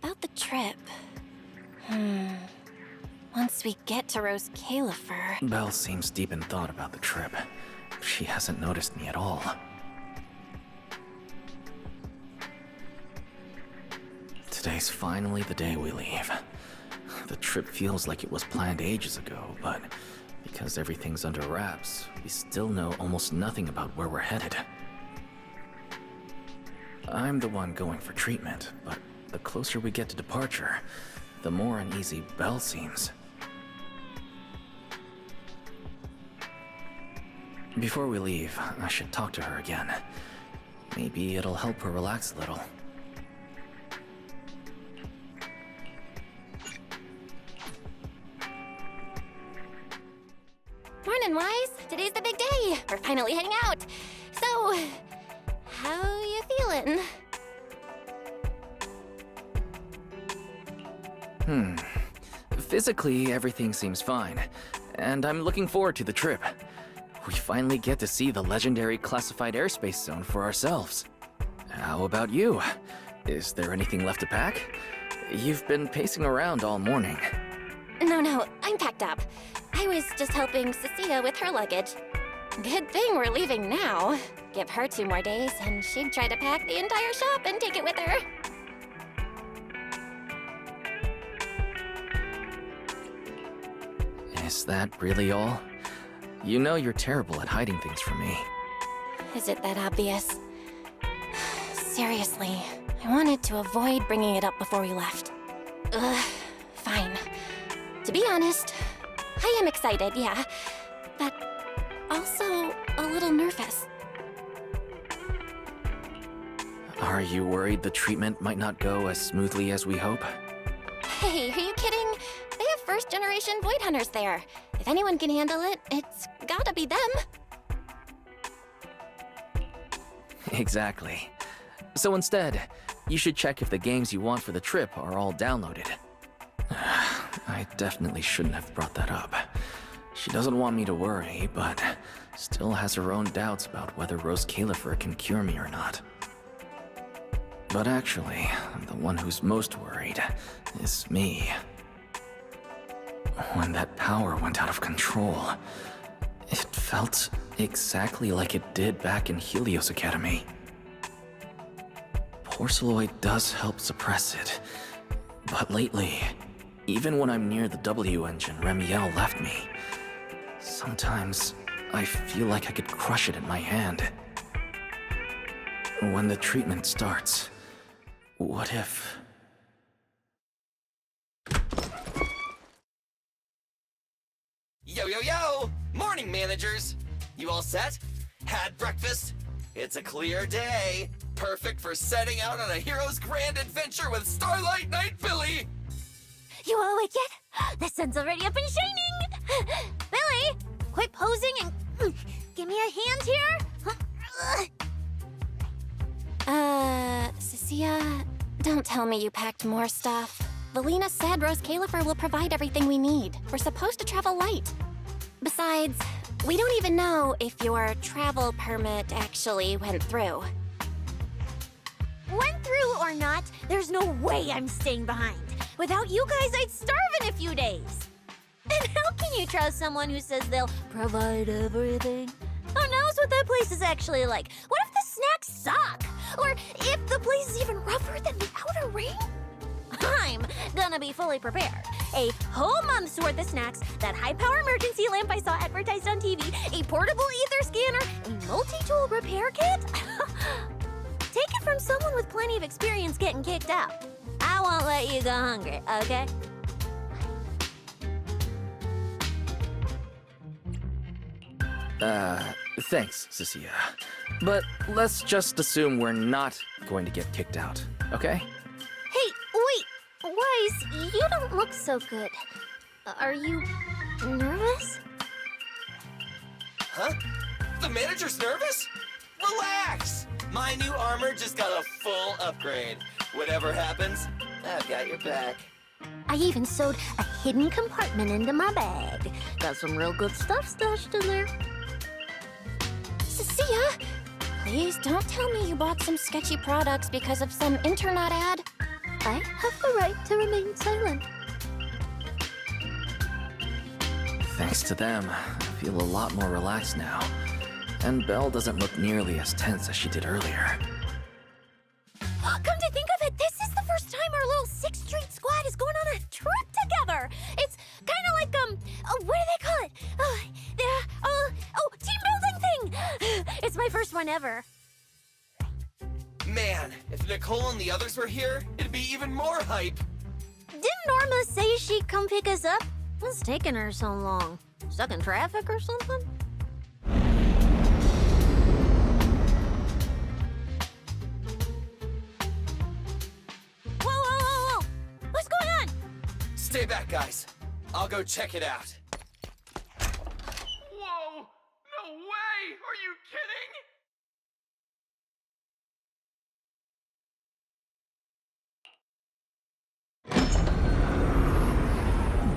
About the trip. Once we get to Rose Califer... Belle seems deep in thought about the trip. She hasn't noticed me at all. Today's finally the day we leave. The trip feels like it was planned ages ago, but because everything's under wraps, we still know almost nothing about where we're headed. I'm the one going for treatment, but the closer we get to departure, the more uneasy Belle seems. Before we leave, I should talk to her again. Maybe it'll help her relax a little. Morning, Wise. Today's the big day. We're finally heading out. So, how you feeling? Physically, everything seems fine, and I'm looking forward to the trip. We finally get to see the legendary classified airspace zone for ourselves. How about you? Is there anything left to pack? You've been pacing around all morning. No, I'm packed up. I was just helping Cecilia with her luggage. Good thing we're leaving now. Give her 2 more days, and she'd try to pack the entire shop and take it with her. Is that really all? You know you're terrible at hiding things from me. Is it that obvious? Seriously, I wanted to avoid bringing it up before we left. Fine. To be honest, I am excited, yeah, but also a little nervous. Are you worried the treatment might not go as smoothly as we hope? Hey, are you kidding? They have first-generation Void Hunters there. If anyone can handle it, it's gotta be them. Exactly. So instead, you should check if the games you want for the trip are all downloaded. I definitely shouldn't have brought that up. She doesn't want me to worry, but still has her own doubts about whether Rose Califer can cure me or not. But actually, the one who's most worried is me. When that power went out of control, it felt exactly like it did back in Helios Academy. Porceloid does help suppress it, but lately, even when I'm near the W engine Remiel left me, sometimes I feel like I could crush it in my hand. When the treatment starts, what if... Yo! Morning, managers! You all set? Had breakfast? It's a clear day. Perfect for setting out on a hero's grand adventure with Starlight Knight Billy! You all awake yet? The sun's already up and shining! Billy, quit posing and give me a hand here! Cecilia, don't tell me you packed more stuff. Valina said Rose Califer will provide everything we need. We're supposed to travel light. Besides, we don't even know if your travel permit actually went through. Went through or not, there's no way I'm staying behind. Without you guys, I'd starve in a few days. And how can you trust someone who says they'll provide everything? Who knows what that place is actually like? What if the snacks suck? Or if the place is even rougher than the outer ring? I'm gonna be fully prepared. A whole month's worth of snacks, that high-power emergency lamp I saw advertised on TV, a portable ether scanner, a multi-tool repair kit. Take it from someone with plenty of experience getting kicked out. I won't let you go hungry, okay? Thanks, Cecilia. But let's just assume we're not going to get kicked out, okay? Hey, wait, Wise, you don't look so good. Are you nervous? Huh? The manager's nervous? Relax! My new armor just got a full upgrade. Whatever happens, I've got your back. I even sewed a hidden compartment into my bag. Got some real good stuff stashed in there. Cecilia, please don't tell me you bought some sketchy products because of some internet ad. I have the right to remain silent. Thanks to them, I feel a lot more relaxed now. And Belle doesn't look nearly as tense as she did earlier. Come to think of it, this is the first time our little 6th Street squad is going on a trip together. It's kind of like, what do they call it? Team building thing. It's my first one ever. Man, if Nicole and the others were here, it'd be even more hype. Didn't Norma say she'd come pick us up? What's taking her so long? Stuck in traffic or something? Whoa! What's going on? Stay back, guys. I'll go check it out. Whoa! No way! Are you kidding?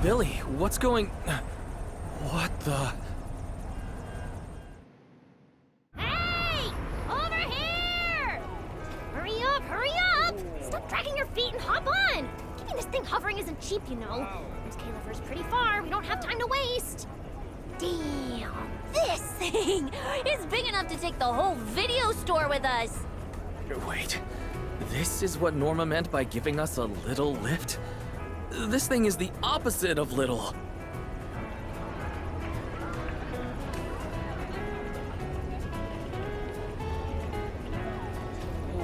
Billy, what's going... What the... Hey! Over here! Hurry up! Stop dragging your feet and hop on! Keeping this thing hovering isn't cheap, you know. This Califer's pretty far. We don't have time to waste. Damn! This thing is big enough to take the whole video store with us. Wait, this is what Norma meant by giving us a little lift? This thing is the opposite of little.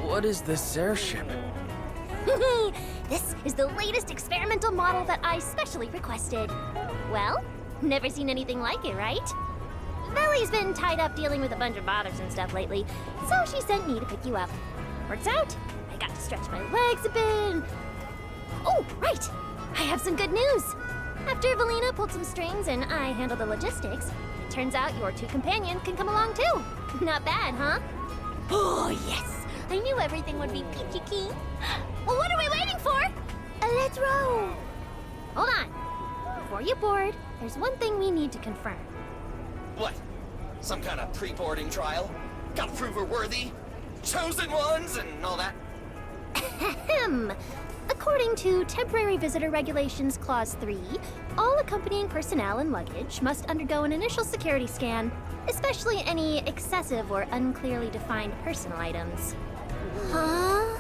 What is this airship? This is the latest experimental model that I specially requested. Well, never seen anything like it, right? Bellie's been tied up dealing with a bunch of bothers and stuff lately, so she sent me to pick you up. Works out. I got to stretch my legs a bit. Oh, right! I have some good news! After Valina pulled some strings and I handled the logistics, it turns out your 2 companions can come along too. Not bad, huh? Oh, yes! I knew everything would be peachy keen. Well, what are we waiting for? Let's roll! Hold on. Before you board, there's one thing we need to confirm. What? Some kind of pre-boarding trial? Gotta prove we're worthy? Chosen ones and all that? Ahem. According to Temporary Visitor Regulations Clause 3, all accompanying personnel and luggage must undergo an initial security scan, especially any excessive or unclearly defined personal items. Huh?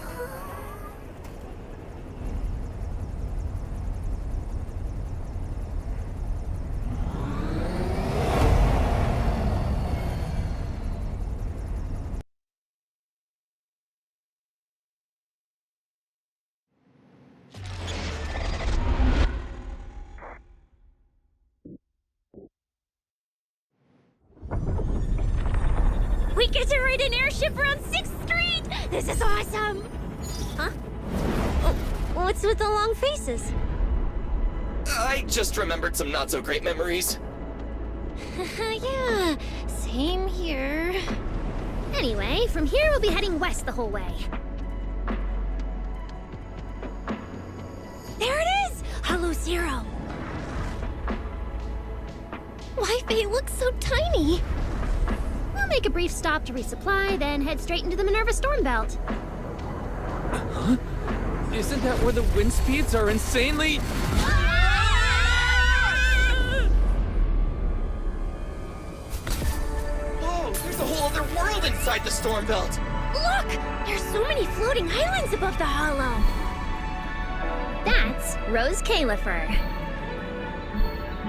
We get to ride an airship around 6th Street! This is awesome! Huh? Oh, what's with the long faces? I just remembered some not-so-great memories. Yeah, same here. Anyway, from here we'll be heading west the whole way. There it is! Hollow Zero! Why they look so tiny? We'll make a brief stop to resupply, then head straight into the Minerva Storm Belt. Huh? Isn't that where the wind speeds are insanely... Whoa, there's a whole other world inside the storm belt. Look! There's so many floating islands above the hollow. That's Rose Califer.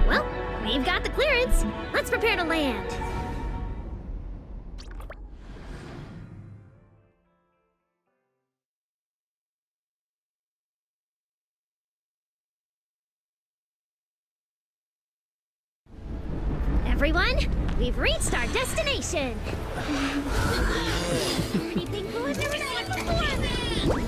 Well, we've got the clearance. Let's prepare to land. Everyone, we've reached our destination. Anything cool I've never seen before.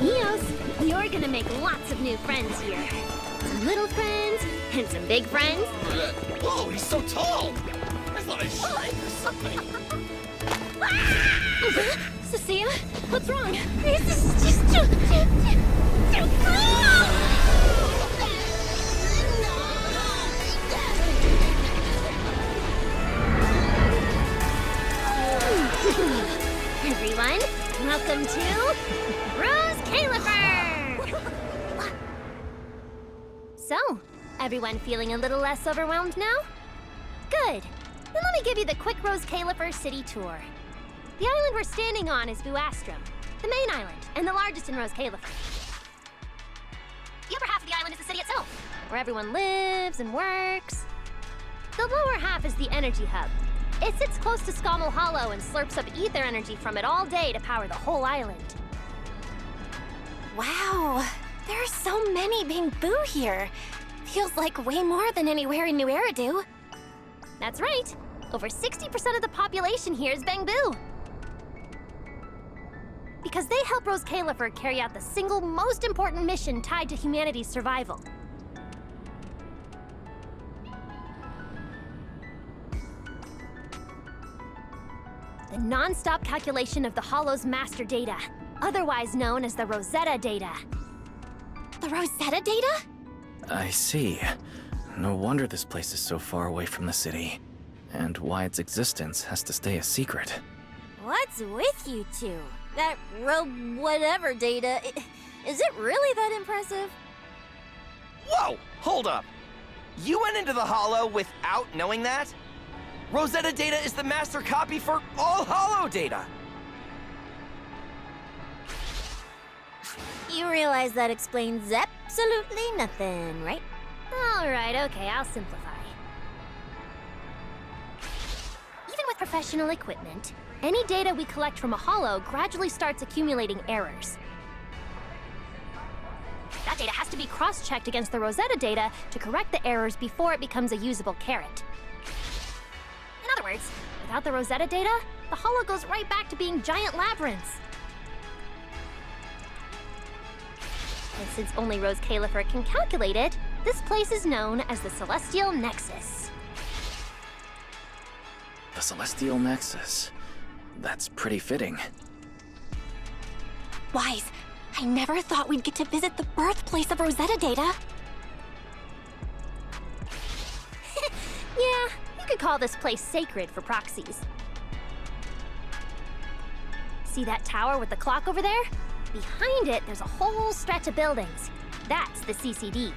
Eos, you're gonna make lots of new friends here. Some little friends and some big friends. Whoa, he's so tall. I thought I'd shine or something. Cecilia, what's wrong? This is just too cool! Everyone feeling a little less overwhelmed now? Good. Then let me give you the quick Rose Califer city tour. The island we're standing on is Buastrum, the main island, and the largest in Rose Califer. The upper half of the island is the city itself, where everyone lives and works. The lower half is the energy hub. It sits close to Scommel Hollow and slurps up ether energy from it all day to power the whole island. Wow, there are so many bangboo here. Feels like way more than anywhere in New Eridu. That's right. Over 60% of the population here is bangboo. Because they help Rose Califer carry out the single most important mission tied to humanity's survival. The non-stop calculation of the Hollow's master data, otherwise known as the Rosetta data. The Rosetta data? I see. No wonder this place is so far away from the city. And why its existence has to stay a secret. What's with you two? That whatever data, is it really that impressive? Whoa! Hold up! You went into the Hollow without knowing that? Rosetta data is the master copy for all Hollow data! You realize that explains absolutely nothing, right? All right, okay, I'll simplify. Even with professional equipment, any data we collect from a Hollow gradually starts accumulating errors. That data has to be cross-checked against the Rosetta data to correct the errors before it becomes a usable carrot. In other words, without the Rosetta data, the Hollow goes right back to being giant labyrinths. And since only Rose Califer can calculate it, this place is known as the Celestial Nexus. The Celestial Nexus. That's pretty fitting. Wise, I never thought we'd get to visit the birthplace of Rosetta data. Yeah, you could call this place sacred for proxies. See that tower with the clock over there? Behind it, there's a whole stretch of buildings. That's the CCD.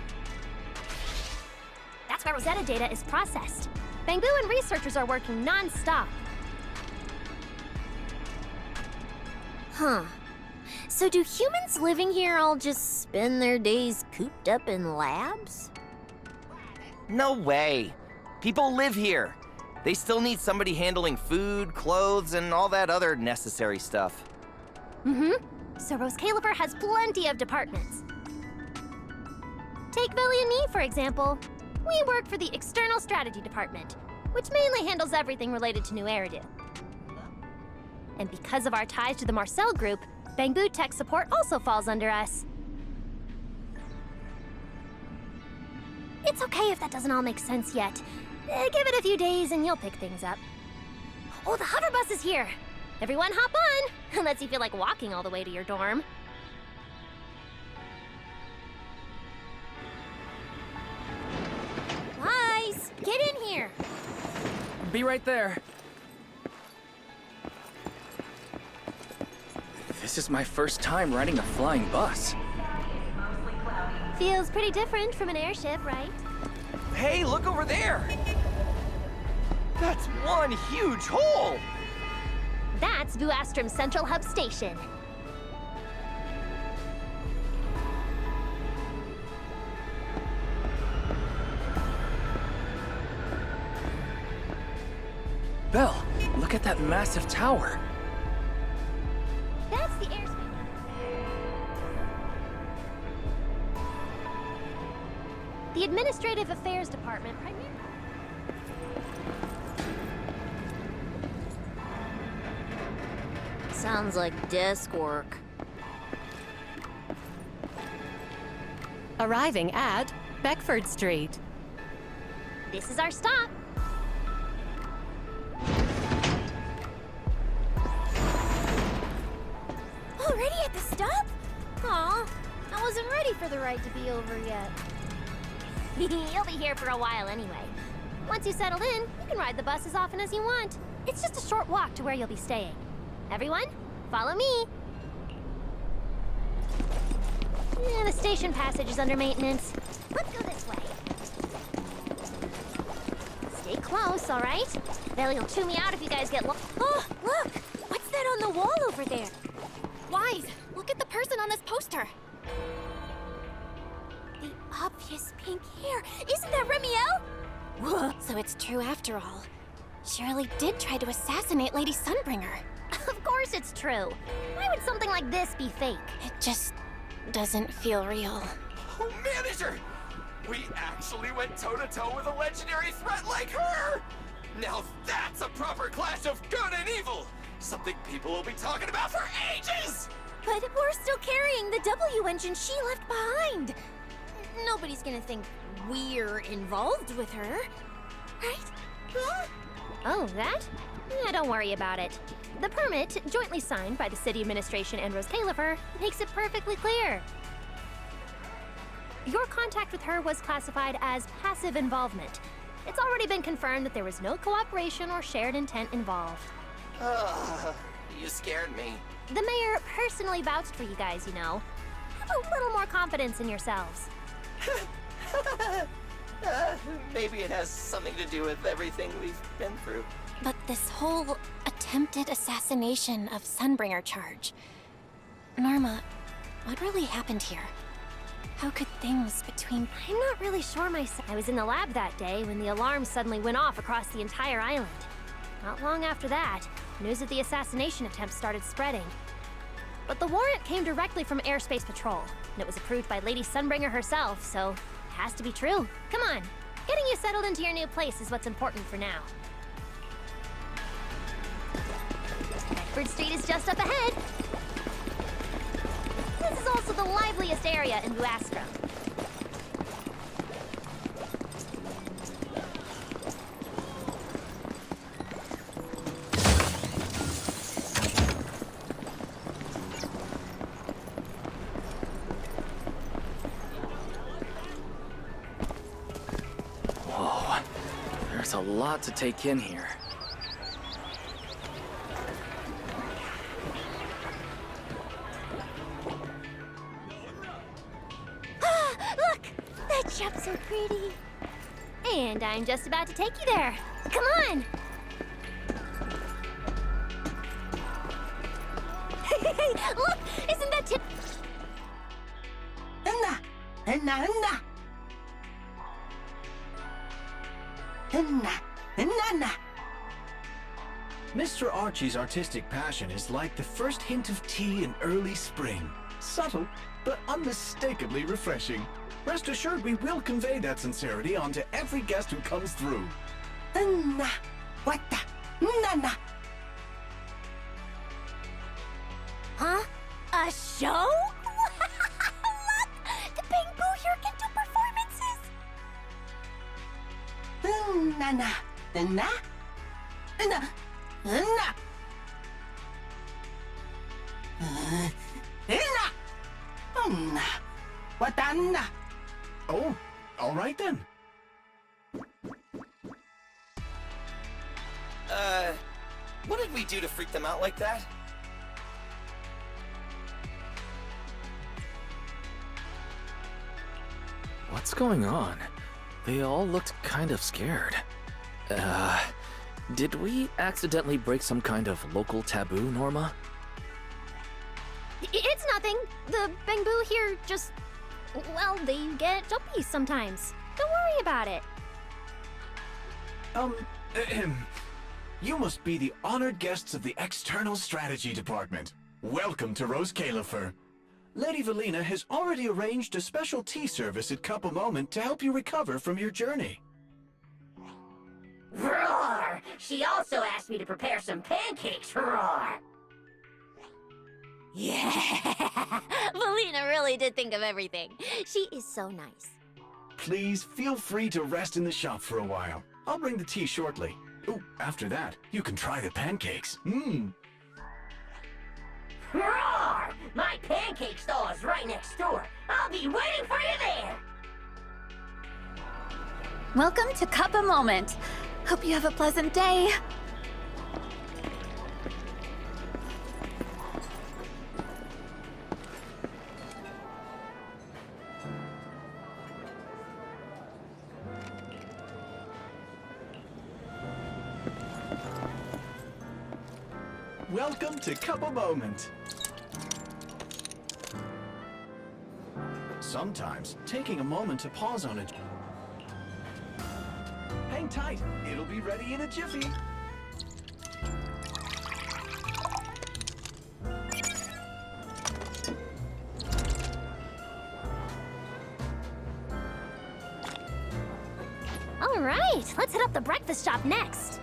That's where Rosetta data is processed. Bangboo and researchers are working non-stop. Huh. So do humans living here all just spend their days cooped up in labs? No way! People live here! They still need somebody handling food, clothes, and all that other necessary stuff. So Rose Califer has plenty of departments. Take Billy and me, for example. We work for the External Strategy Department, which mainly handles everything related to New Eridu. And because of our ties to the Marcel Group, Bangboo Tech Support also falls under us. It's okay if that doesn't all make sense yet. Give it a few days and you'll pick things up. Oh, the hover bus is here! Everyone hop on! Unless you feel like walking all the way to your dorm. Wise, get in here! Be right there. This is my first time riding a flying bus. Feels pretty different from an airship, right? Hey, look over there! That's one huge hole! That's Buastrum's Central Hub Station. Belle, look at that massive tower. That's the airspace. The Administrative Affairs Department primarily. Sounds like desk work. Arriving at Beckford Street. This is our stop. Already at the stop? Aw, I wasn't ready for the ride to be over yet. You'll be here for a while anyway. Once you settle in, you can ride the bus as often as you want. It's just a short walk to where you'll be staying. Everyone, follow me. The station passage is under maintenance. Let's go this way. all right. Belly will chew me out if you guys get Oh, look! What's that on the wall over there? Wise, look at the person on this poster. The obvious pink hair. Isn't that Remiel? Whoa. So it's true after all. Shirley did try to assassinate Lady Sunbringer. Of course it's true. Why would something like this be fake? It just doesn't feel real. Oh, manager! We actually went toe-to-toe with a legendary threat like her! Now that's a proper clash of good and evil! Something people will be talking about for ages! But we're still carrying the W engine she left behind. Nobody's gonna think we're involved with her, right? Huh? Oh, that? Yeah, don't worry about it. The permit, jointly signed by the city administration and Rose Califer, makes it perfectly clear. Your contact with her was classified as passive involvement. It's already been confirmed that there was no cooperation or shared intent involved. You scared me. The mayor personally vouched for you guys, you know. Have a little more confidence in yourselves. Maybe it has something to do with everything we've been through. But this whole attempted assassination of Sunbringer charge. Norma, what really happened here? How could things between... I'm not really sure myself. I was in the lab that day when the alarm suddenly went off across the entire island. Not long after that, news of the assassination attempt started spreading. But the warrant came directly from Airspace Patrol, and it was approved by Lady Sunbringer herself, so it has to be true. Come on, getting you settled into your new place is what's important for now. Bedford Street is just up ahead. This is also the liveliest area in Buastra. Whoa, there's a lot to take in here. Look! That shop's so pretty. And I'm just about to take you there. Come on! Hey, look! Isn't that tip? Mr. Archie's artistic passion is like the first hint of tea in early spring. Subtle, but unmistakably refreshing. Rest assured we will convey that sincerity onto every guest who comes through. Huh? A show? Look! The bangboo here can do performances. Oh, all right then. What did we do to freak them out like that? What's going on? They all looked kind of scared. Did we accidentally break some kind of local taboo, Norma? It's nothing. The bangboo here just... well, they get jumpy sometimes. Don't worry about it. You must be the honored guests of the External Strategy Department. Welcome to Rose Califer. Lady Valina has already arranged a special tea service at Cup a Moment to help you recover from your journey. Roar! She also asked me to prepare some pancakes for Roar. Yeah! Valina really did think of everything. She is so nice. Please feel free to rest in the shop for a while. I'll bring the tea shortly. Oh, after that, you can try the pancakes. Roar! My pancake stall is right next door. I'll be waiting for you there. Welcome to Cup a Moment. Hope you have a pleasant day. Welcome to Cup a Moment. Sometimes, taking a moment to pause on it. Hang tight, it'll be ready in a jiffy. All right, let's hit up the breakfast shop next.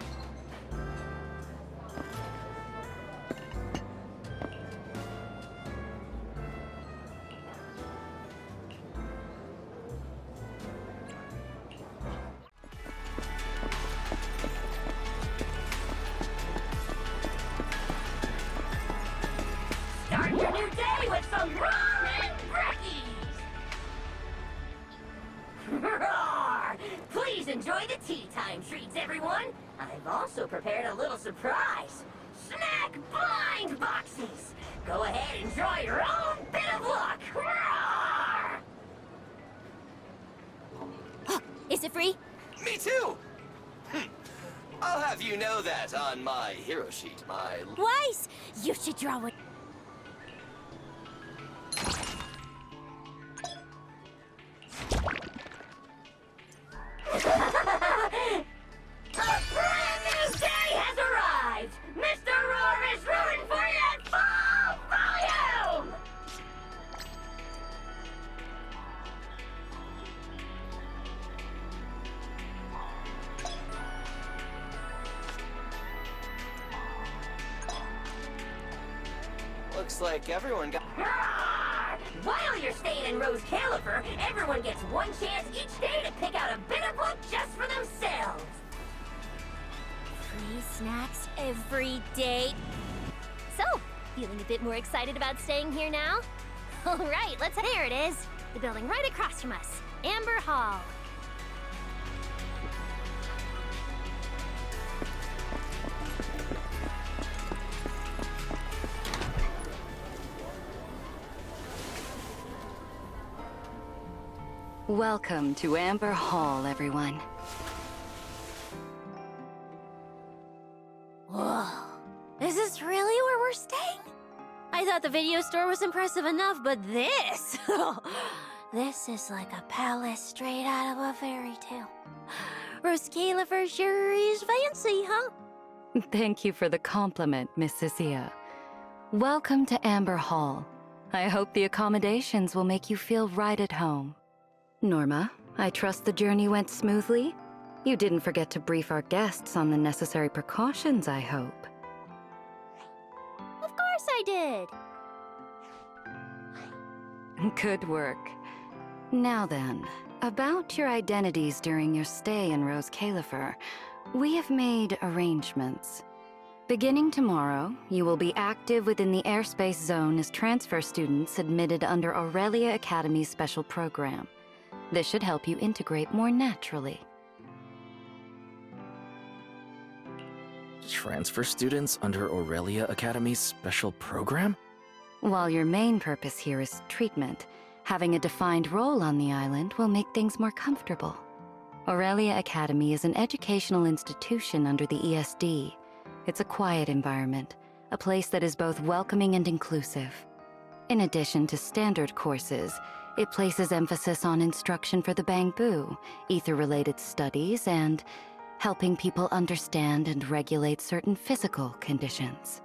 Start your new day with some ramen brekkies! Roar! Please enjoy the tea time treats, everyone! I've also prepared a little surprise. Snack blind boxes! Go ahead, enjoy your own bit of luck! Roar! Is it free? Me too! I'll have you know that on my hero sheet, my... Weiss, you should draw it. A brand new day has arrived! Mr. Roar is rooting for you at full volume! Looks like everyone got... Roar! While you're staying in Rose Califer, everyone gets one chance each day to pick out a bit of luck just for themselves. Free snacks every day. So, feeling a bit more excited about staying here now? All right, there it is. The building right across from us, Amber Hall. Welcome to Amber Hall, everyone. Whoa. Is this really where we're staying? I thought the video store was impressive enough, but this... this is like a palace straight out of a fairy tale. Rose Califer sure is fancy, huh? Thank you for the compliment, Miss Cecilia. Welcome to Amber Hall. I hope the accommodations will make you feel right at home. Norma, I trust the journey went smoothly? You didn't forget to brief our guests on the necessary precautions, I hope. Of course I did. Good work. Now then, about your identities during your stay in Rose Califer, we have made arrangements. Beginning tomorrow, you will be active within the airspace zone as transfer students admitted under Aurelia Academy's special program. This should help you integrate more naturally. Transfer students under Aurelia Academy's special program? While your main purpose here is treatment, having a defined role on the island will make things more comfortable. Aurelia Academy is an educational institution under the ESD. It's a quiet environment, a place that is both welcoming and inclusive. In addition to standard courses, it places emphasis on instruction for the bangboo, ether-related studies, and helping people understand and regulate certain physical conditions.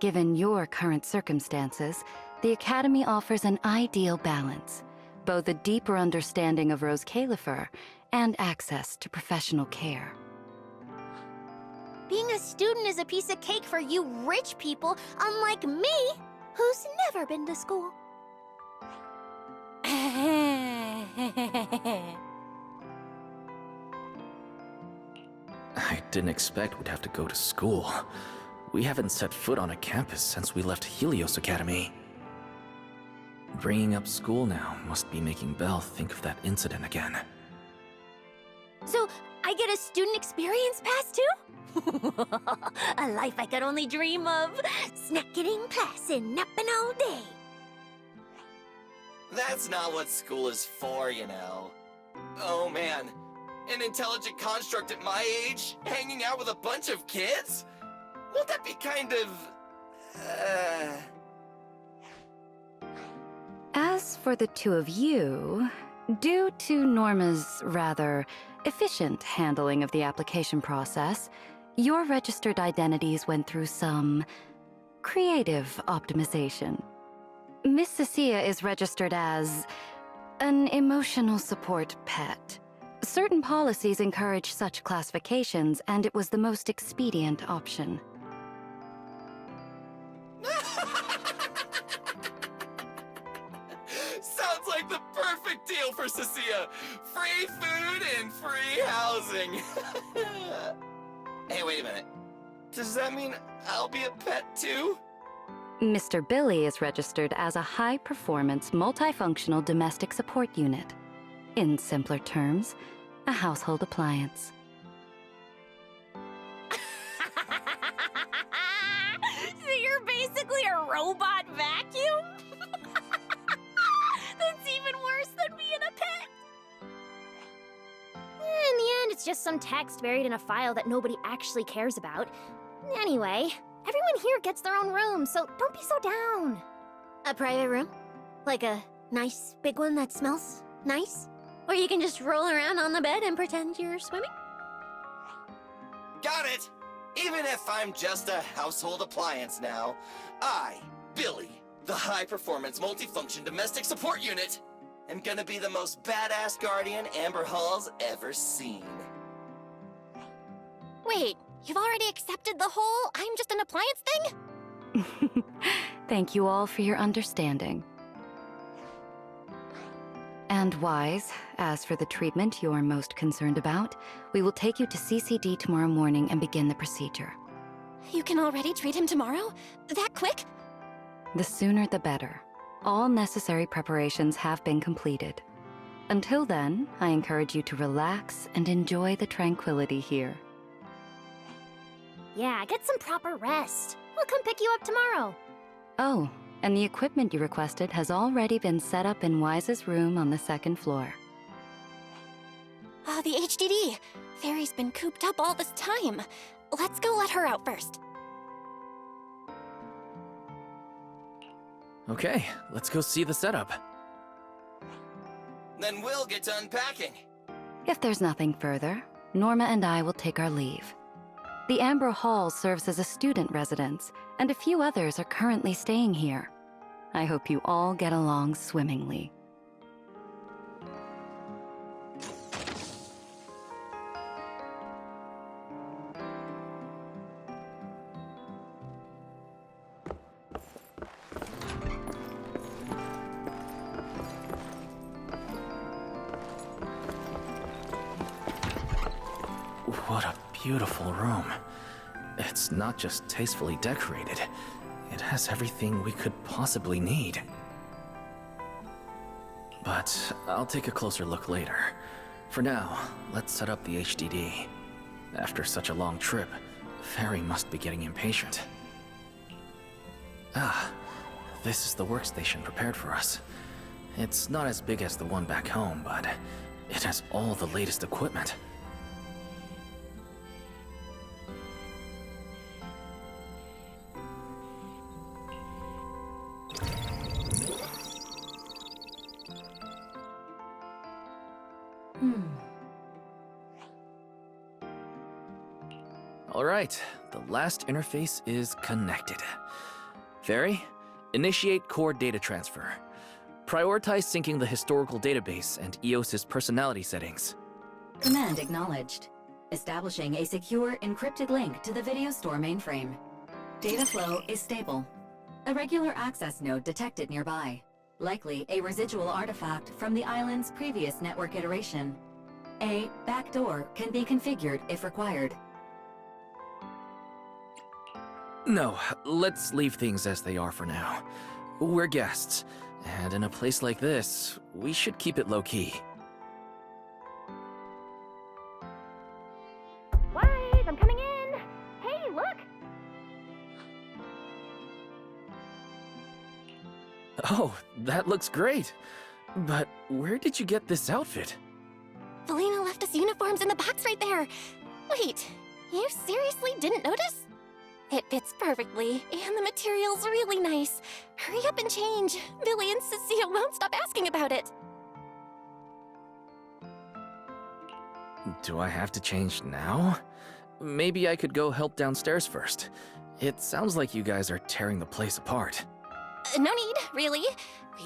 Given your current circumstances, the Academy offers an ideal balance, both a deeper understanding of Rose Califer and access to professional care. Being a student is a piece of cake for you rich people, unlike me, who's never been to school. I didn't expect we'd have to go to school. We haven't set foot on a campus since we left Helios Academy. Bringing up school now must be making Belle think of that incident again. So, I get a student experience pass too? A life I could only dream of. Snacking in class and napping all day. That's not what school is for, you know. Oh man, an intelligent construct at my age, hanging out with a bunch of kids? Won't that be kind of As for the two of you, due to Norma's rather efficient handling of the application process, your registered identities went through some creative optimization. Miss Cecilia is registered as an emotional support pet. Certain policies encourage such classifications, and it was the most expedient option. Sounds like the perfect deal for Cecilia. Free food and free housing. Hey, wait a minute. Does that mean I'll be a pet too? Mr. Billy is registered as a high-performance, multifunctional domestic support unit. In simpler terms, a household appliance. So you're basically a robot vacuum? That's even worse than being a pet. In the end, it's just some text buried in a file that nobody actually cares about. Anyway, everyone here gets their own room, so don't be so down. A private room? Like a nice big one that smells nice? Or you can just roll around on the bed and pretend you're swimming? Got it! Even if I'm just a household appliance now, I, Billy, the high-performance multifunction domestic support unit, am gonna be the most badass guardian Amber Hall's ever seen. Wait, you've already accepted the whole I'm just an appliance thing? Thank you all for your understanding. And Wise, as for the treatment you're most concerned about, we will take you to CCD tomorrow morning and begin the procedure. You can already treat him tomorrow? That quick? The sooner the better. All necessary preparations have been completed. Until then, I encourage you to relax and enjoy the tranquility here. Yeah, get some proper rest. We'll come pick you up tomorrow. Oh, and the equipment you requested has already been set up in Wise's room on the second floor. Oh, the HDD. Fairy's been cooped up all this time. Let's go let her out first. Okay, let's go see the setup. Then we'll get to unpacking. If there's nothing further, Norma and I will take our leave. The Amber Hall serves as a student residence, and a few others are currently staying here. I hope you all get along swimmingly. What a beautiful room. It's not just tastefully decorated, it has everything we could possibly need. But I'll take a closer look later. For now, let's set up the HDD. After such a long trip, Fairy must be getting impatient. Ah, this is the workstation prepared for us. It's not as big as the one back home, but it has all the latest equipment. Alright, the last interface is connected. Fairy, initiate core data transfer. Prioritize syncing the historical database and EOS's personality settings. Command acknowledged. Establishing a secure, encrypted link to the video store mainframe. Data flow is stable. A regular access node detected nearby. Likely a residual artifact from the island's previous network iteration. A backdoor can be configured if required. No, let's leave things as they are for now. We're guests, and in a place like this, we should keep it low-key. Wise, I'm coming in. Hey, look. Oh, that looks great. But where did you get this outfit? Felina left us uniforms in the box right there. Wait, you seriously didn't notice? It fits perfectly, and the material's really nice. Hurry up and change. Billy and Cecilia won't stop asking about it. Do I have to change now? Maybe I could go help downstairs first. It sounds like you guys are tearing the place apart. No need, really.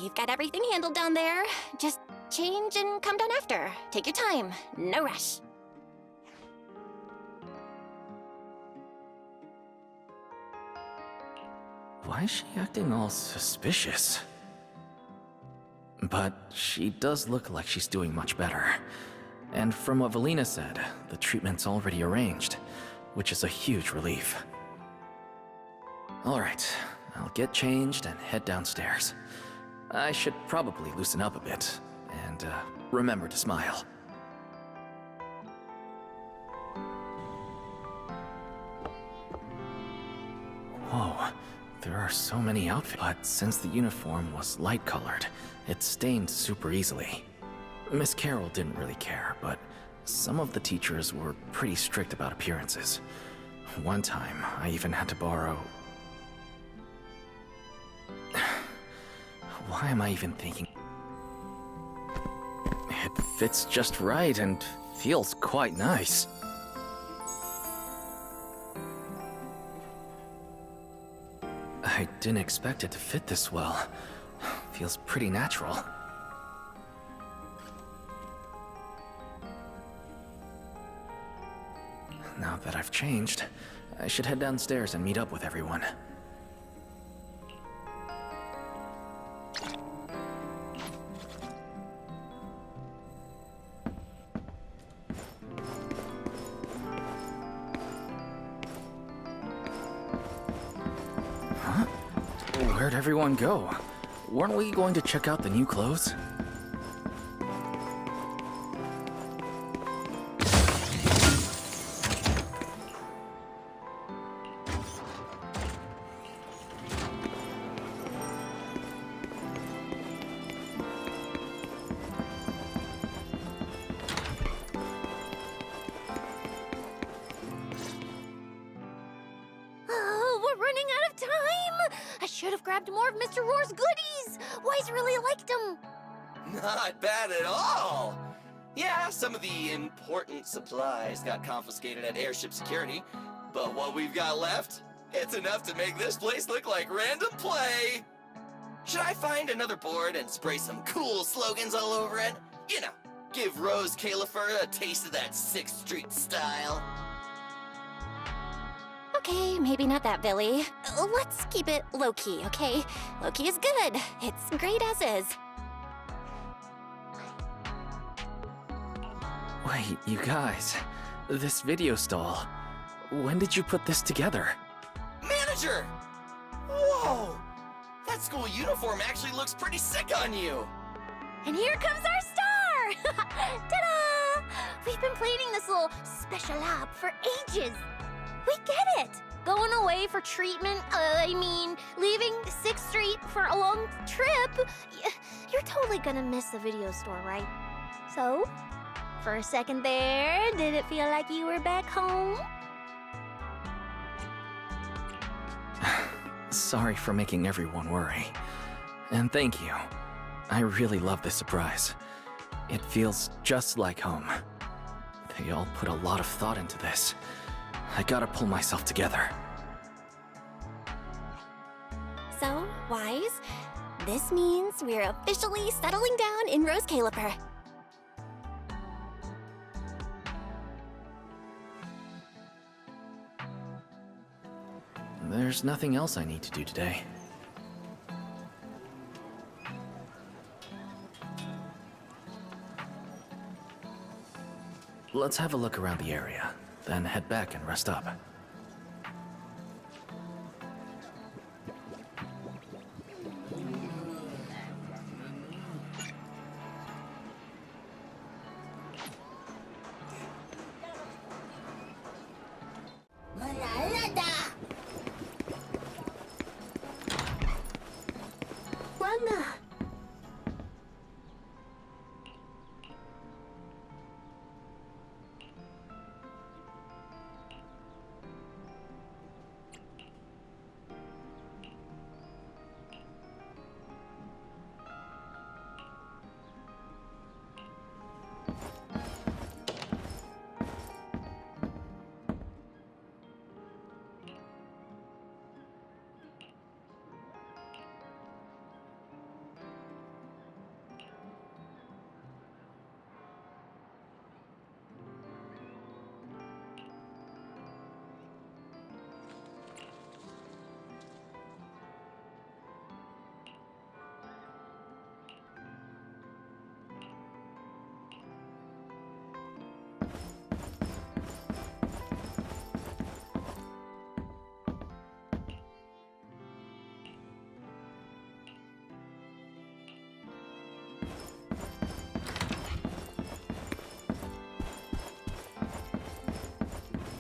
We've got everything handled down there. Just change and come down after. Take your time. No rush. Why is she acting all suspicious? But she does look like she's doing much better. And from what Valina said, the treatment's already arranged, which is a huge relief. Alright, I'll get changed and head downstairs. I should probably loosen up a bit, and remember to smile. Whoa, there are so many outfits. But since the uniform was light-colored, it stained super easily. Miss Carroll didn't really care, but some of the teachers were pretty strict about appearances. One time, I even had to borrow... Why am I even thinking? It fits just right and feels quite nice. I didn't expect it to fit this well. Feels pretty natural. Now that I've changed, I should head downstairs and meet up with everyone. Huh? Where'd everyone go? Weren't we going to check out the new clothes? Oh, we're running out of time! I should have grabbed more of Mr. Roar's goodies! Wise really liked them! Not bad at all! Yeah, some of the important supplies got confiscated at airship security, but what we've got left, it's enough to make this place look like random play! Should I find another board and spray some cool slogans all over it? You know, give Rose Califer a taste of that 6th Street style. Okay, maybe not that, Billy. Let's keep it low-key, okay? Low-key is good. It's great as is. Wait, you guys. This video stall. When did you put this together? Manager! Whoa! That school uniform actually looks pretty sick on you! And here comes our star! Ta-da! We've been planning this little special lab for ages. We get it! Going away for treatment, leaving 6th Street for a long trip. You're totally gonna miss the video store, right? So, for a second there, did it feel like you were back home? Sorry for making everyone worry. And thank you. I really love this surprise. It feels just like home. They all put a lot of thought into this. I gotta pull myself together. So, Wise, this means we're officially settling down in Rose Califer. There's nothing else I need to do today. Let's have a look around the area, then head back and rest up.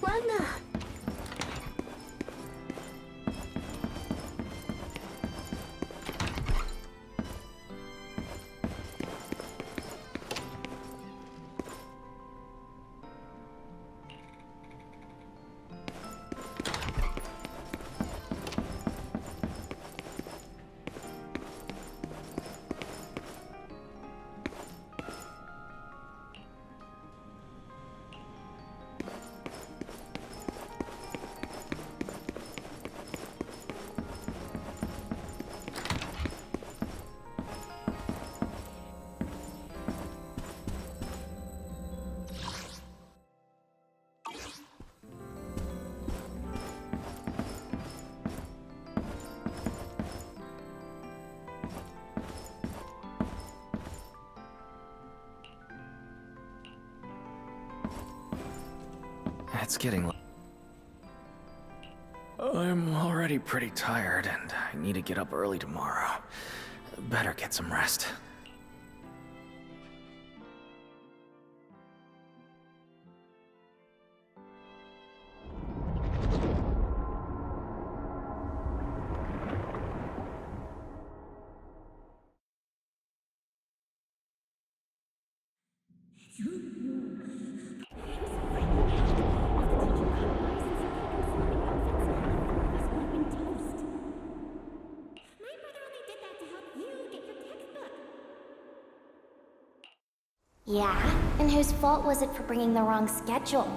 Run! It's getting late. I'm already pretty tired, and I need to get up early tomorrow. Better get some rest. Yeah? And whose fault was it for bringing the wrong schedule?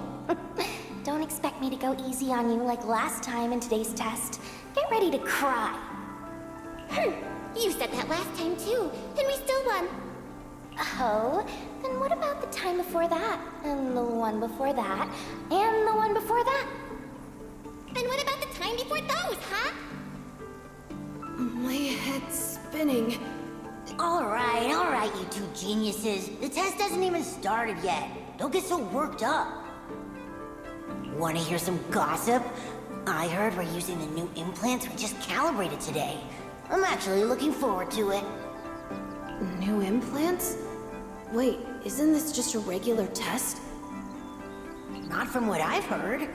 Don't expect me to go easy on you like last time in today's test. Get ready to cry. You said that last time too, and we still won. Oh, then what about the time before that? And the one before that? And the one before that? And what about the time before those, huh? My head's spinning. All right, you two geniuses. The test hasn't even started yet. Don't get so worked up. Want to hear some gossip? I heard we're using the new implants we just calibrated today. I'm actually looking forward to it. New implants? Wait, isn't this just a regular test? Not from what I've heard.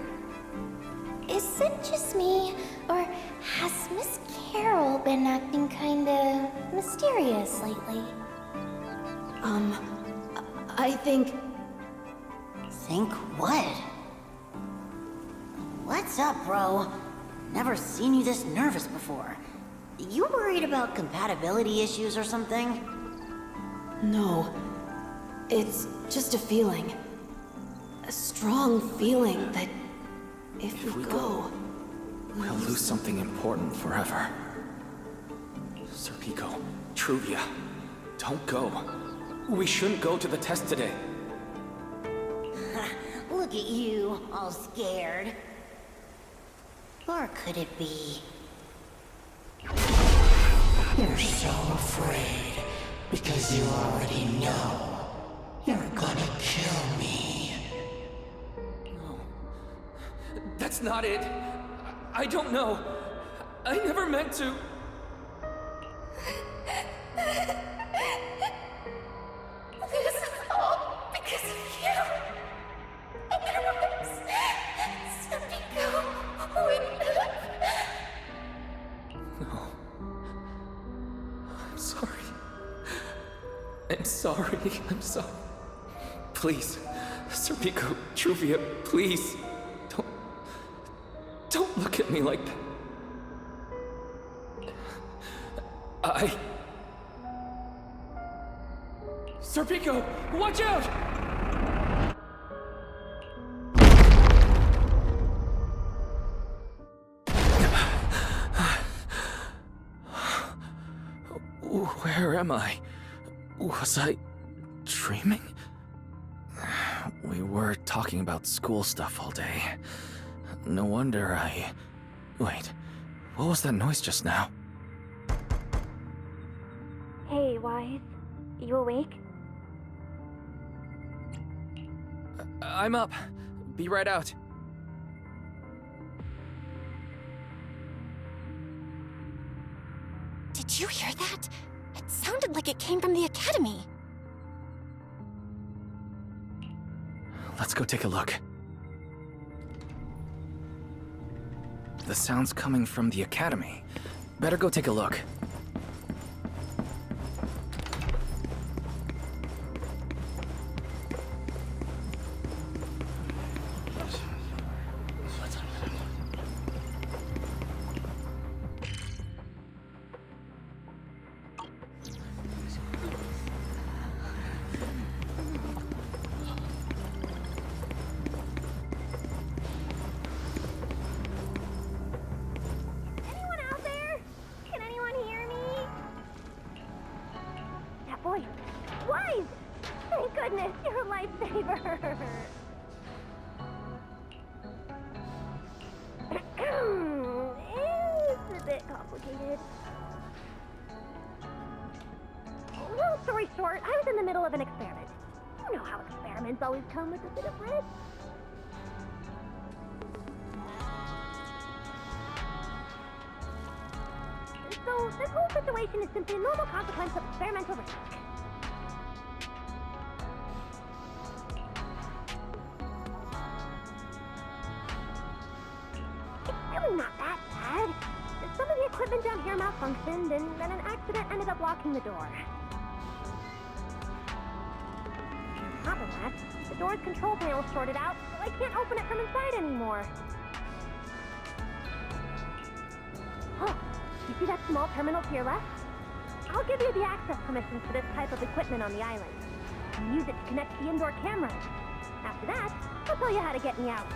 Is it just me, or has Miss Carol been acting kinda mysterious lately? I think... Think what? What's up, bro? Never seen you this nervous before. You worried about compatibility issues or something? No. It's just a feeling. A strong feeling that if we go... We'll lose something important forever. Serpico, Truvia, don't go. We shouldn't go to the test today. Look at you, all scared. Or could it be? You're so afraid because you already know you're gonna kill me. No. That's not it. I don't know. I never meant to. This is all because of you. Otherwise, Serpico wouldn't have... No. I'm sorry. I'm sorry. I'm sorry. Please, Serpico, Truvia, please. Don't look at me like that. Serpico, watch out! Where am I? Was I dreaming? We were talking about school stuff all day. No wonder I... Wait, what was that noise just now? Hey, Wythe. You awake? I'm up. Be right out. Did you hear that? It sounded like it came from the academy. Let's go take a look. The sound's coming from the academy. Better go take a look. Anyone out there? Can anyone hear me? That voice. Wise! Thank goodness, you're a lifesaver. It's a bit complicated. Long story short, I was in the middle of an experiment. You know how experiments always come with a bit of risk. So, this whole situation is simply a normal consequence of experimental risk. It's really not that bad. Some of the equipment down here malfunctioned, and then an accident ended up locking the door. On top of that, the door's control panel shorted out, so I can't open it from inside anymore. Oh, you see that small terminal to your left? I'll give you the access permissions for this type of equipment on the island. You can use it to connect to the indoor cameras. After that, I'll tell you how to get me out.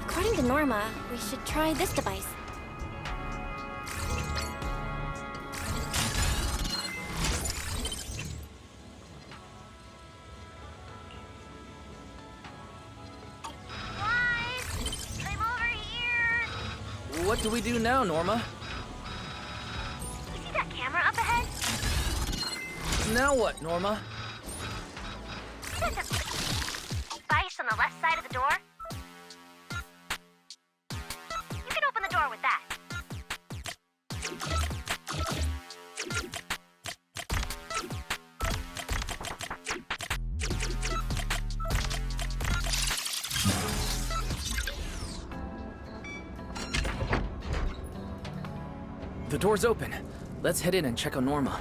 According to Norma, we should try this device. I'm over here! What do we do now, Norma? You see that camera up ahead? Now what, Norma? See that device on the left side of the door? You can open the door with that. The door's open. Let's head in and check on Norma.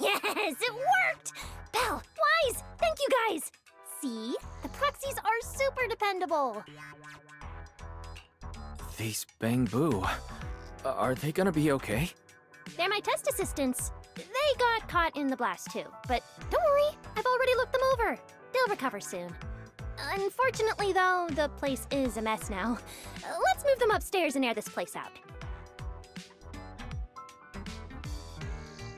Yes, it worked! Belle, Wise, thank you guys! See? The proxies are super dependable. These bangboo. Are they gonna be okay? They're my test assistants. They got caught in the blast too, but don't worry, I've already looked them over. They'll recover soon. Unfortunately, though, the place is a mess now. Let's move them upstairs and air this place out.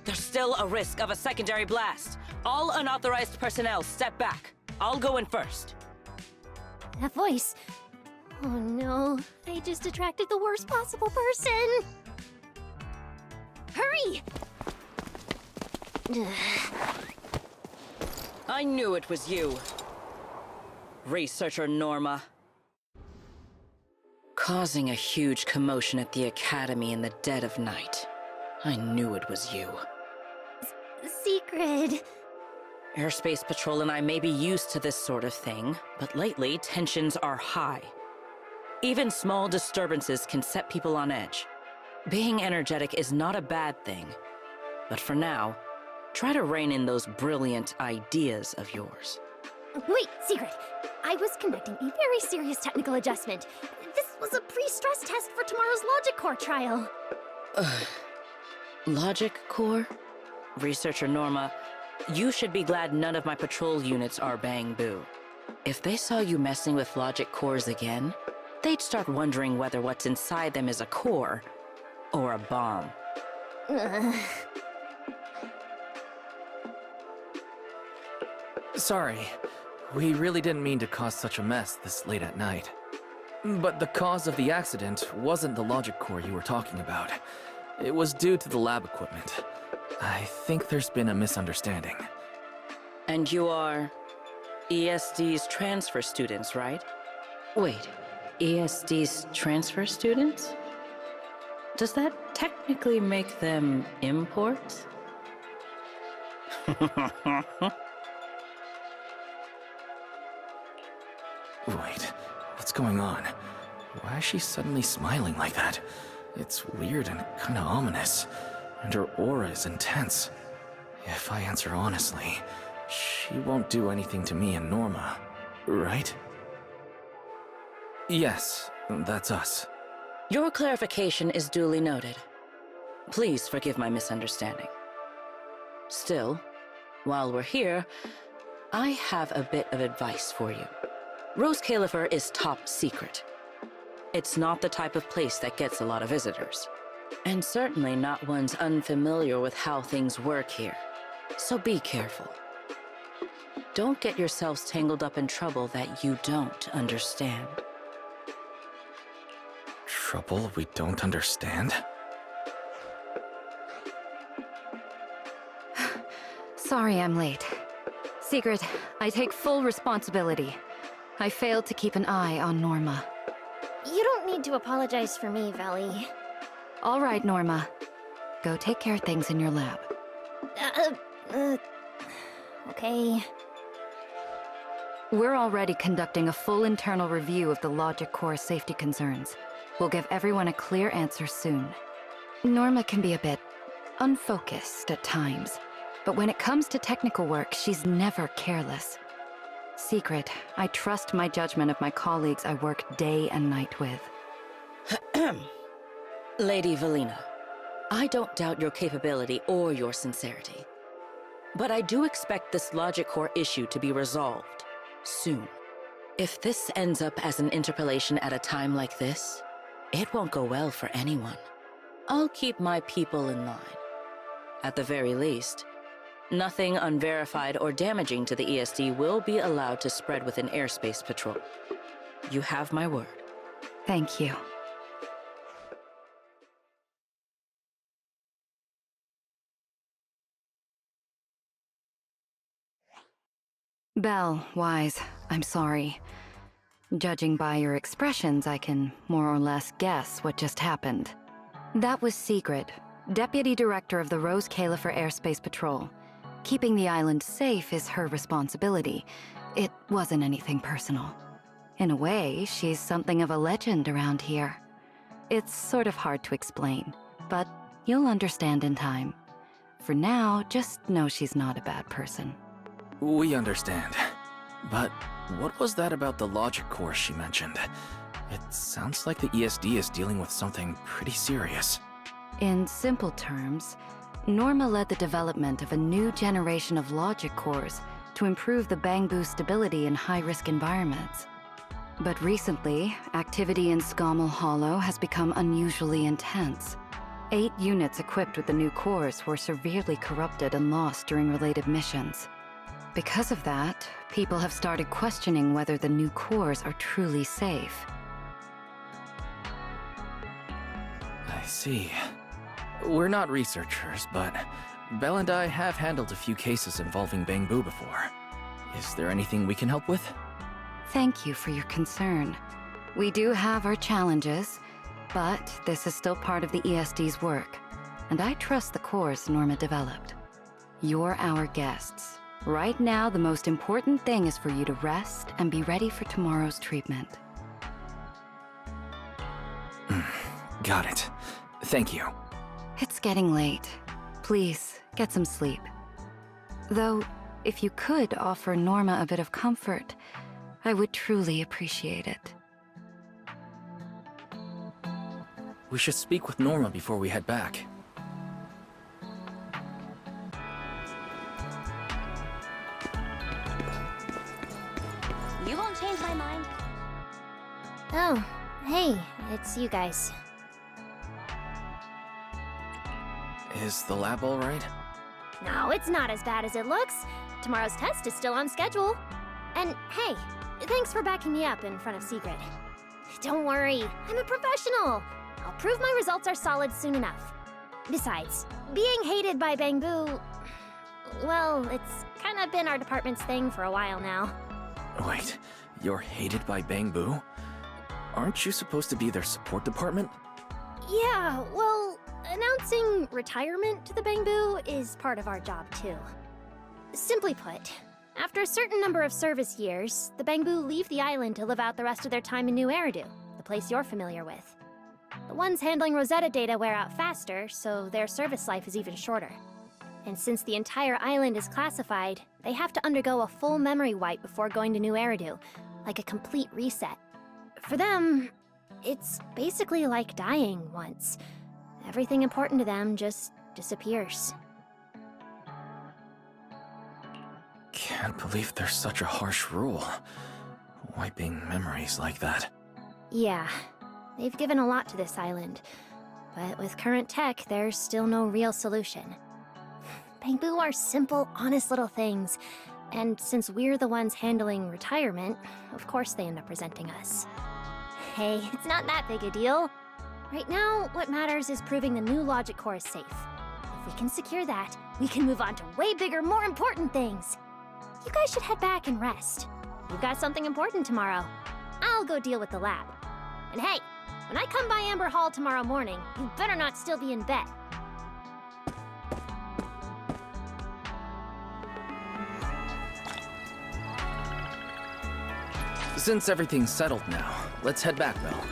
There's still a risk of a secondary blast. All unauthorized personnel, step back. I'll go in first. That voice. Oh no, I just attracted the worst possible person. Hurry! I knew it was you. Researcher Norma. Causing a huge commotion at the Academy in the dead of night. I knew it was you. Secret. Airspace Patrol and I may be used to this sort of thing, but lately tensions are high. Even small disturbances can set people on edge. Being energetic is not a bad thing, but for now, try to rein in those brilliant ideas of yours. Wait, Secret. I was conducting a very serious technical adjustment. This was a pre-stress test for tomorrow's Logic Core trial. Logic Core? Researcher Norma, you should be glad none of my patrol units are bangboo. If they saw you messing with Logic Cores again, they'd start wondering whether what's inside them is a core or a bomb. Sorry. We really didn't mean to cause such a mess this late at night. But the cause of the accident wasn't the logic core you were talking about. It was due to the lab equipment. I think there's been a misunderstanding. And you are ESD's transfer students, right? Wait, ESD's transfer students? Does that technically make them imports? Wait, what's going on? Why is she suddenly smiling like that? It's weird and kinda ominous, and her aura is intense. If I answer honestly, she won't do anything to me and Norma, right? Yes, that's us. Your clarification is duly noted. Please forgive my misunderstanding. Still, while we're here, I have a bit of advice for you. Rose Califer is top secret. It's not the type of place that gets a lot of visitors. And certainly not ones unfamiliar with how things work here. So be careful. Don't get yourselves tangled up in trouble that you don't understand. Trouble we don't understand? Sorry I'm late. Secret, I take full responsibility. I failed to keep an eye on Norma. You don't need to apologize for me, Valley. All right, Norma. Go take care of things in your lab. Okay. We're already conducting a full internal review of the Logic Core safety concerns. We'll give everyone a clear answer soon. Norma can be a bit unfocused at times, but when it comes to technical work, she's never careless. Secret, I trust my judgment of my colleagues I work day and night with. Lady Valina, I don't doubt your capability or your sincerity. But I do expect this Logic Core issue to be resolved soon. If this ends up as an interpolation at a time like this, it won't go well for anyone. I'll keep my people in line. At the very least, nothing unverified or damaging to the ESD will be allowed to spread within airspace patrol. You have my word. Thank you. Belle, Wise, I'm sorry. Judging by your expressions, I can more or less guess what just happened. That was Secret, Deputy Director of the Rose Califer Airspace Patrol. Keeping the island safe is her responsibility. It wasn't anything personal. In a way, she's something of a legend around here. It's sort of hard to explain, but you'll understand in time. For now, just know she's not a bad person. We understand. But what was that about the Logic Core she mentioned? It sounds like the ESD is dealing with something pretty serious. In simple terms, Norma led the development of a new generation of logic cores to improve the bangboo stability in high-risk environments. But recently, activity in Scommel Hollow has become unusually intense. 8 units equipped with the new cores were severely corrupted and lost during related missions. Because of that, people have started questioning whether the new cores are truly safe. I see. We're not researchers, but Belle and I have handled a few cases involving bangboo before. Is there anything we can help with? Thank you for your concern. We do have our challenges, but this is still part of the ESD's work, and I trust the cores Norma developed. You're our guests. Right now, the most important thing is for you to rest and be ready for tomorrow's treatment. Got it. Thank you. It's getting late. Please, get some sleep. Though, if you could offer Norma a bit of comfort, I would truly appreciate it. We should speak with Norma before we head back. You won't change my mind. Oh, hey, it's you guys. Is the lab all right? No, it's not as bad as it looks. Tomorrow's test is still on schedule. And hey, thanks for backing me up in front of Secret. Don't worry, I'm a professional. I'll prove my results are solid soon enough. Besides, being hated by bangboo, well, it's kind of been our department's thing for a while now. Wait, you're hated by bangboo? Aren't you supposed to be their support department? Yeah, well, announcing retirement to the bangboo is part of our job too. Simply put, after a certain number of service years, the bangboo leave the island to live out the rest of their time in New Eridu, the place you're familiar with. The ones handling Rosetta data wear out faster, so their service life is even shorter. And since the entire island is classified, they have to undergo a full memory wipe before going to New Eridu, like a complete reset. For them, it's basically like dying once. Everything important to them just disappears. Can't believe there's such a harsh rule. Wiping memories like that. Yeah, they've given a lot to this island. But with current tech, there's still no real solution. Bangboo are simple, honest little things. And since we're the ones handling retirement, of course they end up resenting us. Hey, it's not that big a deal. Right now, what matters is proving the new logic core is safe. If we can secure that, we can move on to way bigger, more important things. You guys should head back and rest. You've got something important tomorrow. I'll go deal with the lab. And hey, when I come by Amber Hall tomorrow morning, you better not still be in bed. Since everything's settled now, let's head back, Belle.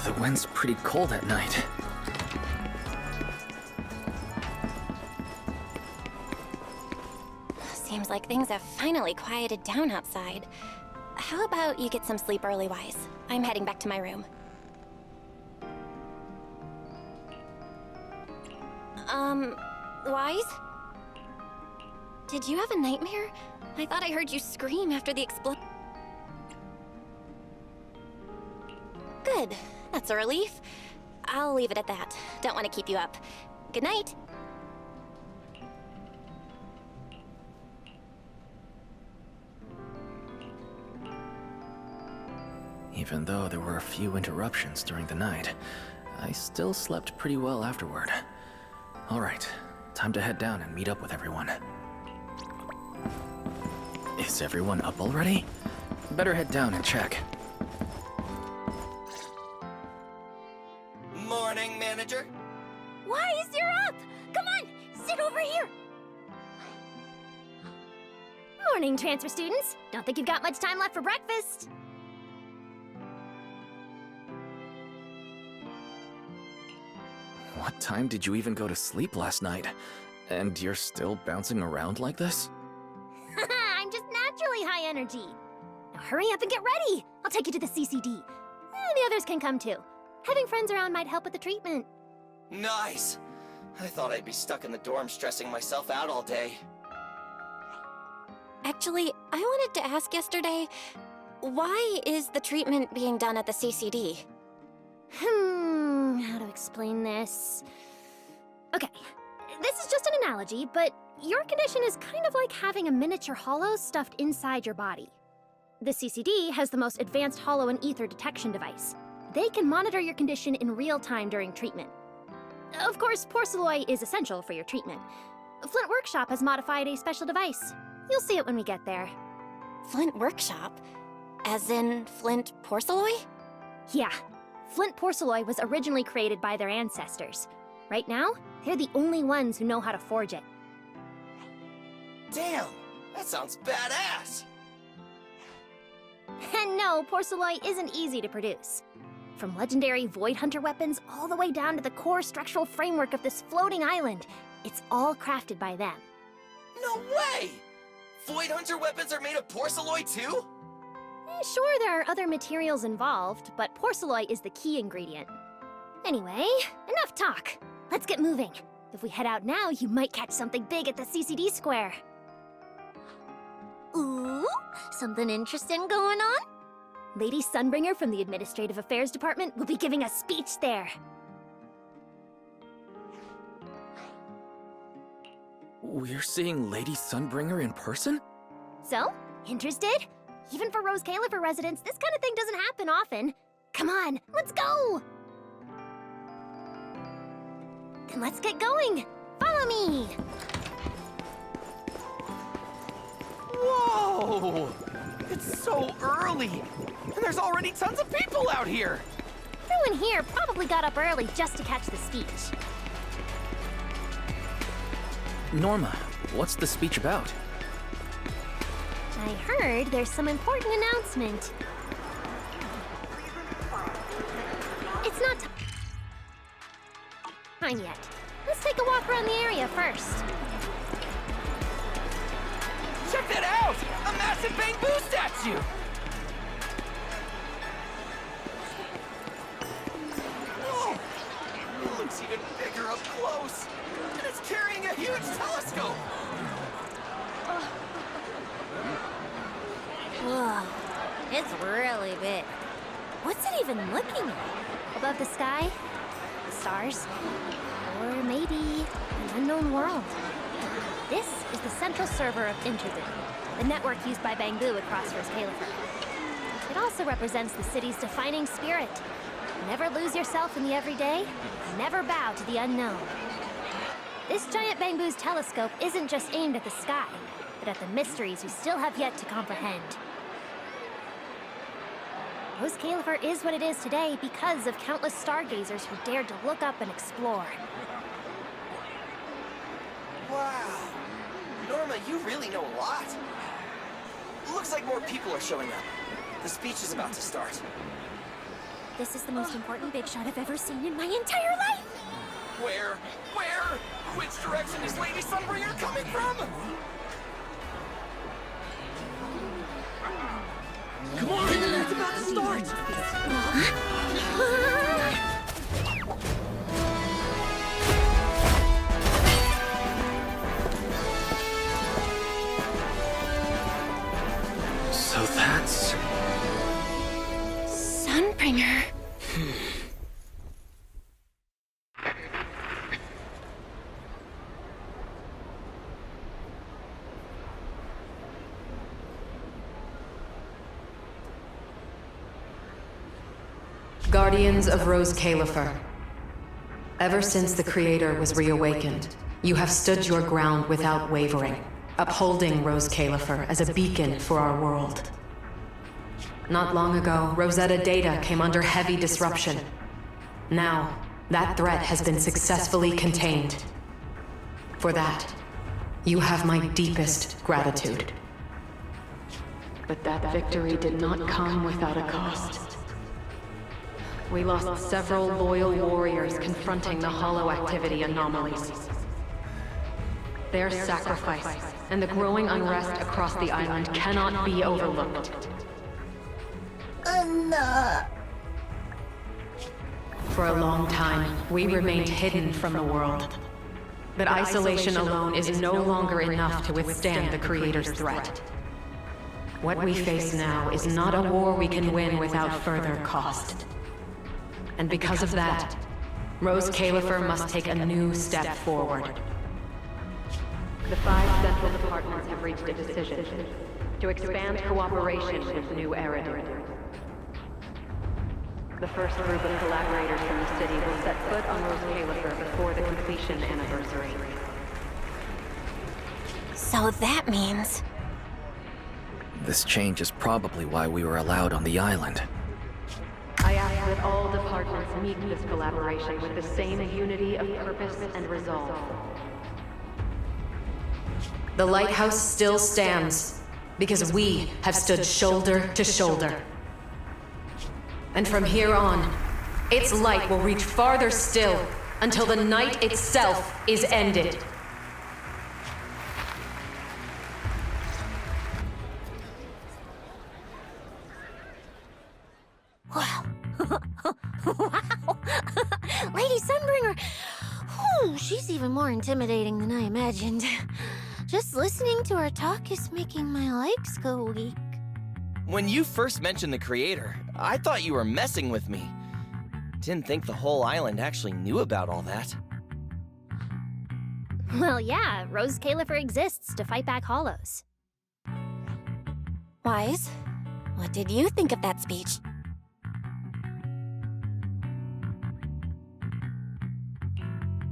The wind's pretty cold at night. Seems like things have finally quieted down outside. How about you get some sleep early, Wise? I'm heading back to my room. Wise? Did you have a nightmare? I thought I heard you scream after the explosion. Good. That's a relief. I'll leave it at that. Don't want to keep you up. Good night. Even though there were a few interruptions during the night, I still slept pretty well afterward. All right, time to head down and meet up with everyone. Is everyone up already? Better head down and check. Morning, manager. Wise, you're up! Come on, sit over here! Morning, transfer students. Don't think you've got much time left for breakfast. What time did you even go to sleep last night? And you're still bouncing around like this? I'm just naturally high energy. Now hurry up and get ready. I'll take you to the CCD. The others can come too. Having friends around might help with the treatment. Nice. I thought I'd be stuck in the dorm stressing myself out all day. Actually, I wanted to ask yesterday, why is the treatment being done at the CCD? How to explain this? Okay, this is just an analogy, but your condition is kind of like having a miniature hollow stuffed inside your body. The CCD has the most advanced hollow and ether detection device. They can monitor your condition in real time during treatment. Of course, porcelloi is essential for your treatment. Flint Workshop has modified a special device. You'll see it when we get there. Flint Workshop? As in Flint Porcelloi? Yeah. Flint porcelloi was originally created by their ancestors. Right now, they're the only ones who know how to forge it. Damn, that sounds badass. And no, porcelloi isn't easy to produce. From legendary Void Hunter weapons all the way down to the core structural framework of this floating island, it's all crafted by them. No way! Void Hunter weapons are made of porcelloi too? Sure, there are other materials involved, but porcelloi is the key ingredient. Anyway, enough talk. Let's get moving. If we head out now, you might catch something big at the CCD square. Ooh, something interesting going on? Lady Sunbringer from the Administrative Affairs Department will be giving a speech there. We're seeing Lady Sunbringer in person? So, interested? Even for Rose Califer residents, this kind of thing doesn't happen often. Come on, let's go! Then let's get going. Follow me! Whoa! It's so early! And there's already tons of people out here! Everyone here probably got up early just to catch the speech. Norma, what's the speech about? I heard there's some important announcement. It's not time yet. Let's take a walk around the area first. Check that out! A massive bangboo statue! Oh, it looks even bigger up close! And it's carrying a huge telescope! Whoa, it's really big. What's it even looking at? Above the sky, stars, or maybe an unknown world. This is the central server of Interview, the network used by bangboo across Rose Califer. It also represents the city's defining spirit. Never lose yourself in the everyday, never bow to the unknown. This giant bangboo's telescope isn't just aimed at the sky, but at the mysteries we still have yet to comprehend. Rose Califer is what it is today because of countless stargazers who dared to look up and explore. Wow. Norma, you really know a lot. Looks like more people are showing up. The speech is about to start. This is the most important big shot I've ever seen in my entire life! Where? Where? Which direction is Lady Sunbringer coming from? Come on! It's about to start! So that's... Sunbringer. Guardians of Rose Califer. Ever since the Creator was reawakened, you have stood your ground without wavering, upholding Rose Califer as a beacon for our world. Not long ago, Rosetta data came under heavy disruption. Now, that threat has been successfully contained. For that, you have my deepest gratitude. But that victory did not come without a cost. We lost several loyal warriors confronting the hollow activity anomalies. Their sacrifice and the growing unrest across the island cannot be overlooked. For a long time, we remained hidden from the world. But isolation alone is no longer enough to withstand the Creator's threat. What we face now is not a war we can win without further cost. And because of that, Rose Califer must take a new step forward. The 5 central departments have reached a decision to expand cooperation with New Eridu. The first group of collaborators from the city will set foot on Rose Califer before the completion anniversary. So that means... This change is probably why we were allowed on the island. I ask that all departments meet this collaboration with the same unity of purpose and resolve. The lighthouse still stands because we have stood shoulder to shoulder. And from here on, its light will reach farther still until the night itself is ended. Wow. Wow. Lady Sunbringer. Whew, she's even more intimidating than I imagined. Just listening to her talk is making my legs go weak. When you first mentioned the Creator, I thought you were messing with me. Didn't think the whole island actually knew about all that. Well, yeah, Rose Califer exists to fight back hollows. Wise, what did you think of that speech?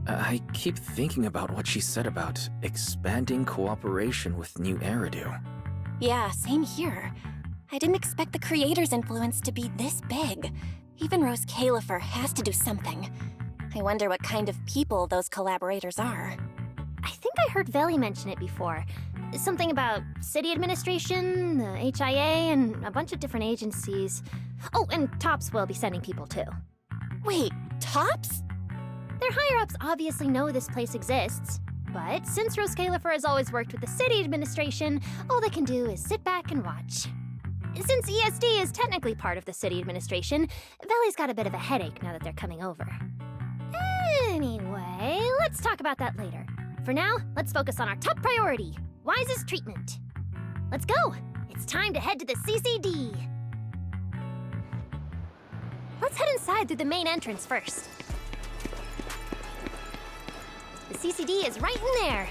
I keep thinking about what she said about expanding cooperation with New Eridu. Yeah, same here. I didn't expect the Creator's influence to be this big. Even Rose Califer has to do something. I wonder what kind of people those collaborators are. I think I heard Veli mention it before. Something about city administration, the HIA, and a bunch of different agencies. Oh, and Tops will be sending people too. Wait, Tops? Their higher-ups obviously know this place exists. But since Rose Califer has always worked with the city administration, all they can do is sit back and watch. Since ESD is technically part of the city administration, Veli's got a bit of a headache now that they're coming over. Anyway, let's talk about that later. For now, let's focus on our top priority, Wise's treatment. Let's go! It's time to head to the CCD! Let's head inside through the main entrance first. The CCD is right in there.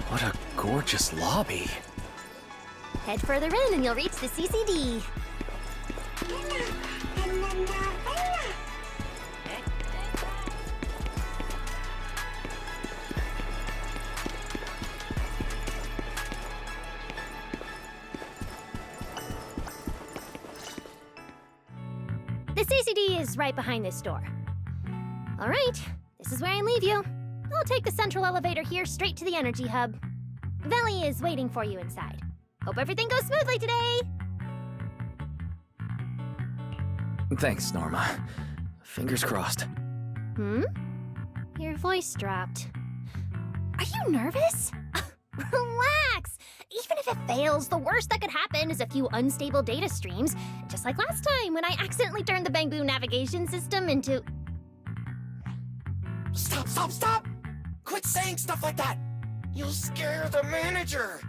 What a gorgeous lobby. Head further in and you'll reach the CCD. The CCD is right behind this door. All right, this is where I leave you. I'll take the central elevator here straight to the energy hub. Veli is waiting for you inside. Hope everything goes smoothly today! Thanks, Norma. Fingers crossed. Your voice dropped. Are you nervous? Relax! Even if it fails, the worst that could happen is a few unstable data streams, just like last time when I accidentally turned the bangboo navigation system into... Stop, stop, stop! Quit saying stuff like that! You'll scare the manager!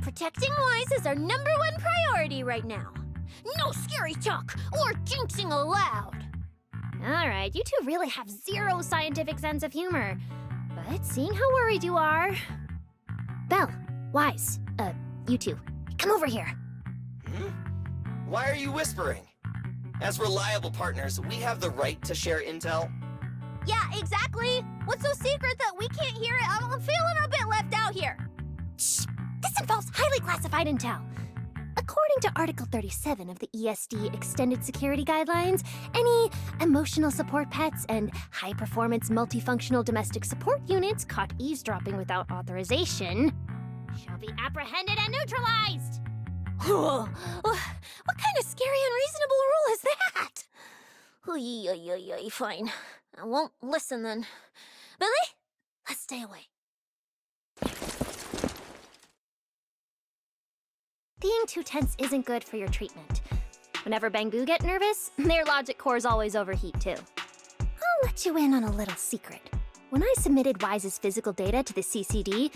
Protecting Wise is our #1 priority right now. No scary talk or jinxing allowed. Alright, you two really have zero scientific sense of humor. But seeing how worried you are... Belle, Wise, you two, come over here. Why are you whispering? As reliable partners, we have the right to share intel. Yeah, exactly. What's so secret that we can't hear it? I'm feeling a bit left out here. Shh! This involves highly classified intel. According to Article 37 of the ESD Extended Security Guidelines, any emotional support pets and high-performance multifunctional domestic support units caught eavesdropping without authorization shall be apprehended and neutralized. What kind of scary, unreasonable rule is that? Fine. I won't listen then. Billy, let's stay away. Being too tense isn't good for your treatment. Whenever bangboo get nervous, their logic cores always overheat too. I'll let you in on a little secret. When I submitted Wise's physical data to the CCD,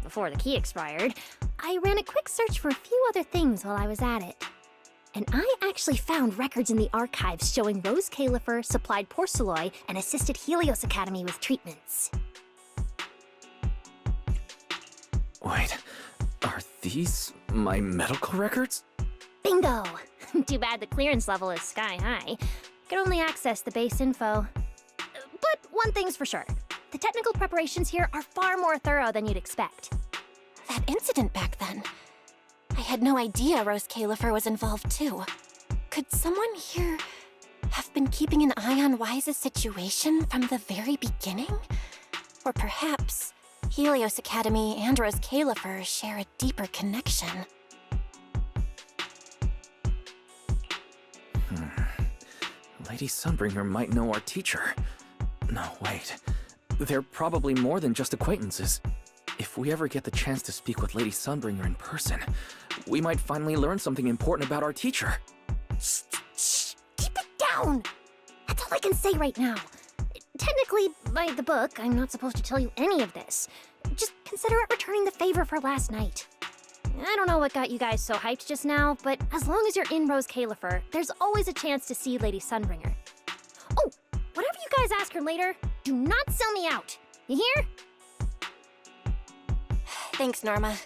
before the key expired, I ran a quick search for a few other things while I was at it. And I actually found records in the archives showing Rose Califer supplied Porceloy and assisted Helios Academy with treatments. Wait, are these my medical records? Bingo! Too bad the clearance level is sky high. Can only access the base info. But one thing's for sure. The technical preparations here are far more thorough than you'd expect. That incident back then. I had no idea Rose Califer was involved too. Could someone here have been keeping an eye on Wise's situation from the very beginning? Or perhaps Helios Academy and Rose Califer share a deeper connection. Lady Sunbringer might know our teacher. No, wait. They're probably more than just acquaintances. If we ever get the chance to speak with Lady Sunbringer in person, we might finally learn something important about our teacher. Shh! Keep it down! That's all I can say right now. Technically, by the book, I'm not supposed to tell you any of this. Just consider it returning the favor for last night. I don't know what got you guys so hyped just now, but as long as you're in Rose Califer, there's always a chance to see Lady Sunbringer. Oh, whatever you guys ask her later, do not sell me out. You hear? Thanks, Norma.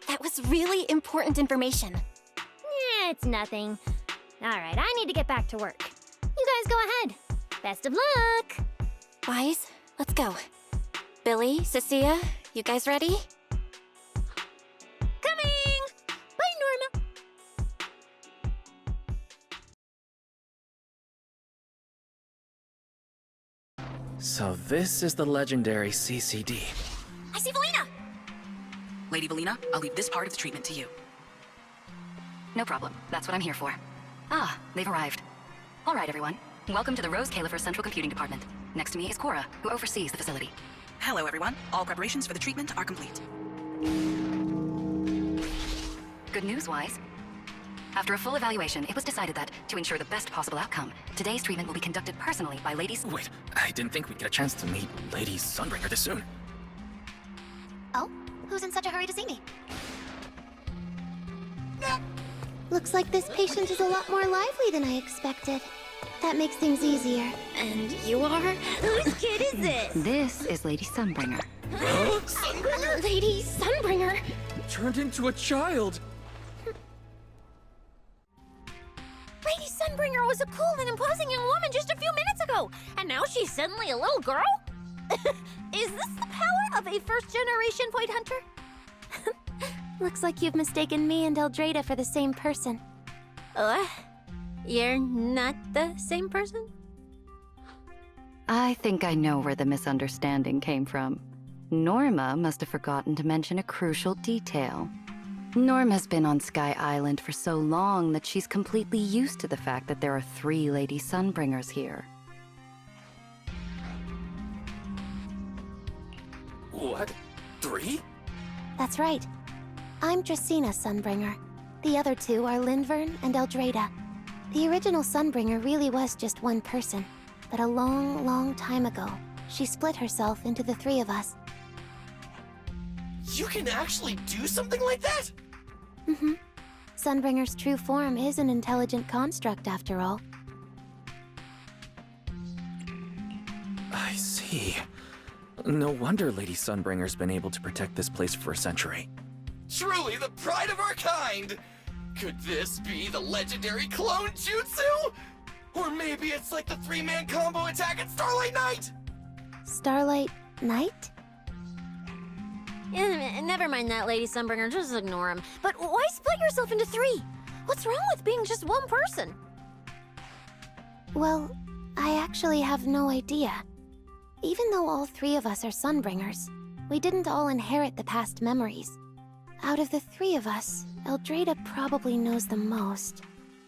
That was really important information. It's nothing. Alright, I need to get back to work. You guys go ahead. Best of luck! Wise, let's go. Billy, Cecilia, you guys ready? Coming! Bye, Norma. So this is the legendary CCD. I see Valina! Lady Valina, I'll leave this part of the treatment to you. No problem. That's what I'm here for. Ah, they've arrived. All right, everyone. Welcome to the Rose Califer Central Computing Department. Next to me is Cora, who oversees the facility. Hello, everyone. All preparations for the treatment are complete. Good news-wise, after a full evaluation, it was decided that, to ensure the best possible outcome, today's treatment will be conducted personally by Lady... Wait, I didn't think we'd get a chance to meet Lady Sunbringer this soon. Oh? Who's in such a hurry to see me? Looks like this patient is a lot more lively than I expected. That makes things easier. And you are? Whose kid is this? This is Lady Sunbringer. Sunbringer? Lady Sunbringer! Turned into a child! Lady Sunbringer was a cool and imposing young woman just a few minutes ago, and now she's suddenly a little girl? Is this the power of a first-generation point hunter? Looks like you've mistaken me and Eldrada for the same person. You're not the same person? I think I know where the misunderstanding came from. Norma must have forgotten to mention a crucial detail. Norma's been on Sky Island for so long that she's completely used to the fact that there are 3 Lady Sunbringers here. What? 3? That's right. I'm Dracena Sunbringer. The other 2 are Lindvern and Eldrada. The original Sunbringer really was just one person, but a long, long time ago, she split herself into the 3 of us. You can actually do something like that? Mm-hmm. Sunbringer's true form is an intelligent construct, after all. I see. No wonder Lady Sunbringer's been able to protect this place for a century. Truly the pride of our kind! Could this be the legendary clone jutsu? Or maybe it's like the 3-man combo attack at Starlight Night? Starlight Night? Never mind that, Lady Sunbringer, just ignore him. But why split yourself into 3? What's wrong with being just one person? Well, I actually have no idea. Even though all 3 of us are Sunbringers, we didn't all inherit the past memories. Out of the 3 of us, Eldrada probably knows the most.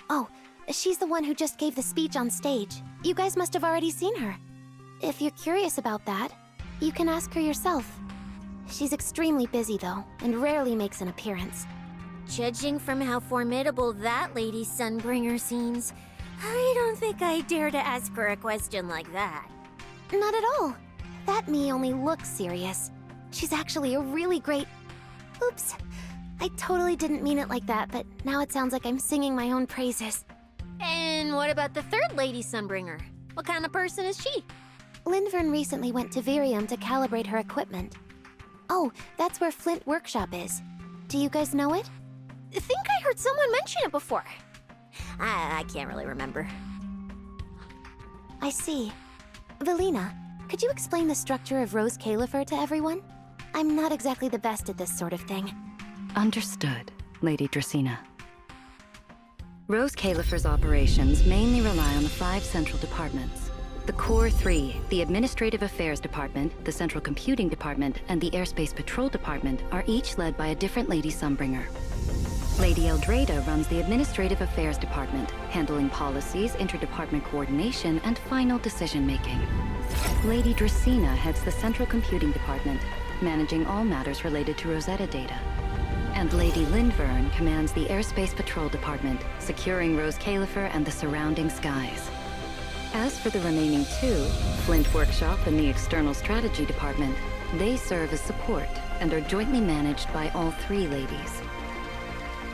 Oh, she's the one who just gave the speech on stage. You guys must have already seen her. If you're curious about that, you can ask her yourself. She's extremely busy though, and rarely makes an appearance. Judging from how formidable that Lady Sunbringer seems, I don't think I dare to ask her a question like that. Not at all. That me only looks serious. She's actually a really great... Oops. I totally didn't mean it like that, but now it sounds like I'm singing my own praises. And what about the 3rd Lady Sunbringer? What kind of person is she? Lindvern recently went to Virium to calibrate her equipment. Oh, that's where Flint Workshop is. Do you guys know it? I think I heard someone mention it before. I can't really remember. I see. Valina, could you explain the structure of Rose Califer to everyone? I'm not exactly the best at this sort of thing. Understood, Lady Dracena. Rose Califer's operations mainly rely on the 5 central departments. The Core 3, the Administrative Affairs Department, the Central Computing Department, and the Airspace Patrol Department are each led by a different Lady Sunbringer. Lady Eldrada runs the Administrative Affairs Department, handling policies, interdepartment coordination, and final decision-making. Lady Dracena heads the Central Computing Department, managing all matters related to Rosetta data. And Lady Lindvern commands the Airspace Patrol Department, securing Rose Califer and the surrounding skies. As for the remaining 2, Flint Workshop and the External Strategy Department, they serve as support and are jointly managed by all 3 ladies.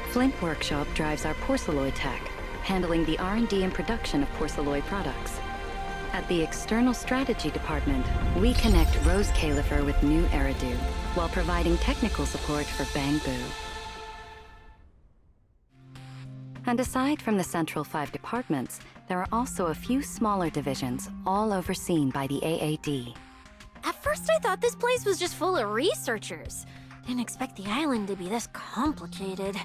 Flint Workshop drives our porcelloid tech, handling the R&D and production of porcelloid products. At the External Strategy Department, we connect Rose Califer with new Eridu, while providing technical support for bangboo. And aside from the central 5 departments, there are also a few smaller divisions, all overseen by the AAD. At first I thought this place was just full of researchers. Didn't expect the island to be this complicated.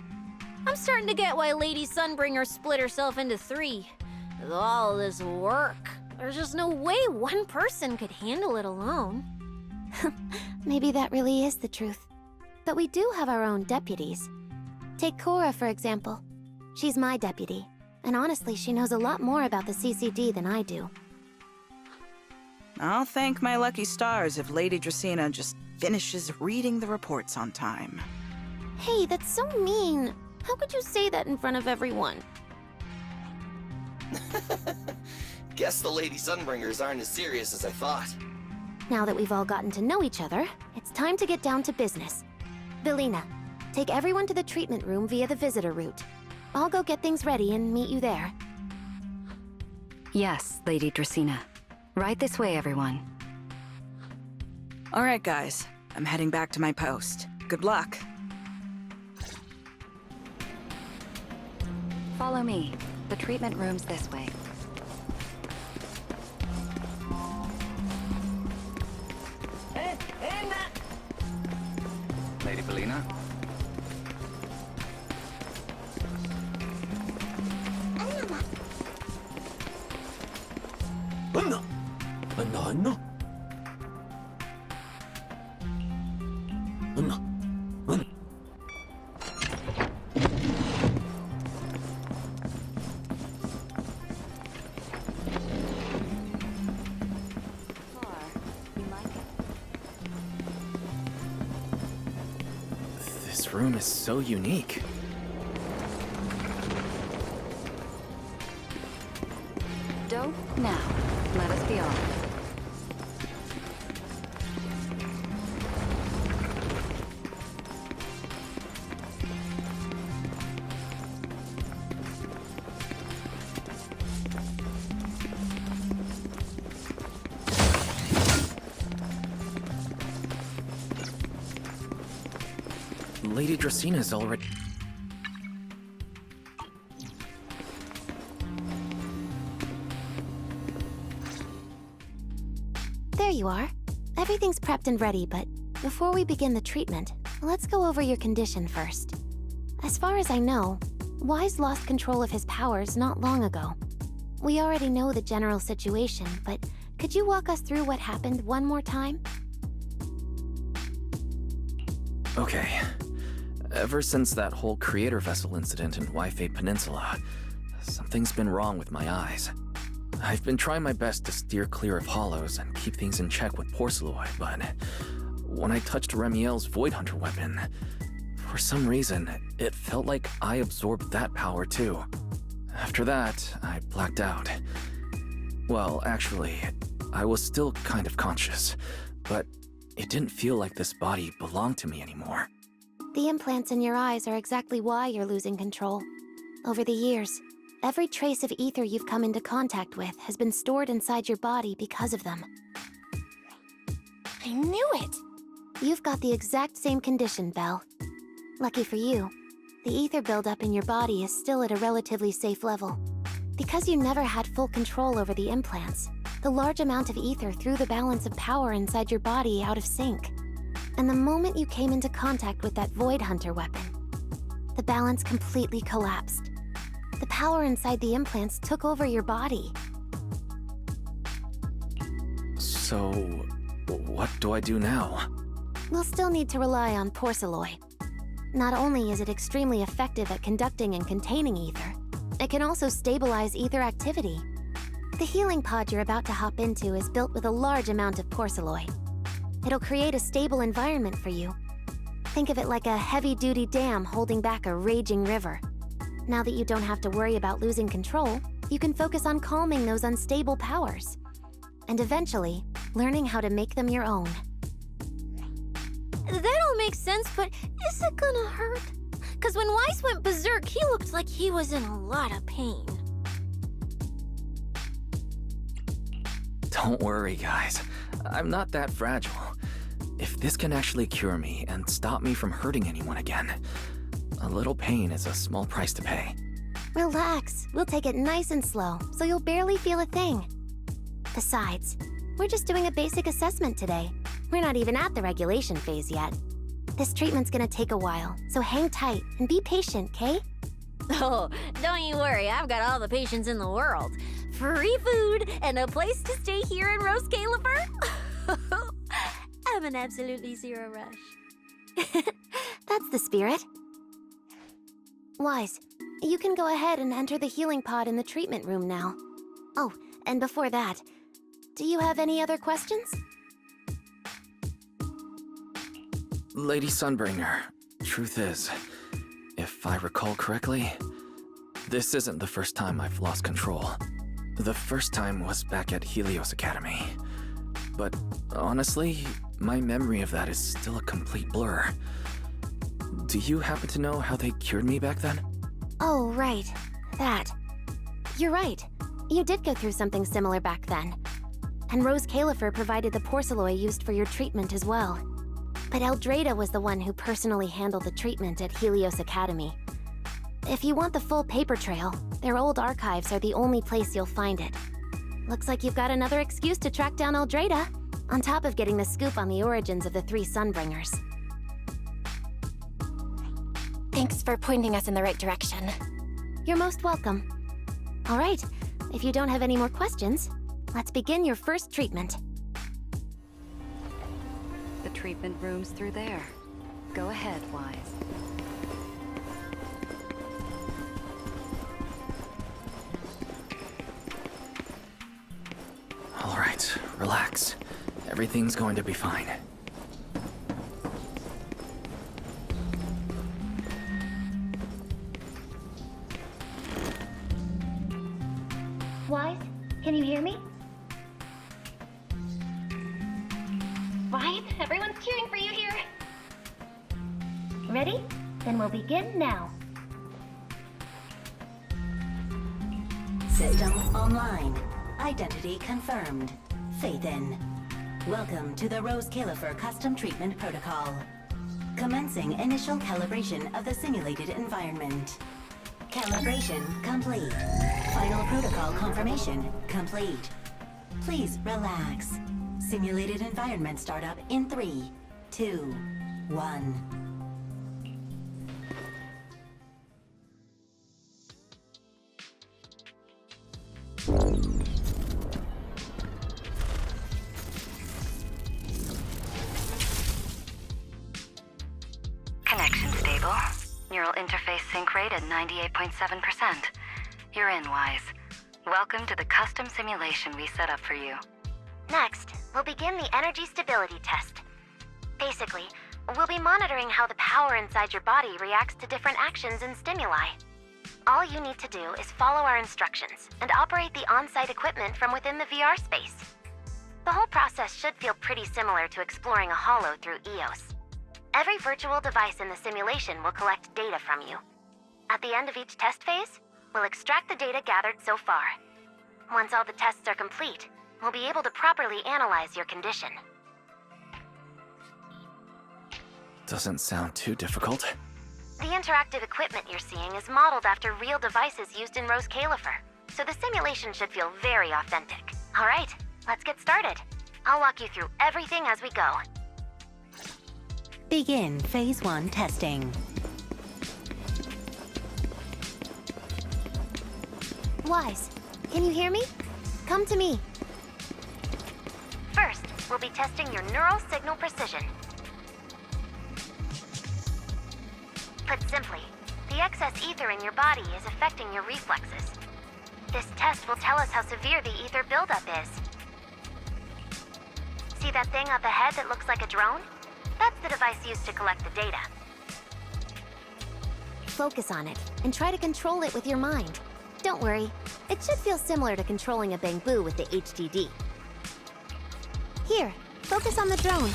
I'm starting to get why Lady Sunbringer split herself into 3. With all this work. There's just no way one person could handle it alone. Maybe that really is the truth. But we do have our own deputies. Take Cora, for example. She's my deputy, and honestly, she knows a lot more about the CCD than I do. I'll thank my lucky stars if Lady Dracaena just finishes reading the reports on time. Hey, that's so mean. How could you say that in front of everyone? Guess the Lady Sunbringers aren't as serious as I thought. Now that we've all gotten to know each other, it's time to get down to business. Velina, take everyone to the treatment room via the visitor route. I'll go get things ready and meet you there. Yes, Lady Dracaena. Right this way, everyone. All right, guys. I'm heading back to my post. Good luck. Follow me. The treatment room's this way. Lady Velina? This room is so unique. Dope now. Let us be off. Lady Dracaena's already... There you are. Everything's prepped and ready, but before we begin the treatment, let's go over your condition first. As far as I know, Wise lost control of his powers not long ago. We already know the general situation, but could you walk us through what happened one more time? Okay. Ever since that whole creator vessel incident in Waifei Peninsula, something's been wrong with my eyes. I've been trying my best to steer clear of hollows and keep things in check with Porcelloy, but when I touched Remiel's Void Hunter weapon, for some reason, it felt like I absorbed that power too. After that, I blacked out. Well, actually, I was still kind of conscious, but it didn't feel like this body belonged to me anymore. The implants in your eyes are exactly why you're losing control. Over the years, every trace of ether you've come into contact with has been stored inside your body because of them. I knew it! You've got the exact same condition, Belle. Lucky for you, the ether buildup in your body is still at a relatively safe level. Because you never had full control over the implants, the large amount of ether threw the balance of power inside your body out of sync. And the moment you came into contact with that Void Hunter weapon, the balance completely collapsed. The power inside the implants took over your body. So, what do I do now? We'll still need to rely on Porcelloy. Not only is it extremely effective at conducting and containing ether, it can also stabilize ether activity. The healing pod you're about to hop into is built with a large amount of Porcelloy. It'll create a stable environment for you. Think of it like a heavy-duty dam holding back a raging river. Now that you don't have to worry about losing control, you can focus on calming those unstable powers. And eventually, learning how to make them your own. That all makes sense, but is it gonna hurt? 'Cause when Weiss went berserk, he looked like he was in a lot of pain. Don't worry, guys. I'm not that fragile. If this can actually cure me and stop me from hurting anyone again, a little pain is a small price to pay. Relax. We'll take it nice and slow, so you'll barely feel a thing. Besides, we're just doing a basic assessment today. We're not even at the regulation phase yet. This treatment's gonna take a while, so hang tight and be patient, 'kay? Oh, don't you worry, I've got all the patience in the world. free food, and a place to stay here in Rose Califer? I'm an absolutely zero rush. That's the spirit. Wise, you can go ahead and enter the healing pod in the treatment room now. Oh, and before that, do you have any other questions? Lady Sunbringer, truth is, if I recall correctly, this isn't the first time I've lost control. The first time was back at Helios Academy. But honestly, my memory of that is still a complete blur. Do you happen to know how they cured me back then? Oh, right. That. You're right. You did go through something similar back then. And Rose Califer provided the porcelain used for your treatment as well. But Eldrada was the one who personally handled the treatment at Helios Academy. If you want the full paper trail, their old archives are the only place you'll find it. Looks like you've got another excuse to track down Eldrada, on top of getting the scoop on the origins of the 3 Sunbringers. Thanks for pointing us in the right direction. You're most welcome. All right, if you don't have any more questions, let's begin your first treatment. The treatment room's through there. Go ahead, Wise. All right, relax. Everything's going to be fine. Wise, can you hear me? Wise, everyone's cheering for you here. Ready? Then we'll begin now. System online. Identity confirmed. Faith in. Welcome to the Rose Califer Custom Treatment Protocol. Commencing initial calibration of the simulated environment. Calibration complete. Final protocol confirmation complete. Please relax. Simulated environment startup in 3, 2, 1. Connection stable. Neural interface sync rate at 98.7%. You're in, Wise. Welcome to the custom simulation we set up for you. Next, we'll begin the energy stability test. Basically, we'll be monitoring how the power inside your body reacts to different actions and stimuli. All you need to do is follow our instructions and operate the on-site equipment from within the VR space. The whole process should feel pretty similar to exploring a holo through EOS. Every virtual device in the simulation will collect data from you. At the end of each test phase, we'll extract the data gathered so far. Once all the tests are complete, we'll be able to properly analyze your condition. Doesn't sound too difficult. The interactive equipment you're seeing is modeled after real devices used in Rose Califer, so the simulation should feel very authentic. All right, let's get started. I'll walk you through everything as we go. Begin Phase 1 testing. Wise, can you hear me? Come to me. First, we'll be testing your neural signal precision. Put simply, the excess ether in your body is affecting your reflexes. This test will tell us how severe the ether buildup is. See that thing up ahead that looks like a drone? That's the device used to collect the data. Focus on it, and try to control it with your mind. Don't worry, it should feel similar to controlling a bangboo with the HDD. Here, focus on the drone.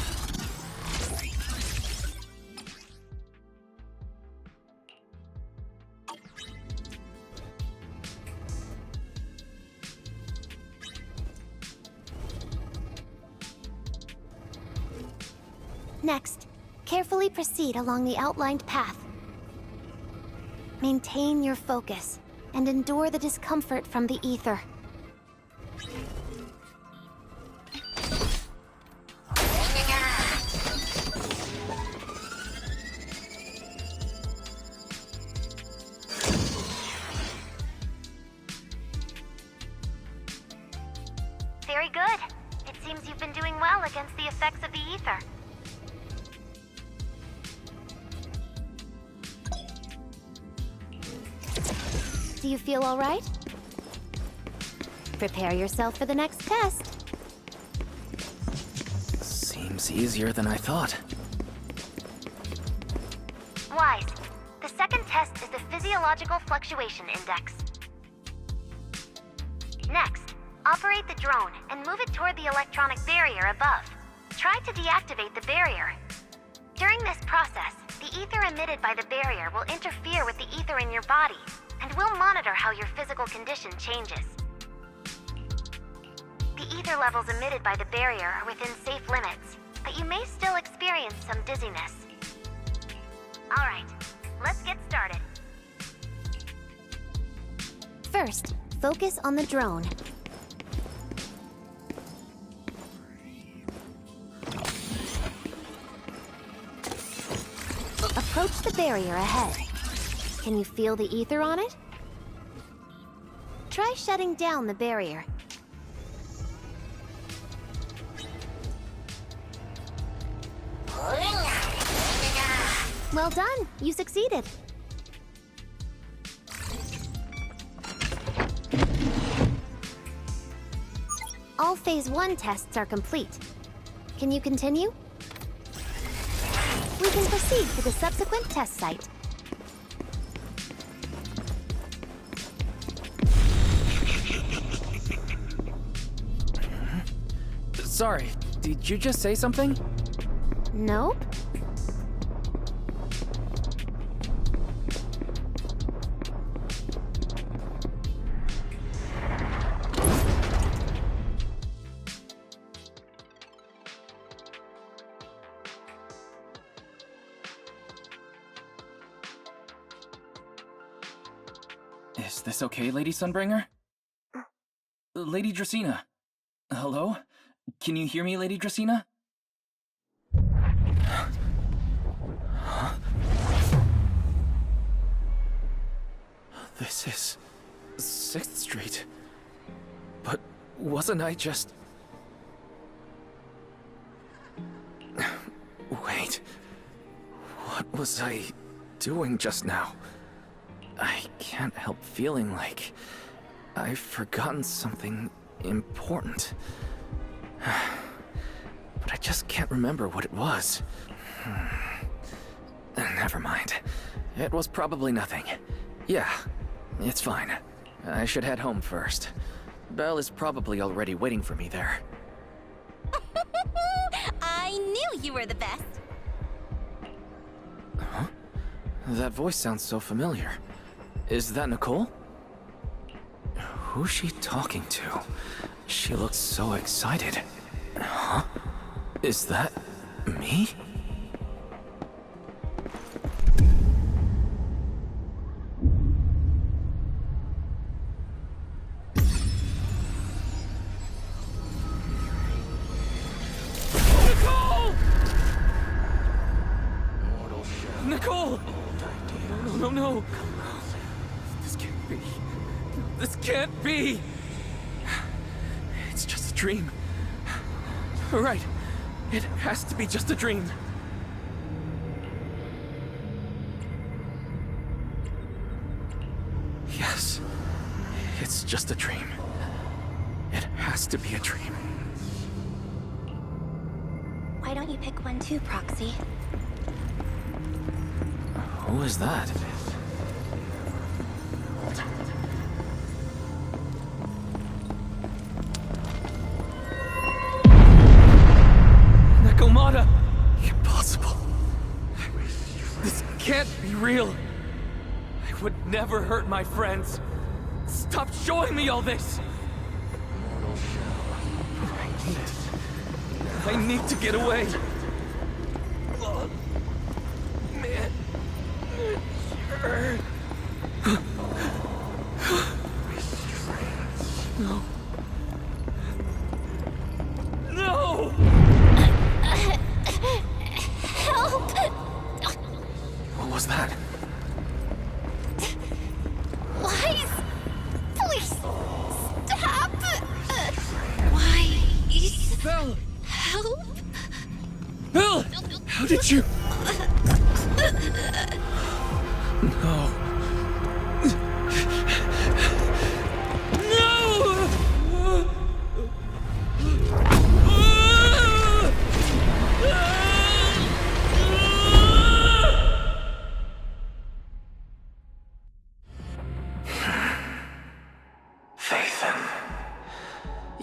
Next, carefully proceed along the outlined path. Maintain your focus and endure the discomfort from the ether. Do you feel all right? Prepare yourself for the next test. Seems easier than I thought. Wise, the second test is the Physiological Fluctuation Index. Next, operate the drone and move it toward the electronic barrier above. Try to deactivate the barrier. During this process, the ether emitted by the barrier will interfere with the ether in your body, and we'll monitor how your physical condition changes. The ether levels emitted by the barrier are within safe limits, but you may still experience some dizziness. Alright, let's get started. First, focus on the drone. Approach the barrier ahead. Can you feel the ether on it? Try shutting down the barrier. Well done, you succeeded. All Phase 1 tests are complete. Can you continue? We can proceed to the subsequent test site. Sorry, did you just say something? Nope. Is this okay, Lady Sunbringer? Lady Dracaena? Hello? Can you hear me, Lady Dracaena? Huh? This is 6th Street. But wasn't I just... Wait. What was I doing just now? I can't help feeling like I've forgotten something important. But I just can't remember what it was. Never mind. It was probably nothing. Yeah, it's fine. I should head home first. Belle is probably already waiting for me there. I knew you were the best. Huh? That voice sounds so familiar. Is that Nicole? Who's she talking to? She looks so excited. Huh? Is that me? Nicole! Nicole! No, no, no. This can't be. This can't be! It's just a dream. Right. It has to be just a dream. Yes. It's just a dream. It has to be a dream. Why don't you pick one too, Proxy? Who is that? Nakomata! Impossible. This can't be real. I would never hurt my friends. Stop showing me all this! I need to get away. Oh, man. Sure. No. No! Help! What was that? Wise! Please! Stop! Wise! Belle! Help! Belle! How did you... No.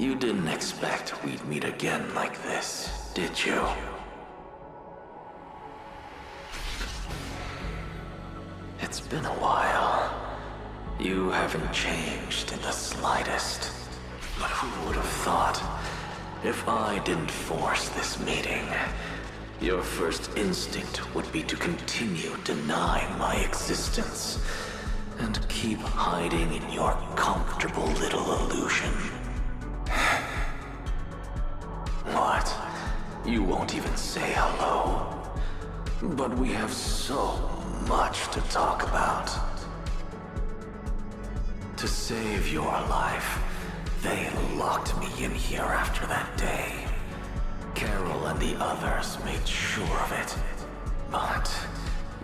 You didn't expect we'd meet again like this, did you? It's been a while. You haven't changed in the slightest. But who would have thought, if I didn't force this meeting, your first instinct would be to continue denying my existence and keep hiding in your comfortable little illusion. What? You won't even say hello? But we have so much to talk about. To save your life, they locked me in here after that day. Carol and the others made sure of it. But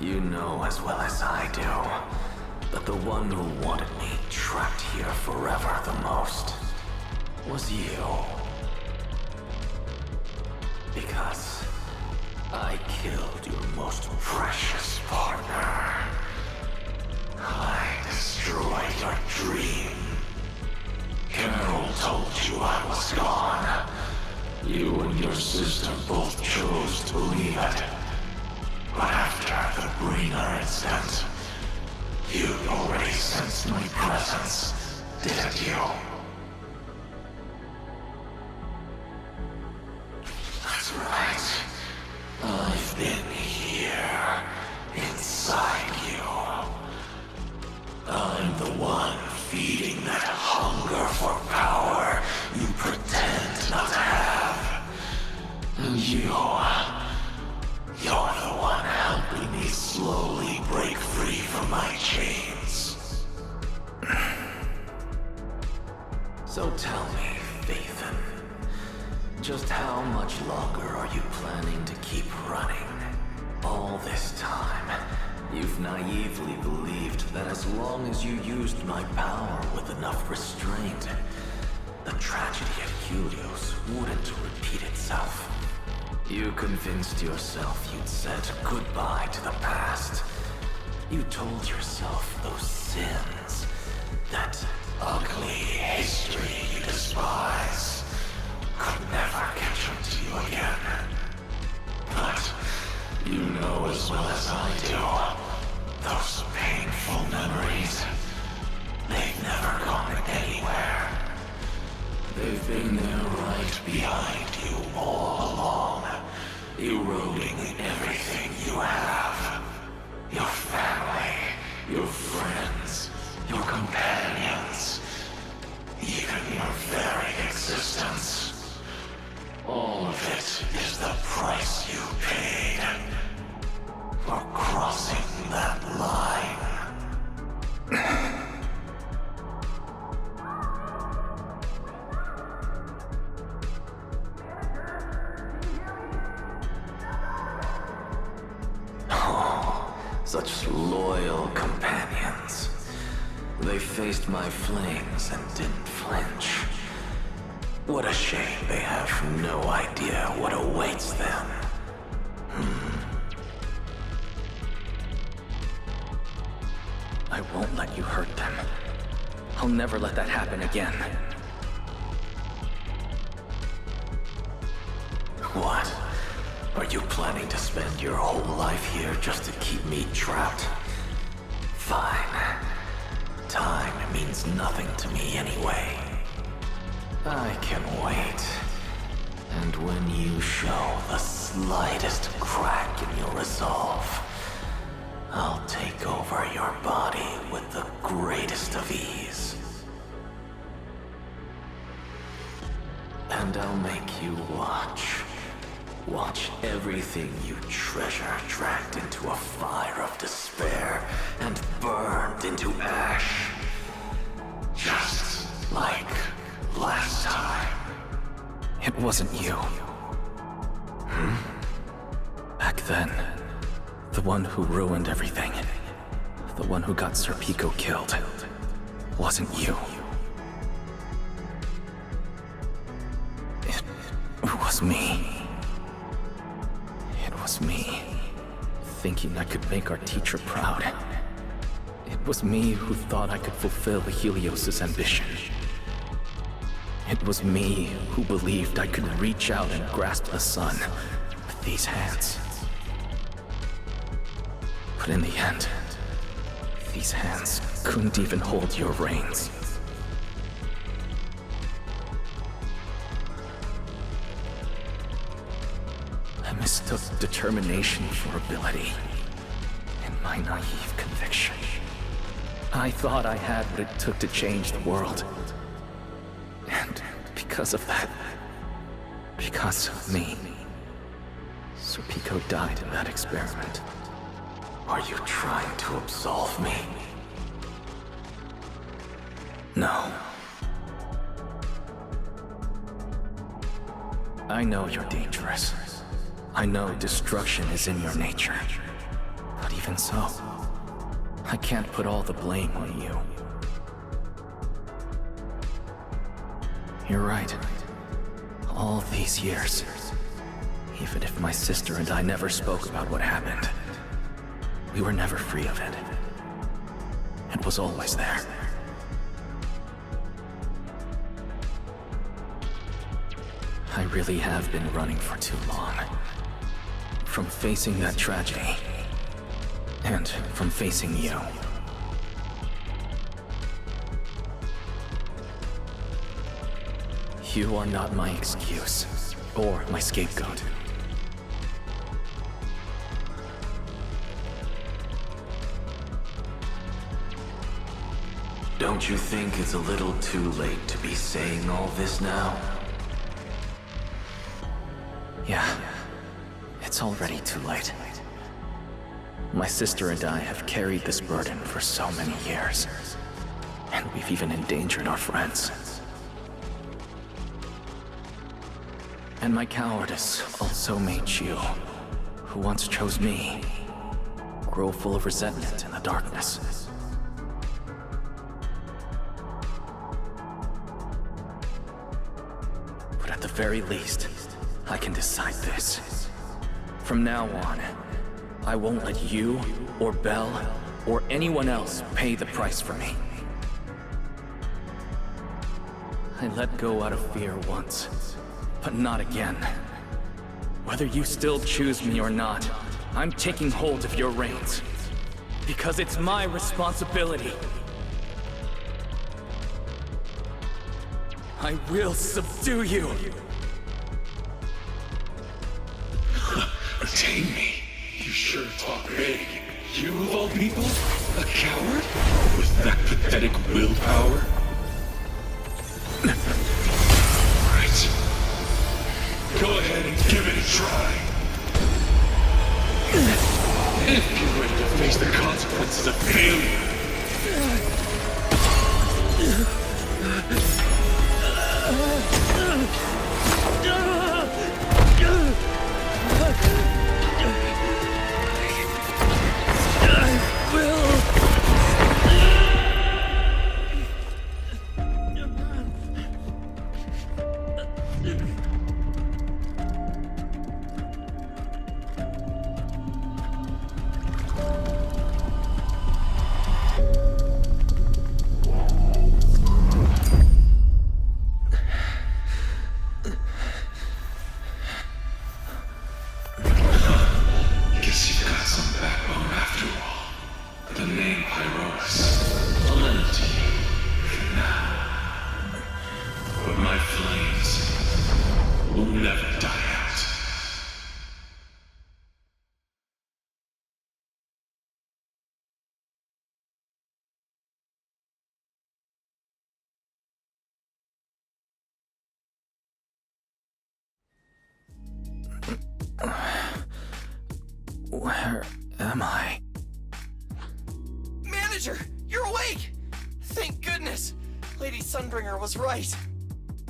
you know as well as I do that the one who wanted me trapped here forever the most was you. Because I killed your most precious partner. I destroyed your dream. Carol told you I was gone. You and your sister both chose to believe it. But after the Bringer incident, you'd already sensed my presence, didn't you? That's right. I've been here, inside you. I'm the one feeding that hunger for power you pretend not to have. And you're the one helping me slowly break free from my chains. So tell me, Fathan, just how much longer are you planning to keep running? All this time, you've naively believed that as long as you used my power with enough restraint, the tragedy at Helios wouldn't repeat itself. You convinced yourself you'd said goodbye to the past. You told yourself those sins, that ugly history you despise, could never catch up to you again. But you know as well as I do, those painful memories, they've never gone anywhere. They've been there right behind you all along, eroding everything you have. Your family, your friends, your companions, even your very existence. All of it is the price you paid for crossing that line. Such loyal companions. They faced my flames and didn't flinch. What a shame they have no idea what awaits them. I won't let you hurt them. I'll never let that happen again. What? Are you planning to spend your whole life here just to keep me trapped? Fine. Time means nothing to me anyway. I can wait. And when you show the slightest crack in your resolve, I'll take over your body with the greatest of ease. And I'll make you watch. Watch everything you treasure dragged into a fire of despair and burned into ash. Just like last time. It wasn't you. Back then, the one who ruined everything, the one who got Sir Pico killed, wasn't you. It was me. It was me, thinking I could make our teacher proud. It was me who thought I could fulfill Helios' ambition. It was me who believed I could reach out and grasp the sun with these hands. But in the end, these hands couldn't even hold your reins. I mistook determination for ability in my naive conviction. I thought I had what it took to change the world. And because of that, because of me, Serpico died in that experiment. Are you trying to absolve me? No. I know you're dangerous. I know destruction is in your nature. But even so, I can't put all the blame on you. You're right. All these years, even if my sister and I never spoke about what happened, we were never free of it. It was always there. I really have been running for too long. From facing that tragedy, and from facing you. You are not my excuse, or my scapegoat. Don't you think it's a little too late to be saying all this now? Yeah, it's already too late. My sister and I have carried this burden for so many years, and we've even endangered our friends. And my cowardice also made you, who once chose me, grow full of resentment in the darkness. But at the very least, I can decide this. From now on, I won't let you, or Belle, or anyone else pay the price for me. I let go out of fear once, but not again. Whether you still choose me or not, I'm taking hold of your reins. Because it's my responsibility. I will subdue you. Attain me? You sure talk big. You of all people? A coward? With that pathetic willpower? Right. Go ahead and give it a try. If you're ready to face the consequences of failure. Where am I? Manager, you're awake! Thank goodness! Lady Sunbringer was right.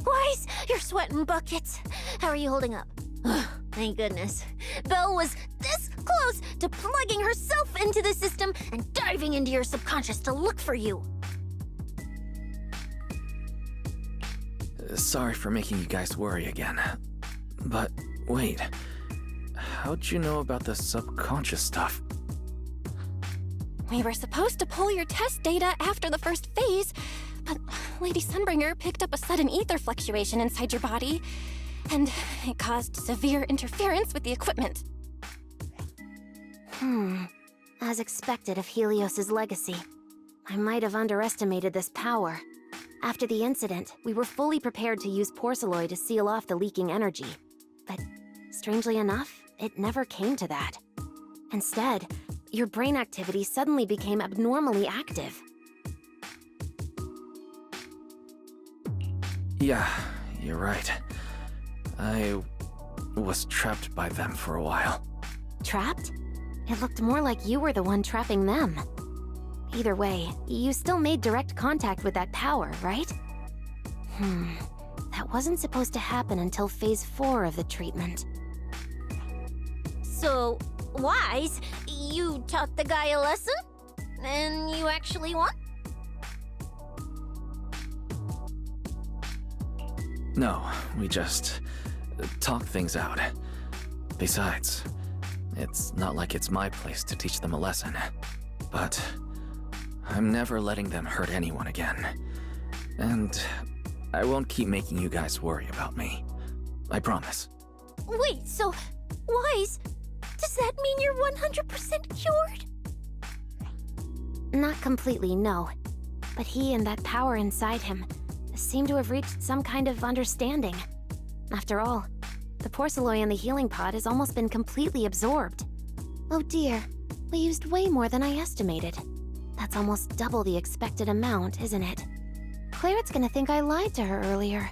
Weiss, you're sweating buckets. How are you holding up? Thank goodness. Belle was this close to plugging herself into the system and diving into your subconscious to look for you. Sorry for making you guys worry again. But wait, how'd you know about the subconscious stuff? We were supposed to pull your test data after the first phase, but Lady Sunbringer picked up a sudden ether fluctuation inside your body, and it caused severe interference with the equipment. As expected of Helios's legacy, I might have underestimated this power. After the incident, we were fully prepared to use porcelain to seal off the leaking energy. But strangely enough, it never came to that. Instead, your brain activity suddenly became abnormally active. Yeah, you're right. I was trapped by them for a while. Trapped? It looked more like you were the one trapping them. Either way, you still made direct contact with that power, right? That wasn't supposed to happen until Phase 4 of the treatment. So, Wise, you taught the guy a lesson? And you actually won? No, we just talked things out. Besides, it's not like it's my place to teach them a lesson. But I'm never letting them hurt anyone again. And I won't keep making you guys worry about me. I promise. Wait, so, Wise, does that mean you're 100% cured? Not completely, no. But he and that power inside him seem to have reached some kind of understanding. After all, the porcelain in the healing pod has almost been completely absorbed. Oh dear, we used way more than I estimated. That's almost double the expected amount, isn't it? Clarette's gonna think I lied to her earlier.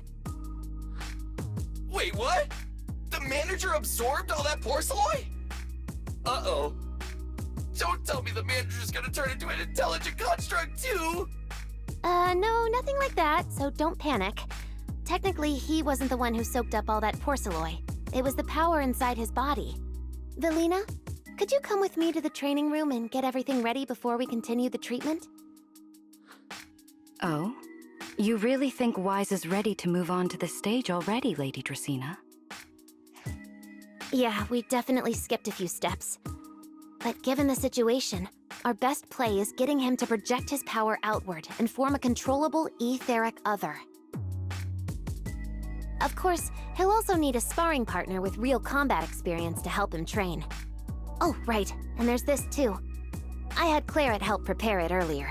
Wait, what? The manager absorbed all that porcelain? Uh-oh. Don't tell me the manager's gonna turn into an intelligent construct too! No, nothing like that, so don't panic. Technically, he wasn't the one who soaked up all that porcelain. It was the power inside his body. Velina, could you come with me to the training room and get everything ready before we continue the treatment? Oh? You really think Wise is ready to move on to the stage already, Lady Dracaena? Yeah, we definitely skipped a few steps. But given the situation, our best play is getting him to project his power outward and form a controllable etheric other. Of course, he'll also need a sparring partner with real combat experience to help him train. Oh, right, and there's this too. I had Clarette help prepare it earlier.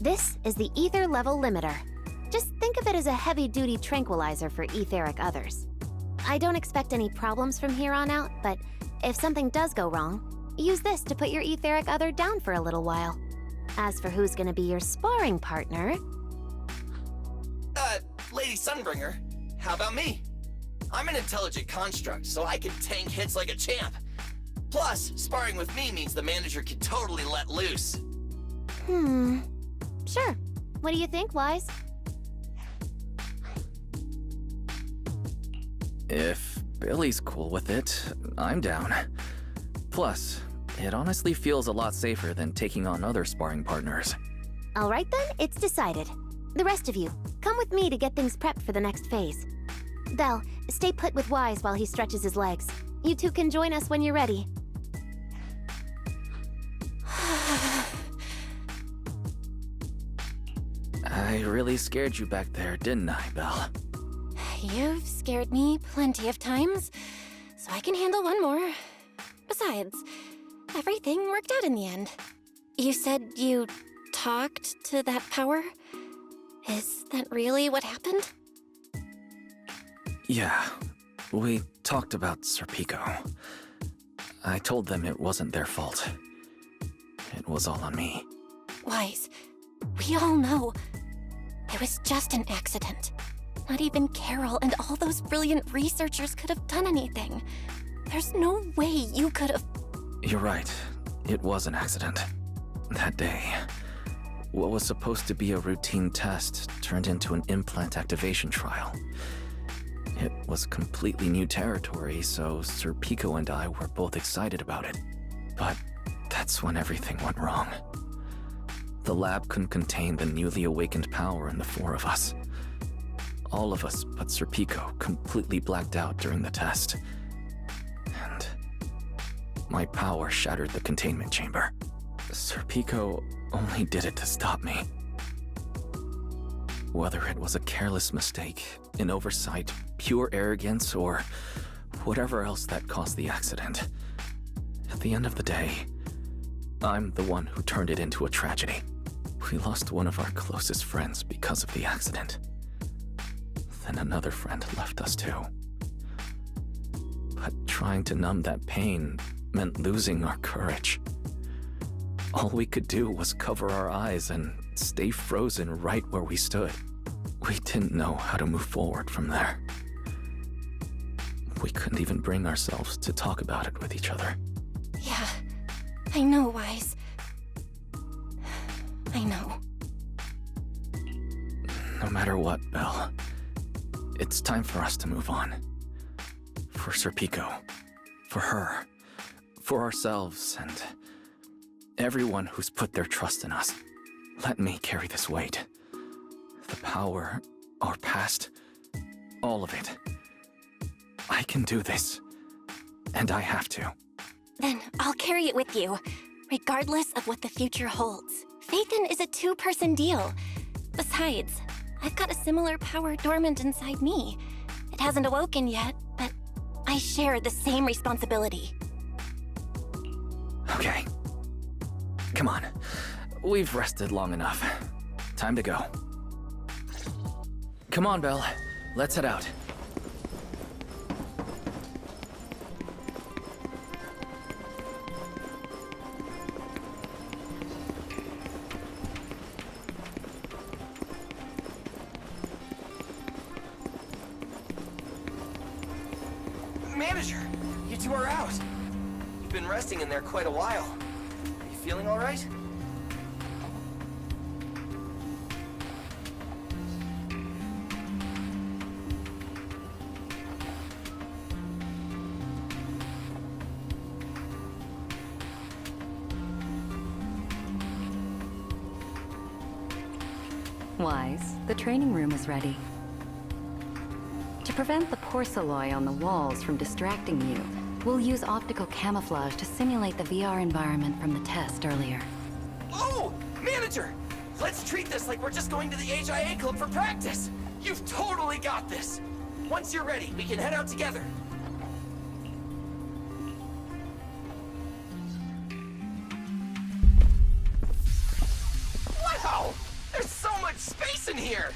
This is the ether level limiter. Just think of it as a heavy-duty tranquilizer for etheric others. I don't expect any problems from here on out, but if something does go wrong, use this to put your etheric other down for a little while. As for who's gonna be your sparring partner... Lady Sunbringer, how about me? I'm an intelligent construct, so I can tank hits like a champ. Plus, sparring with me means the manager can totally let loose. Sure. What do you think, Wise? If Billy's cool with it, I'm down. Plus, it honestly feels a lot safer than taking on other sparring partners. All right then, it's decided. The rest of you, come with me to get things prepped for the next phase. Belle, stay put with Wise while he stretches his legs. You two can join us when you're ready. I really scared you back there, didn't I, Belle? You've scared me plenty of times, so I can handle one more. Besides, everything worked out in the end. You said you talked to that power? Is that really what happened? Yeah, we talked about Serpico. I told them it wasn't their fault. It was all on me. Wise, we all know it was just an accident. Not even Carol and all those brilliant researchers could have done anything. There's no way you could have... You're right. It was an accident. That day, what was supposed to be a routine test turned into an implant activation trial. It was completely new territory, so Sir Pico and I were both excited about it. But that's when everything went wrong. The lab couldn't contain the newly awakened power in the four of us. All of us but Sir Pico completely blacked out during the test. And my power shattered the containment chamber. Sir Pico only did it to stop me. Whether it was a careless mistake, an oversight, pure arrogance, or whatever else that caused the accident, at the end of the day, I'm the one who turned it into a tragedy. We lost one of our closest friends because of the accident. Then another friend left us too. But trying to numb that pain meant losing our courage. All we could do was cover our eyes and stay frozen right where we stood. We didn't know how to move forward from there. We couldn't even bring ourselves to talk about it with each other. Yeah, I know, Wise. I know. No matter what, Belle, it's time for us to move on. For Sir Pico, for her, for ourselves, and everyone who's put their trust in us. Let me carry this weight. The power, our past, all of it. I can do this, and I have to. Then I'll carry it with you, regardless of what the future holds. Phaethon is a two-person deal. Besides, I've got a similar power dormant inside me. It hasn't awoken yet, but I share the same responsibility. Okay. Come on. We've rested long enough. Time to go. Come on, Belle. Let's head out. Manager, you two are out. You've been resting in there quite a while. Are you feeling all right? Wise, the training room is ready. To prevent the porcelain on the walls from distracting you, we'll use optical camouflage to simulate the VR environment from the test earlier. Oh, Manager! Let's treat this like we're just going to the HIA club for practice! You've totally got this! Once you're ready, we can head out together. Wow! There's so much space in here!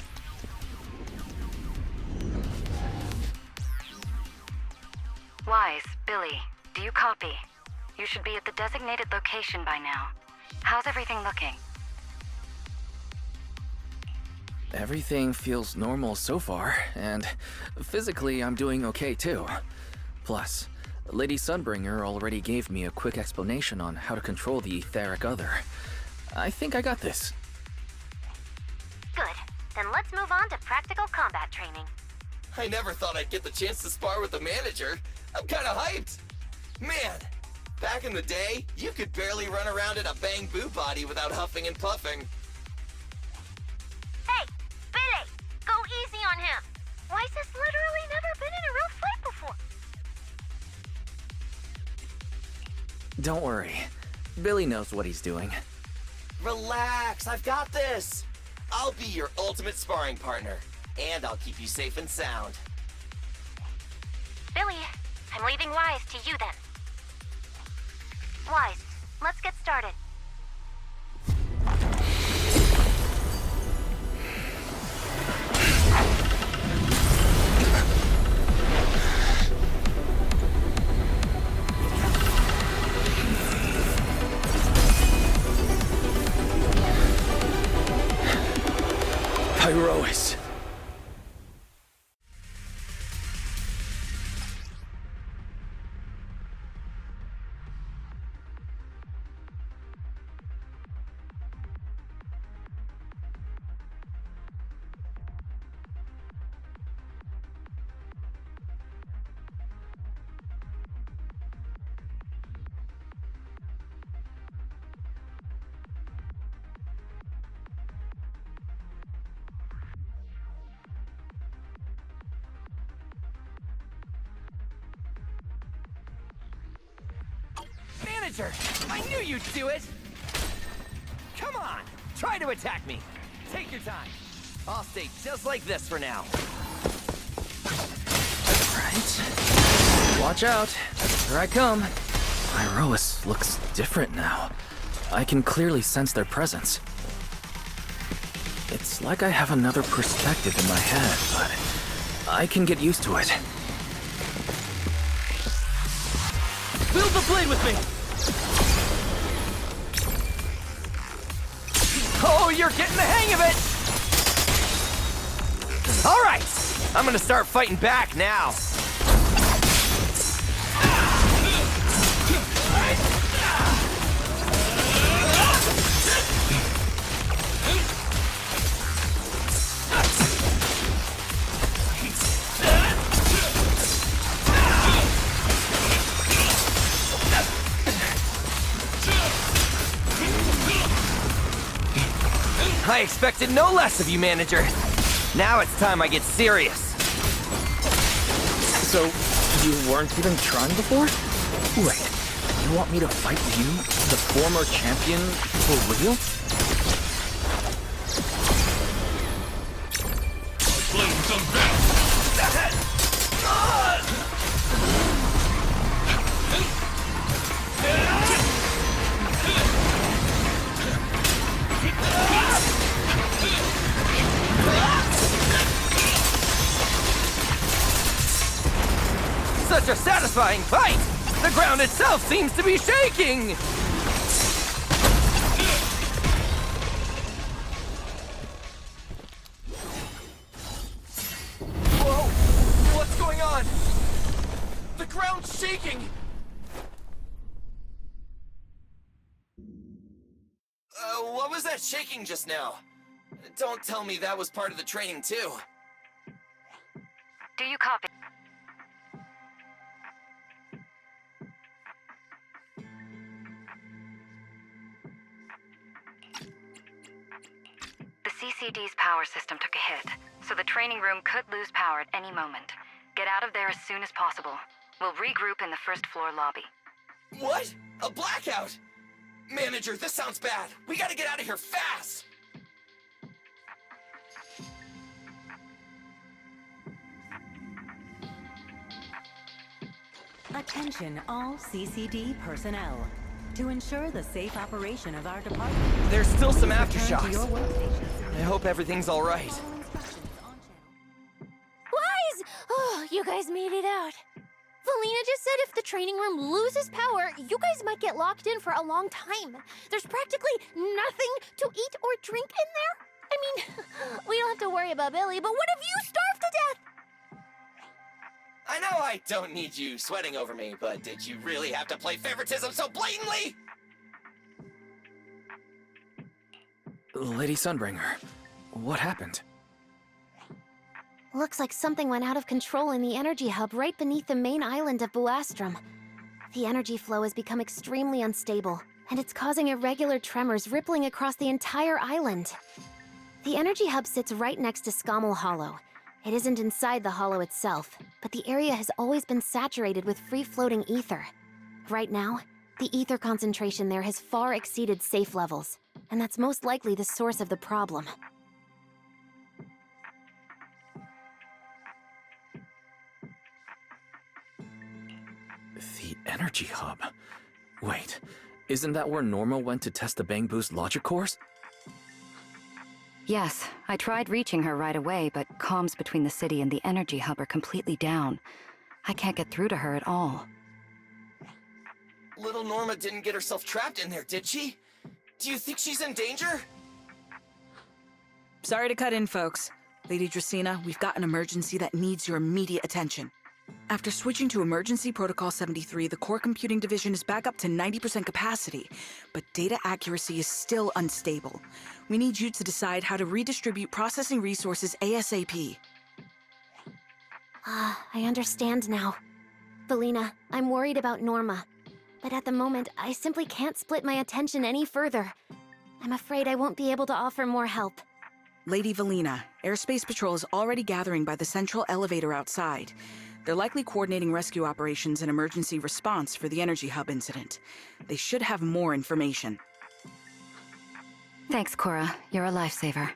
Wise, Billy, do you copy? You should be at the designated location by now. How's everything looking? Everything feels normal so far, and physically I'm doing okay too. Plus, Lady Sunbringer already gave me a quick explanation on how to control the etheric other. I think I got this. Good. Then let's move on to practical combat training. I never thought I'd get the chance to spar with the manager. I'm kinda hyped. Man, back in the day, you could barely run around in a bangboo body without huffing and puffing. Hey, Billy! Go easy on him! Weiss has literally never been in a real fight before. Don't worry. Billy knows what he's doing. Relax, I've got this. I'll be your ultimate sparring partner, and I'll keep you safe and sound. Billy, I'm leaving Wise to you then. Wise, let's get started. Pyrois. Manager! I knew you'd do it! Come on! Try to attack me! Take your time. I'll stay just like this for now. Right. Watch out. Here I come. Iroas looks different now. I can clearly sense their presence. It's like I have another perspective in my head, but I can get used to it. Build the blade with me! Oh, you're getting the hang of it! Alright! I'm gonna start fighting back now. I expected no less of you, Manager. Now it's time I get serious. So, you weren't even trying before? Wait, you want me to fight you, the former champion, for real? Flames unbound! Such a satisfying fight! The ground itself seems to be shaking! Whoa! What's going on? The ground's shaking! What was that shaking just now? Don't tell me that was part of the training too. Do you copy? The CCD's power system took a hit, so the training room could lose power at any moment. Get out of there as soon as possible. We'll regroup in the first floor lobby. What? A blackout? Manager, this sounds bad. We gotta get out of here fast! Attention all CCD personnel. To ensure the safe operation of our department, There's still some please return to aftershocks. your workstations. I hope everything's alright. Wise! Oh, you guys made it out. Valina just said if the training room loses power, you guys might get locked in for a long time. There's practically nothing to eat or drink in there. I mean, we don't have to worry about Billy, but what if you starve to death? I know I don't need you sweating over me, but did you really have to play favoritism so blatantly? Lady Sunbringer, what happened? Looks like something went out of control in the energy hub right beneath the main island of Buastrum. The energy flow has become extremely unstable, and it's causing irregular tremors rippling across the entire island. The energy hub sits right next to Scommel Hollow. It isn't inside the hollow itself, but the area has always been saturated with free-floating ether. Right now, the ether concentration there has far exceeded safe levels, and that's most likely the source of the problem. The energy hub? Wait, isn't that where Norma went to test the bangboo's logic cores? Yes, I tried reaching her right away, but comms between the city and the energy hub are completely down. I can't get through to her at all. Little Norma didn't get herself trapped in there, did she? Do you think she's in danger? Sorry to cut in, folks. Lady Dracaena, we've got an emergency that needs your immediate attention. After switching to Emergency Protocol 73, the Core Computing Division is back up to 90% capacity, but data accuracy is still unstable. We need you to decide how to redistribute processing resources ASAP. I understand now. Valina, I'm worried about Norma. But at the moment, I simply can't split my attention any further. I'm afraid I won't be able to offer more help. Lady Valina, Airspace Patrol is already gathering by the central elevator outside. They're likely coordinating rescue operations and emergency response for the Energy Hub incident. They should have more information. Thanks, Cora. You're a lifesaver.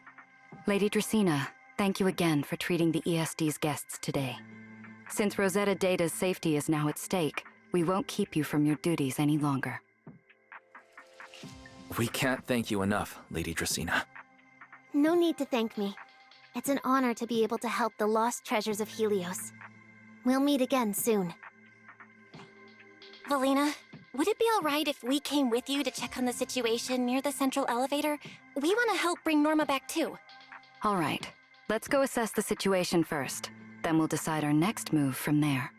Lady Dracaena, thank you again for treating the ESD's guests today. Since Rosetta Data's safety is now at stake, we won't keep you from your duties any longer. We can't thank you enough, Lady Dracaena. No need to thank me. It's an honor to be able to help the lost treasures of Helios. We'll meet again soon. Valina, would it be alright if we came with you to check on the situation near the central elevator? We want to help bring Norma back too. All right, let's go assess the situation first. Then we'll decide our next move from there.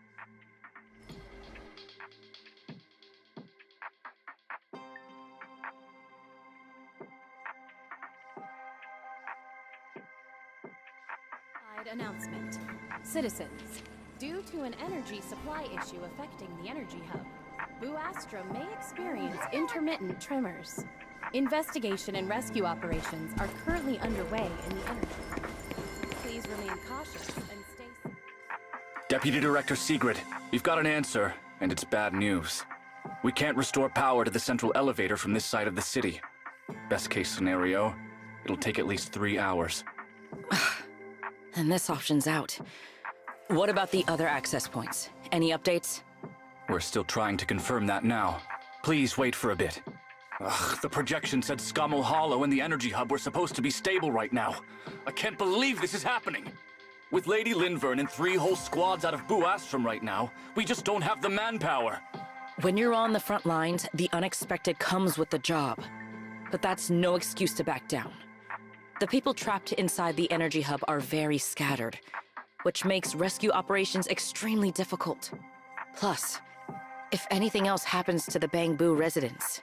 Announcement. Citizens, due to an energy supply issue affecting the Energy Hub, Boo Astra may experience intermittent tremors. Investigation and rescue operations are currently underway in the Energy Hub. Please remain cautious and stay safe. Deputy Director Sigrid, we've got an answer, and it's bad news. We can't restore power to the central elevator from this side of the city. Best case scenario, it'll take at least 3 hours. And this option's out. What about the other access points? Any updates? We're still trying to confirm that now. Please wait for a bit. Ugh, the projection said Scommel Hollow and the Energy Hub were supposed to be stable right now. I can't believe this is happening. With Lady Linvern and 3 whole squads out of Boo Astrum right now, we just don't have the manpower. When you're on the front lines, the unexpected comes with the job. But that's no excuse to back down. The people trapped inside the Energy Hub are very scattered, which makes rescue operations extremely difficult. Plus, if anything else happens to the bangboo residents...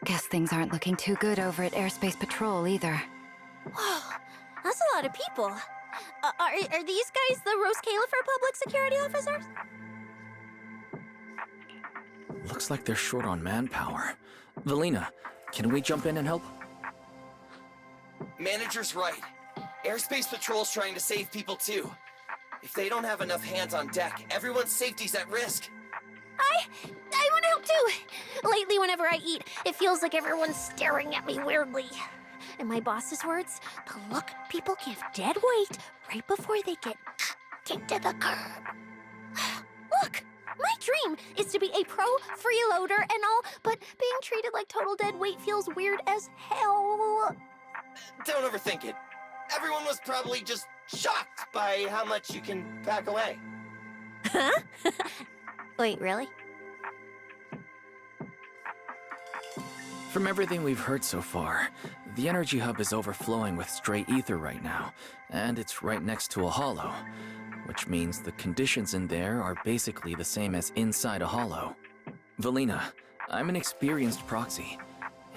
Guess things aren't looking too good over at Airspace Patrol either. Whoa, that's a lot of people. Are these guys the Rose Califer public security officers? Looks like they're short on manpower. Valina, can we jump in and help? Manager's right. Airspace Patrol's trying to save people too. If they don't have enough hands on deck, everyone's safety's at risk. I want to help too. Lately, whenever I eat, it feels like everyone's staring at me weirdly. In my boss's words, the look people give dead weight right before they get kicked to the curb. Look, my dream is to be a pro freeloader and all, but being treated like total dead weight feels weird as hell. Don't overthink it. Everyone was probably just shocked by how much you can pack away. Huh? Wait, really? From everything we've heard so far, the Energy Hub is overflowing with stray ether right now, and it's right next to a hollow, which means the conditions in there are basically the same as inside a hollow. Valina, I'm an experienced proxy.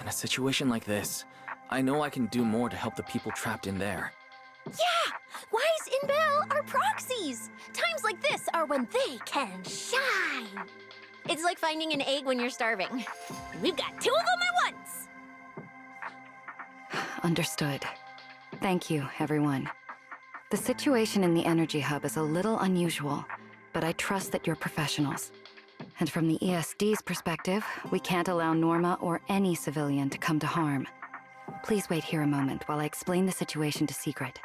In a situation like this, I know I can do more to help the people trapped in there. Yeah! Wise and Bell are proxies! Times like this are when they can shine! It's like finding an egg when you're starving. We've got 2 of them at once! Understood. Thank you, everyone. The situation in the Energy Hub is a little unusual, but I trust that you're professionals. And from the ESD's perspective, we can't allow Norma or any civilian to come to harm. Please wait here a moment while I explain the situation to Sigrid.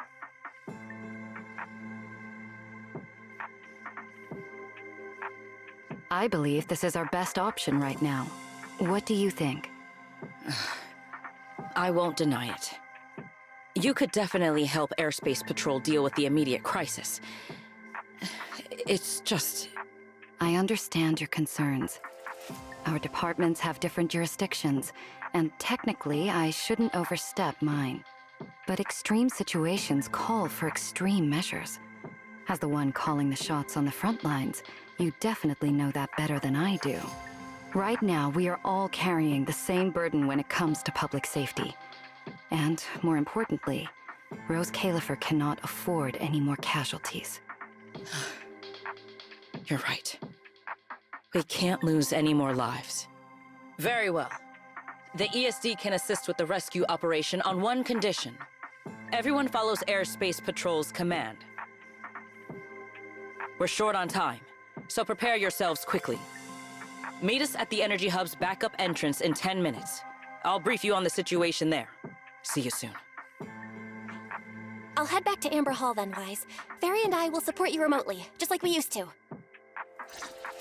I believe this is our best option right now. What do you think? I won't deny it. You could definitely help Airspace Patrol deal with the immediate crisis. It's just... I understand your concerns. Our departments have different jurisdictions, and technically I shouldn't overstep mine. But extreme situations call for extreme measures. As the one calling the shots on the front lines, you definitely know that better than I do. Right now, we are all carrying the same burden when it comes to public safety. And, more importantly, Rose Califer cannot afford any more casualties. You're right. We can't lose any more lives. Very well. The ESD can assist with the rescue operation on one condition. Everyone follows Airspace Patrol's command. We're short on time, so prepare yourselves quickly. Meet us at the Energy Hub's backup entrance in 10 minutes. I'll brief you on the situation there. See you soon. I'll head back to Amber Hall then, Wise. Fairy and I will support you remotely, just like we used to.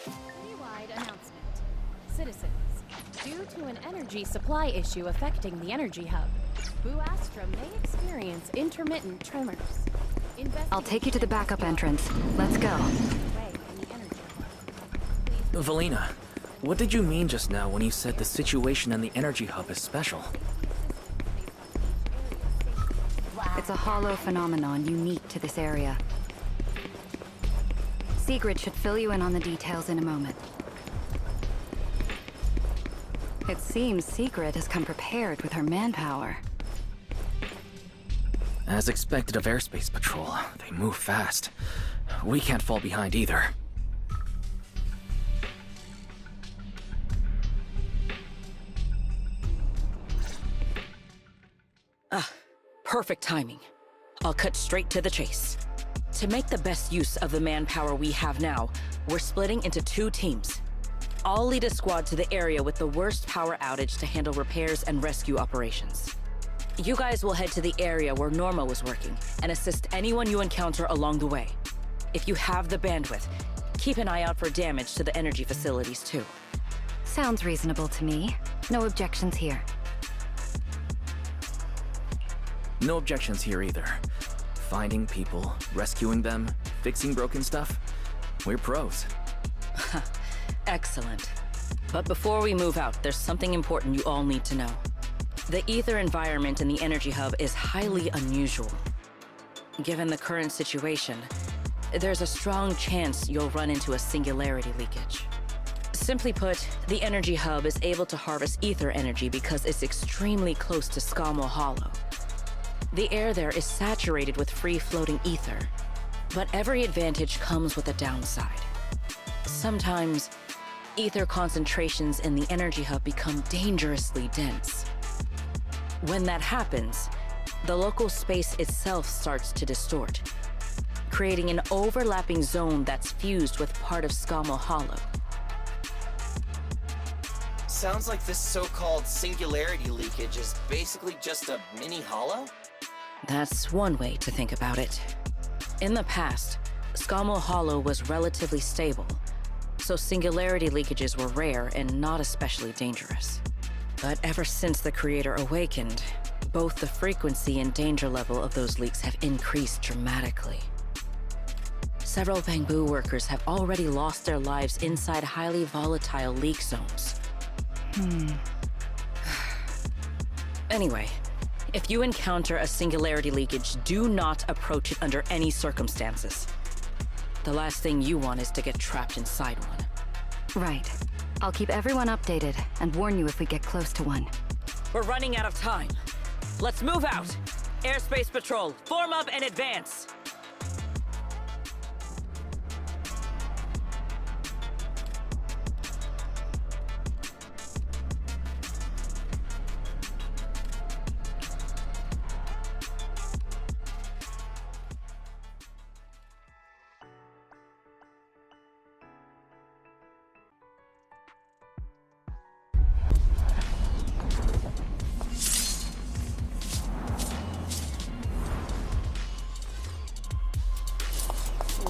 Citywide announcement. Citizens, due to an energy supply issue affecting the Energy Hub, Boo Astra may experience intermittent tremors. I'll take you to the backup entrance. Let's go. Valina, what did you mean just now when you said the situation in the Energy Hub is special? It's a hollow phenomenon unique to this area. Sigrid should fill you in on the details in a moment. It seems Sigrid has come prepared with her manpower. As expected of Airspace Patrol, they move fast. We can't fall behind either. Perfect timing. I'll cut straight to the chase. To make the best use of the manpower we have now, we're splitting into 2 teams. I'll lead a squad to the area with the worst power outage to handle repairs and rescue operations. You guys will head to the area where Norma was working and assist anyone you encounter along the way. If you have the bandwidth, keep an eye out for damage to the energy facilities too. Sounds reasonable to me. No objections here. No objections here either. Finding people, rescuing them, fixing broken stuff. We're pros. Excellent. But before we move out, there's something important you all need to know. The ether environment in the Energy Hub is highly unusual. Given the current situation, there's a strong chance you'll run into a singularity leakage. Simply put, the Energy Hub is able to harvest ether energy because it's extremely close to Skamo Hollow. The air there is saturated with free-floating ether, but every advantage comes with a downside. Sometimes, ether concentrations in the Energy Hub become dangerously dense. When that happens, the local space itself starts to distort, creating an overlapping zone that's fused with part of Skamo Hollow. Sounds like this so-called singularity leakage is basically just a mini hollow? That's one way to think about it. In the past, Skamo Hollow was relatively stable, so singularity leakages were rare and not especially dangerous. But ever since the Creator awakened, both the frequency and danger level of those leaks have increased dramatically. Several bangboo workers have already lost their lives inside highly volatile leak zones. Anyway, if you encounter a singularity leakage, do not approach it under any circumstances. The last thing you want is to get trapped inside one. Right. I'll keep everyone updated and warn you if we get close to one. We're running out of time. Let's move out! Airspace Patrol, form up and advance!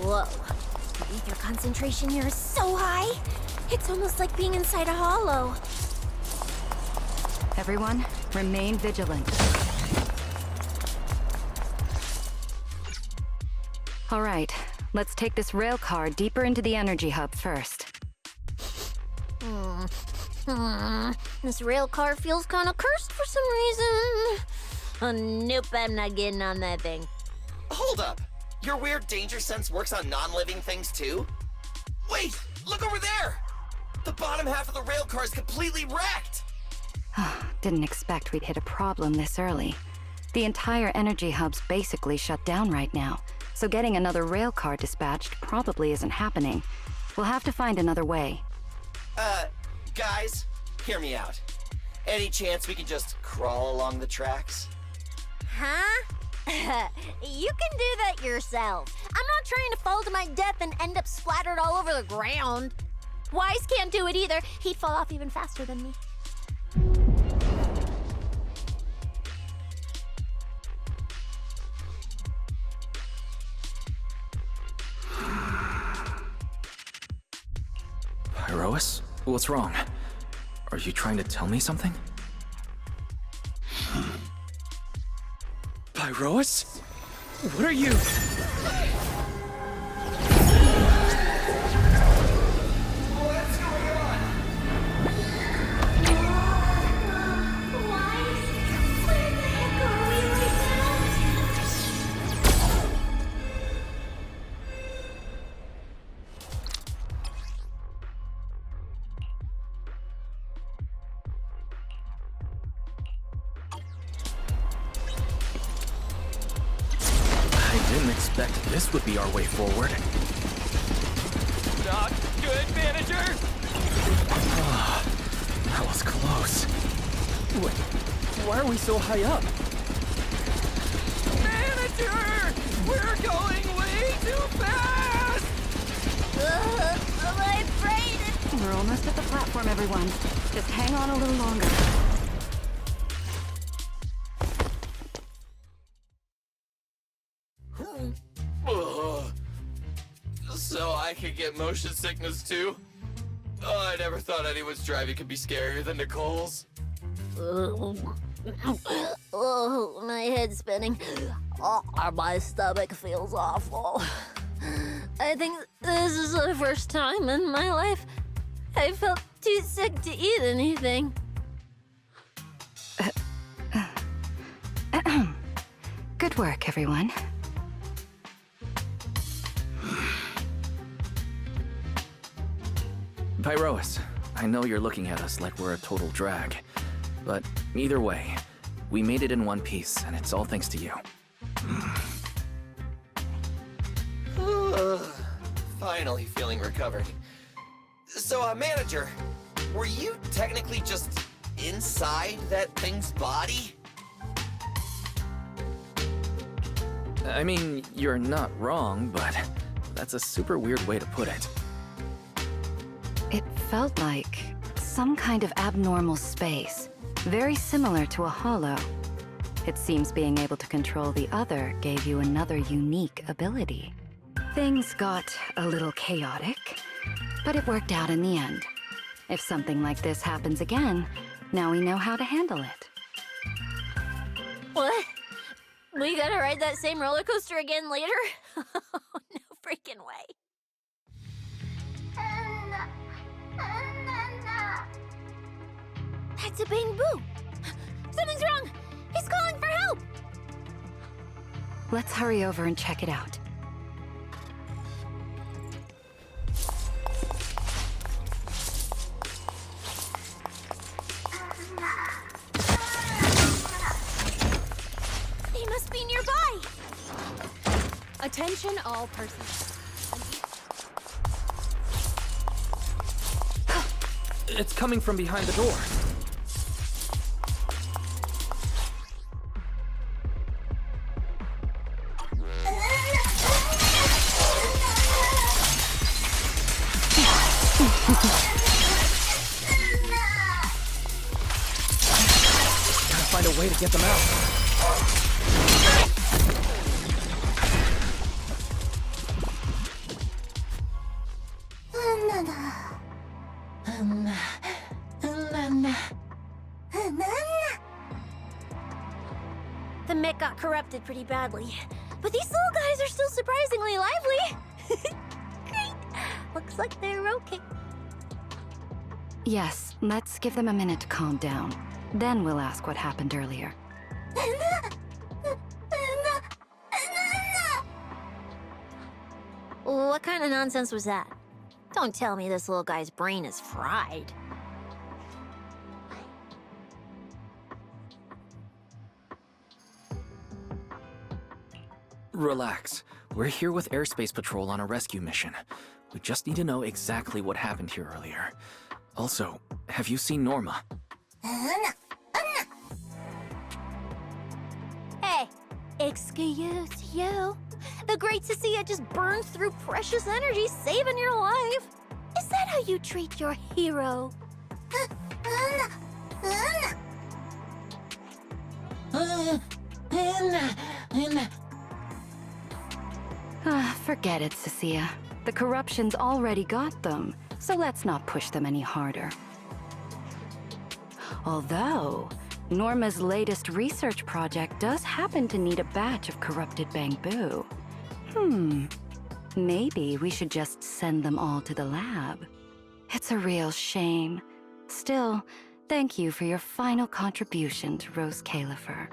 Whoa. The ether concentration here is so high. It's almost like being inside a hollow. Everyone, remain vigilant. All right, let's take this rail car deeper into the Energy Hub first. This rail car feels kind of cursed for some reason. Oh, nope, I'm not getting on that thing. Hold up! Your weird danger sense works on non-living things too? Wait! Look over there! The bottom half of the rail car is completely wrecked! Didn't expect we'd hit a problem this early. The entire Energy Hub's basically shut down right now, so getting another rail car dispatched probably isn't happening. We'll have to find another way. Guys, hear me out. Any chance we could just crawl along the tracks? Huh? You can do that yourself. I'm not trying to fall to my death and end up splattered all over the ground. Wise can't do it either. He'd fall off even faster than me. Pyrois? What's wrong? Are you trying to tell me something? Pyrois? What are you? What's going on? Wise? Where the heck are we right I didn't expect this would be our way forward. Not good, manager! Ah, that was close. Wait, why are we so high up? Manager! We're going way too fast! My brain is... We're almost at the platform, everyone. Just hang on a little longer. Ugh. So I could get motion sickness too? Oh, I never thought anyone's driving could be scarier than Nicole's. Oh, my head's spinning. Oh, my stomach feels awful. I think this is the first time in my life I felt too sick to eat anything. Good work, everyone. Pyrois, I know you're looking at us like we're a total drag, but either way, we made it in one piece, and it's all thanks to you. Finally feeling recovered. So, manager, were you technically just inside that thing's body? I mean, you're not wrong, but that's a super weird way to put it. It felt like some kind of abnormal space, very similar to a hollow. It seems being able to control the other gave you another unique ability. Things got a little chaotic, but it worked out in the end. If something like this happens again, now we know how to handle it. What? We gotta ride that same roller coaster again later? No freaking way. That's a bangboo. Something's wrong. He's calling for help. Let's hurry over and check it out. He must be nearby. Attention all persons. It's coming from behind the door. Gotta find a way to get them out. The mech got corrupted pretty badly, but these little guys are still surprisingly lively. Great. Looks like they're okay. Yes, let's give them a minute to calm down. Then we'll ask what happened earlier. What kind of nonsense was that? Don't tell me this little guy's brain is fried. Relax. We're here with Airspace Patrol on a rescue mission. We just need to know exactly what happened here earlier. Also, have you seen Norma? Hey, excuse you. The Great Cecilia just burned through precious energy saving your life. Is that how you treat your hero? Forget it, Cecilia. The corruption's already got them, so let's not push them any harder. Although, Norma's latest research project does happen to need a batch of corrupted bangboo. Maybe we should just send them all to the lab. It's a real shame. Still, thank you for your final contribution to Rose Califer.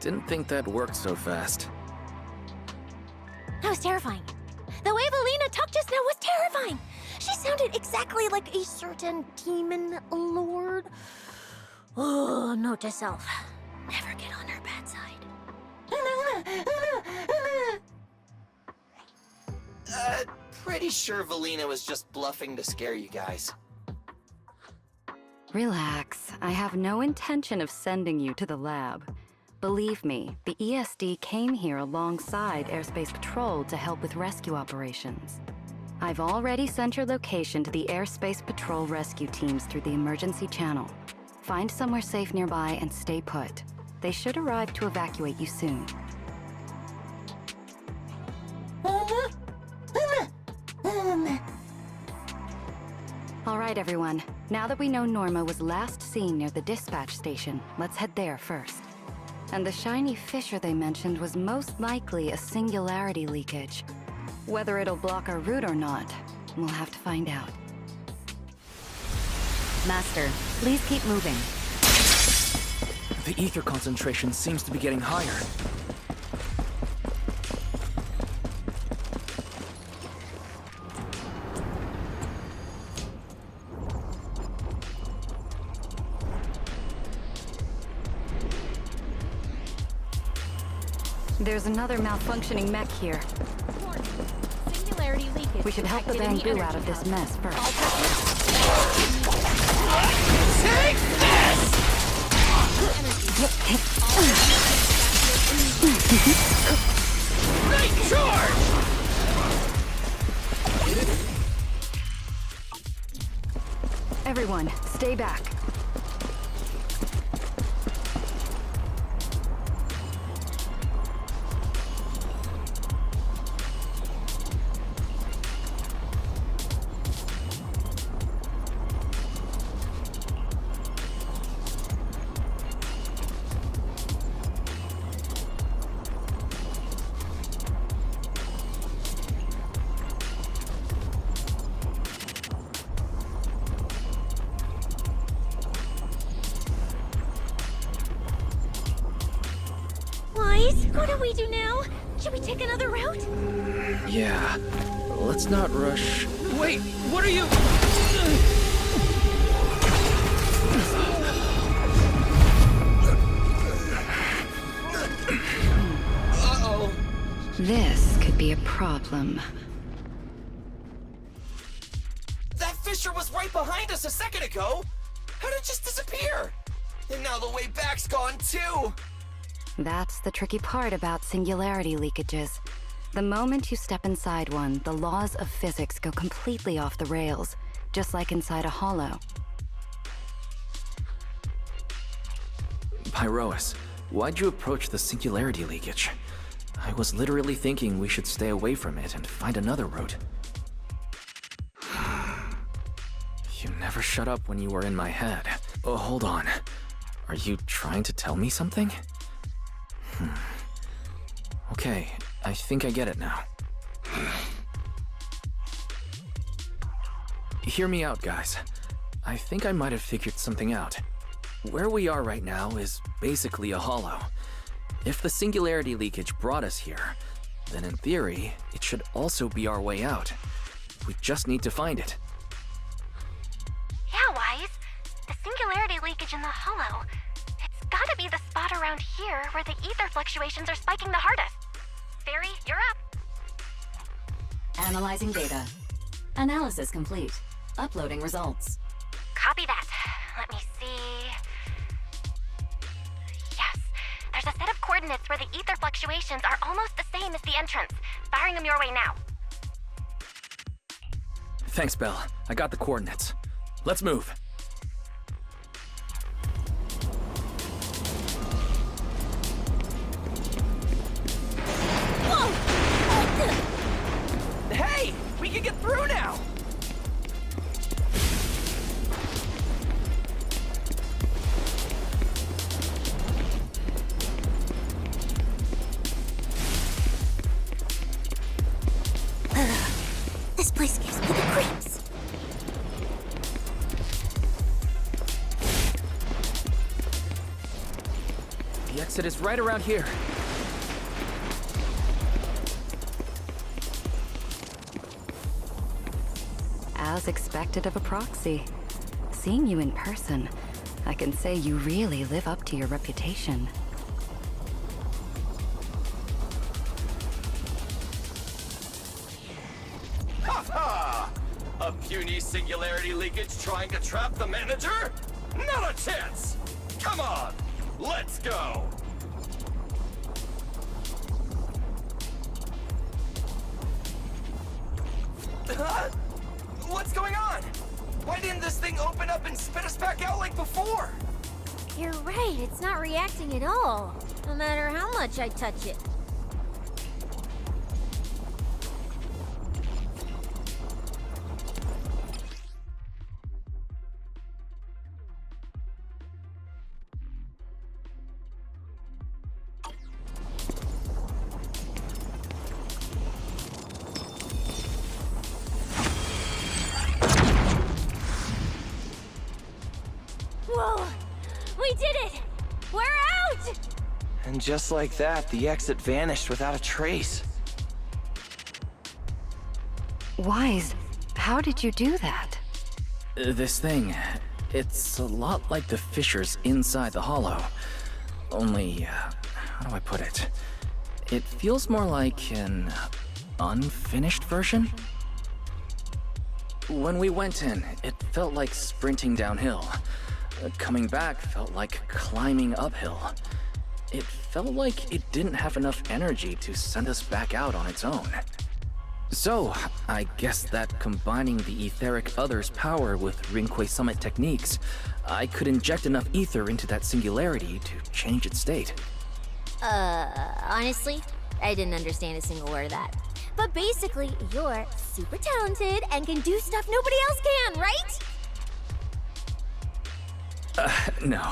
Didn't think that worked so fast. That was terrifying. The way Valina talked just now was terrifying. She sounded exactly like a certain demon lord. Oh, note to self. Never get on her bad side. Pretty sure Valina was just bluffing to scare you guys. Relax. I have no intention of sending you to the lab. Believe me, the ESD came here alongside Airspace Patrol to help with rescue operations. I've already sent your location to the Airspace Patrol rescue teams through the emergency channel. Find somewhere safe nearby and stay put. They should arrive to evacuate you soon. All right, everyone. Now that we know Norma was last seen near the dispatch station, let's head there first. And the shiny fissure they mentioned was most likely a singularity leakage. Whether it'll block our route or not, we'll have to find out. Master, please keep moving. The ether concentration seems to be getting higher. There's another malfunctioning mech here. Singularity leakage. We should help the bangboo out of this mess first. Take this! Night charge! Everyone, stay back. What do we do now? Should we take another route? Yeah, let's not rush. Wait, what are you? Uh-oh. This could be a problem. That fissure was right behind us a second ago. How'd it just disappear? And now the way back's gone too. That's the tricky part about singularity leakages. The moment you step inside one, the laws of physics go completely off the rails, just like inside a hollow. Pyrois, why'd you approach the singularity leakage? I was literally thinking we should stay away from it and find another route. You never shut up when you were in my head. Oh, hold on. Are you trying to tell me something? Okay, I think I get it now. Hear me out, guys. I think I might have figured something out. Where we are right now is basically a hollow. If the singularity leakage brought us here, then in theory, it should also be our way out. We just need to find it. Yeah, Wise. The singularity leakage in the hollow. It's gotta be the spot around here where the ether fluctuations are spiking the hardest. Fairy, you're up. Analyzing data. Analysis complete. Uploading results. Copy that. Let me see. Yes. There's a set of coordinates where the ether fluctuations are almost the same as the entrance. Firing them your way now. Thanks, Belle. I got the coordinates. Let's move. Hey! We can get through now! This place gives me the creeps. The exit is right around here. As expected of a proxy. Seeing you in person, I can say you really live up to your reputation. Ha ha! A puny singularity leakage trying to trap the manager? Not a chance! Come on, let's go! What's going on? Why didn't this thing open up and spit us back out like before? You're right, it's not reacting at all. No matter how much I touch it. Whoa! We did it! We're out! And just like that, the exit vanished without a trace. Wise, how did you do that? This thing, it's a lot like the fissures inside the hollow. Only, how do I put it? It feels more like an unfinished version? When we went in, it felt like sprinting downhill. Coming back felt like climbing uphill. It felt like it didn't have enough energy to send us back out on its own. So, I guess that combining the etheric other's power with Rinque Summit techniques, I could inject enough ether into that singularity to change its state. Honestly, I didn't understand a single word of that. But basically, you're super talented and can do stuff nobody else can, right? No.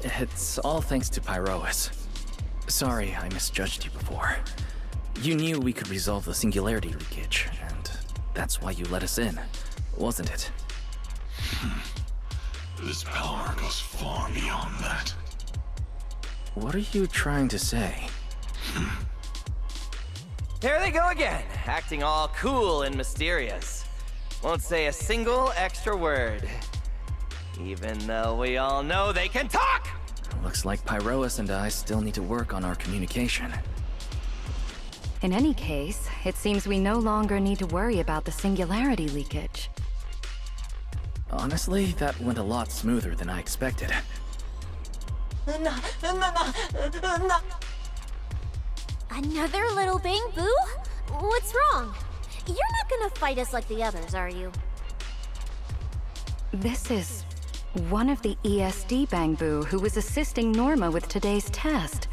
It's all thanks to Pyroas. Sorry I misjudged you before. You knew we could resolve the singularity leakage, and that's why you let us in, wasn't it? This power goes far beyond that. What are you trying to say? There they go again, acting all cool and mysterious. Won't say a single extra word. Even though we all know they can talk! Looks like Pyroas and I still need to work on our communication. In any case, it seems we no longer need to worry about the singularity leakage. Honestly, that went a lot smoother than I expected. Another little bangboo? What's wrong? You're not gonna fight us like the others, are you? This is one of the ESD bangboo who was assisting Norma with today's test.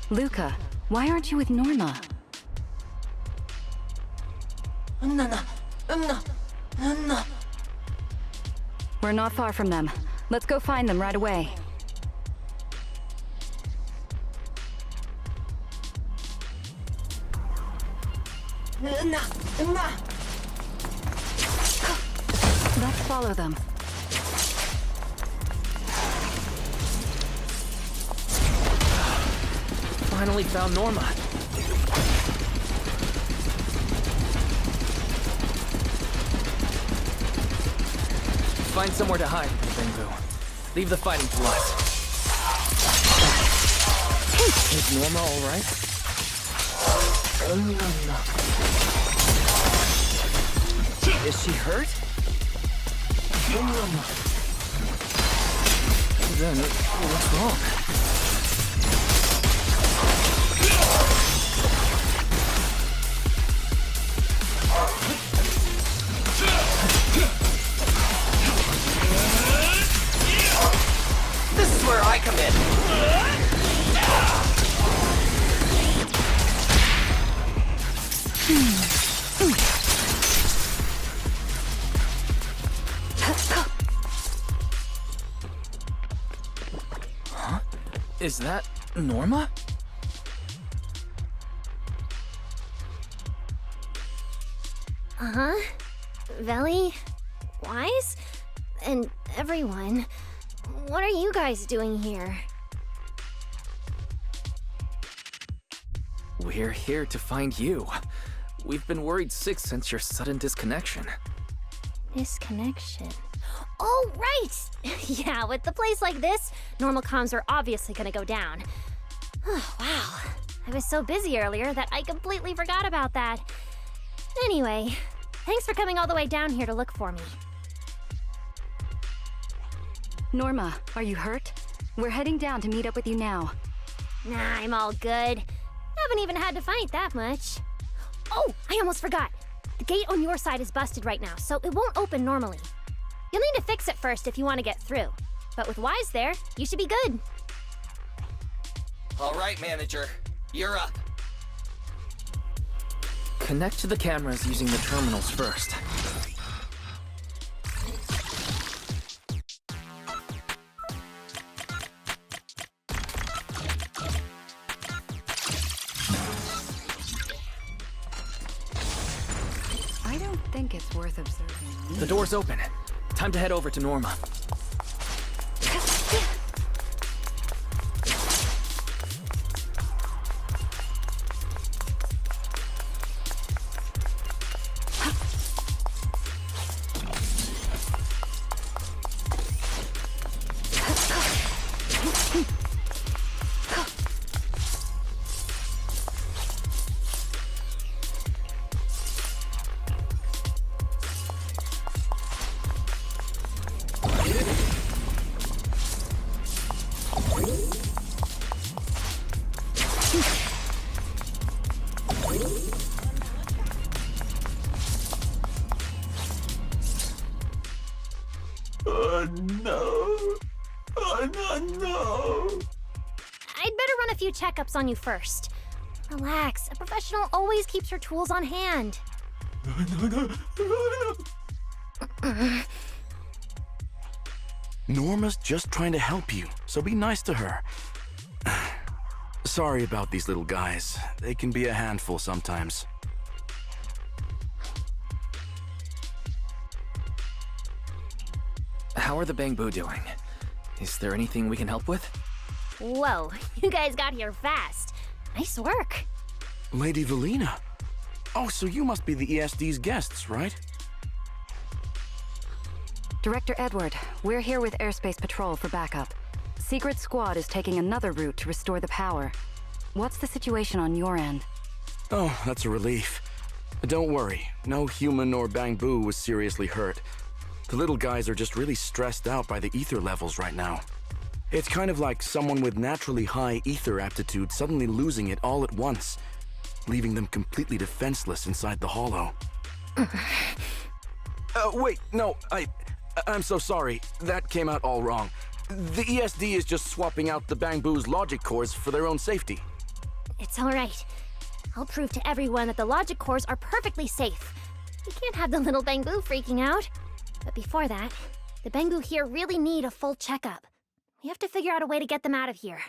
Luca, why aren't you with Norma? We're not far from them. Let's go find them right away. Let's follow them. Finally found Norma. Find somewhere to hide, bangboo. Leave the fighting to us. Is Norma alright? Is she hurt? Then, what's wrong? This is where I come in. Huh? Is that Norma? Uh-huh. Veli, Wise, and everyone. What are you guys doing here? We're here to find you. We've been worried sick since your sudden disconnection. Disconnection. Oh, right! Yeah, with the place like this, normal comms are obviously gonna go down. Oh, wow. I was so busy earlier that I completely forgot about that. Anyway, thanks for coming all the way down here to look for me. Norma, are you hurt? We're heading down to meet up with you now. Nah, I'm all good. Haven't even had to fight that much. Oh, I almost forgot. The gate on your side is busted right now, so it won't open normally. You'll need to fix it first if you want to get through. But with Wise there, you should be good. All right, manager. You're up. Connect to the cameras using the terminals first. I don't think it's worth observing. The door's open. Time to head over to Norma. No. I'd better run a few checkups on you first. Relax, a professional always keeps her tools on hand. Norma's just trying to help you, so be nice to her. Sorry about these little guys. They can be a handful sometimes. How are the bangboo doing? Is there anything we can help with? Whoa, you guys got here fast. Nice work. Lady Valina. Oh, so you must be the ESD's guests, right? Director Edward, we're here with Airspace Patrol for backup. Secret Squad is taking another route to restore the power. What's the situation on your end? Oh, that's a relief. Don't worry, no human or bangboo was seriously hurt. The little guys are just really stressed out by the ether levels right now. It's kind of like someone with naturally high ether aptitude suddenly losing it all at once, leaving them completely defenseless inside the hollow. Wait, no, I'm so sorry. That came out all wrong. The ESD is just swapping out the bangboo's logic cores for their own safety. It's all right. I'll prove to everyone that the logic cores are perfectly safe. We can't have the little bangboo freaking out. But before that, the bangboo here really need a full checkup. We have to figure out a way to get them out of here.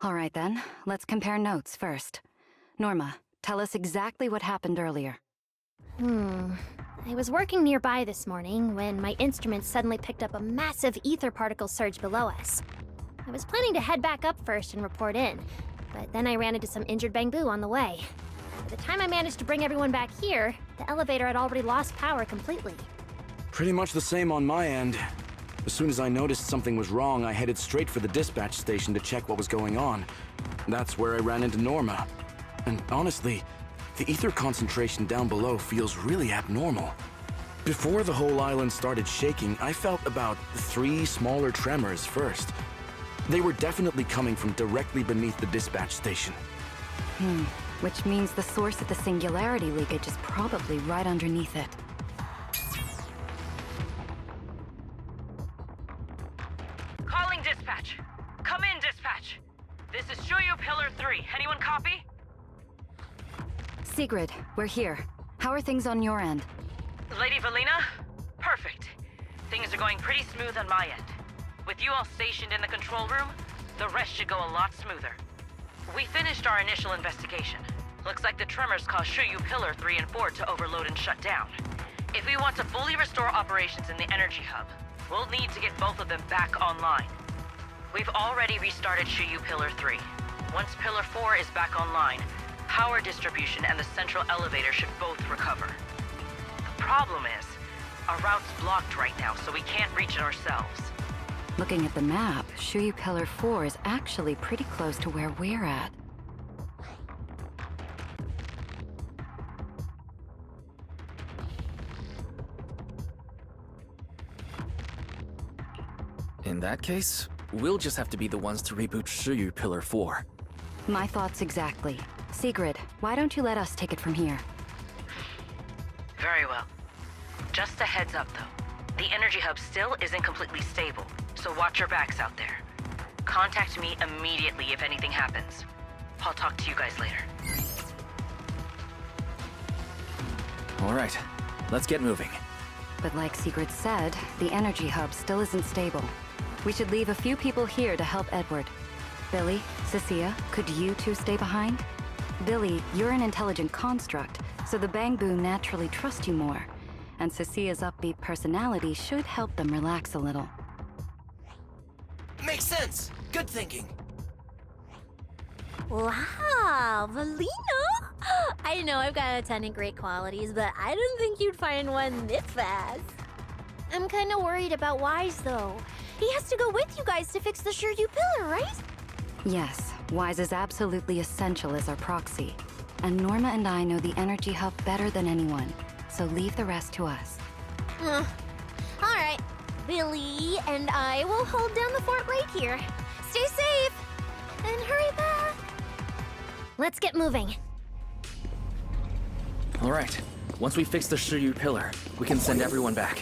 All right then, let's compare notes first. Norma, tell us exactly what happened earlier. I was working nearby this morning when my instruments suddenly picked up a massive ether particle surge below us. I was planning to head back up first and report in, but then I ran into some injured bangboo on the way. By the time I managed to bring everyone back here, the elevator had already lost power completely. Pretty much the same on my end. As soon as I noticed something was wrong, I headed straight for the dispatch station to check what was going on. That's where I ran into Norma. And honestly, the ether concentration down below feels really abnormal. Before the whole island started shaking, I felt about 3 smaller tremors first. They were definitely coming from directly beneath the dispatch station. Which means the source of the singularity leakage is probably right underneath it. Calling dispatch. Come in, dispatch. This is Shuyu Pillar 3. Anyone copy? Sigrid, we're here. How are things on your end? Lady Valina? Perfect. Things are going pretty smooth on my end. With you all stationed in the control room, the rest should go a lot smoother. We finished our initial investigation. Looks like the tremors caused Shuyu Pillar 3 and 4 to overload and shut down. If we want to fully restore operations in the energy hub, we'll need to get both of them back online. We've already restarted Shuyu Pillar 3. Once Pillar 4 is back online, power distribution and the central elevator should both recover. The problem is, our route's blocked right now, so we can't reach it ourselves. Looking at the map, Shuyu Pillar 4 is actually pretty close to where we're at. In that case, we'll just have to be the ones to reboot Shuyu Pillar 4. My thoughts exactly. Sigrid, why don't you let us take it from here? Very well. Just a heads up, though. The energy hub still isn't completely stable, so watch your backs out there. Contact me immediately if anything happens. I'll talk to you guys later. All right, let's get moving. But like Sigrid said, the energy hub still isn't stable. We should leave a few people here to help Edward. Billy, Cecilia, could you two stay behind? Billy, you're an intelligent construct, so the bangboo naturally trust you more. And Cecilia's upbeat personality should help them relax a little. Makes sense. Good thinking. Wow, Valina! I know I've got a ton of great qualities, but I didn't think you'd find one this fast. I'm kind of worried about Wise, though. He has to go with you guys to fix the Shuyu Pillar, right? Yes, Wise is absolutely essential as our proxy. And Norma and I know the energy hub better than anyone, so leave the rest to us. All right. Billy and I will hold down the fort right here. Stay safe! And hurry back! Let's get moving. All right, once we fix the Shuyu Pillar, we can send everyone back.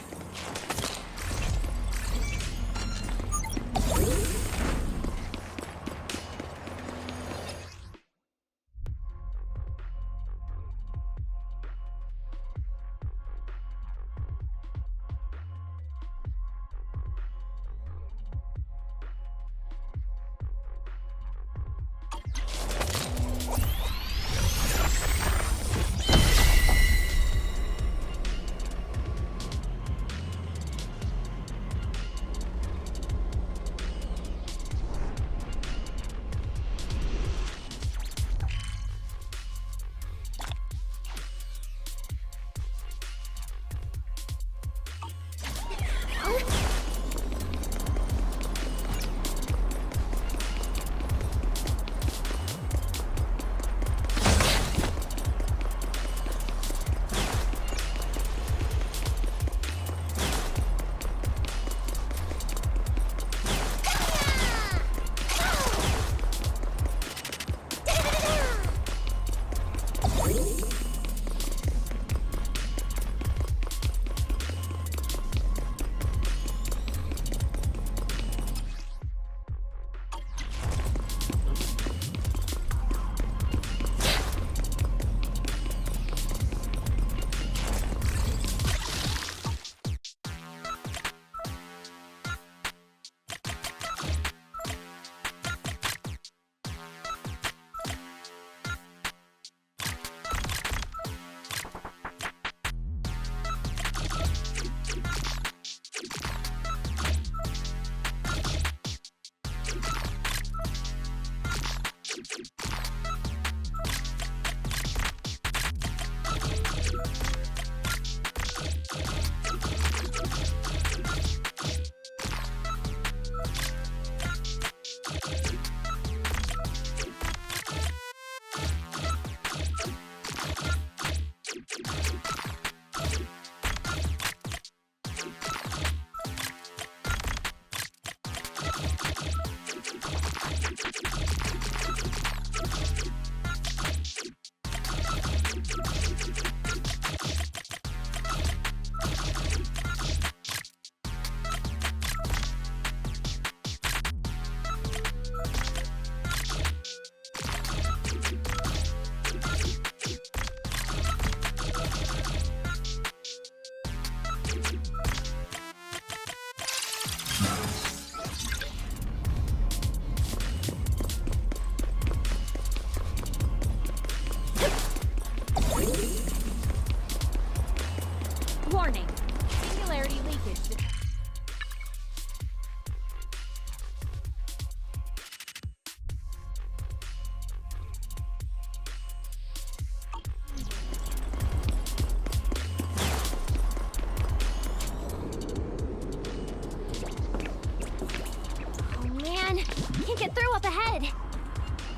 Can't get through up ahead.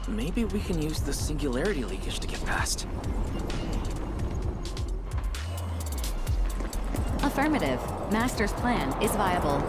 Maybe we can use the singularity leakage to get past. Affirmative. Master's plan is viable.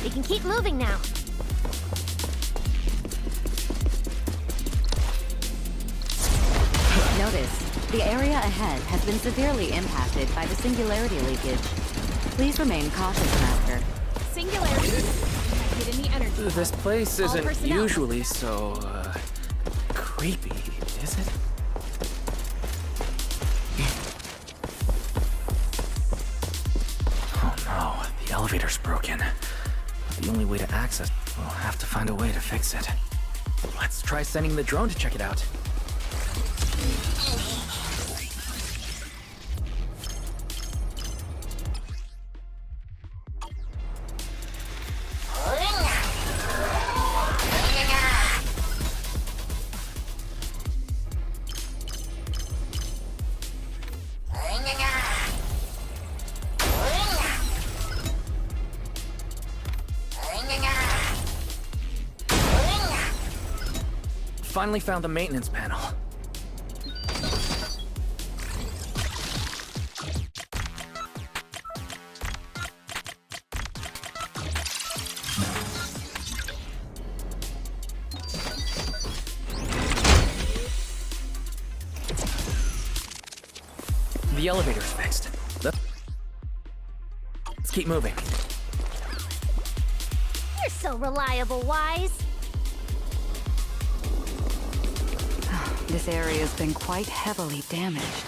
We can keep moving now. Notice, the area ahead has been severely impacted by the singularity leakage. Please remain cautious, Master. Singularity detected in the energy. This place All isn't personnel. usually so, creepy, is it? Oh no, the elevator's broken. The only way to access, we'll have to find a way to fix it. Let's try sending the drone to check it out. Finally found the maintenance panel. The elevator's fixed. Let's keep moving. You're so reliable, Wise. This area's been quite heavily damaged.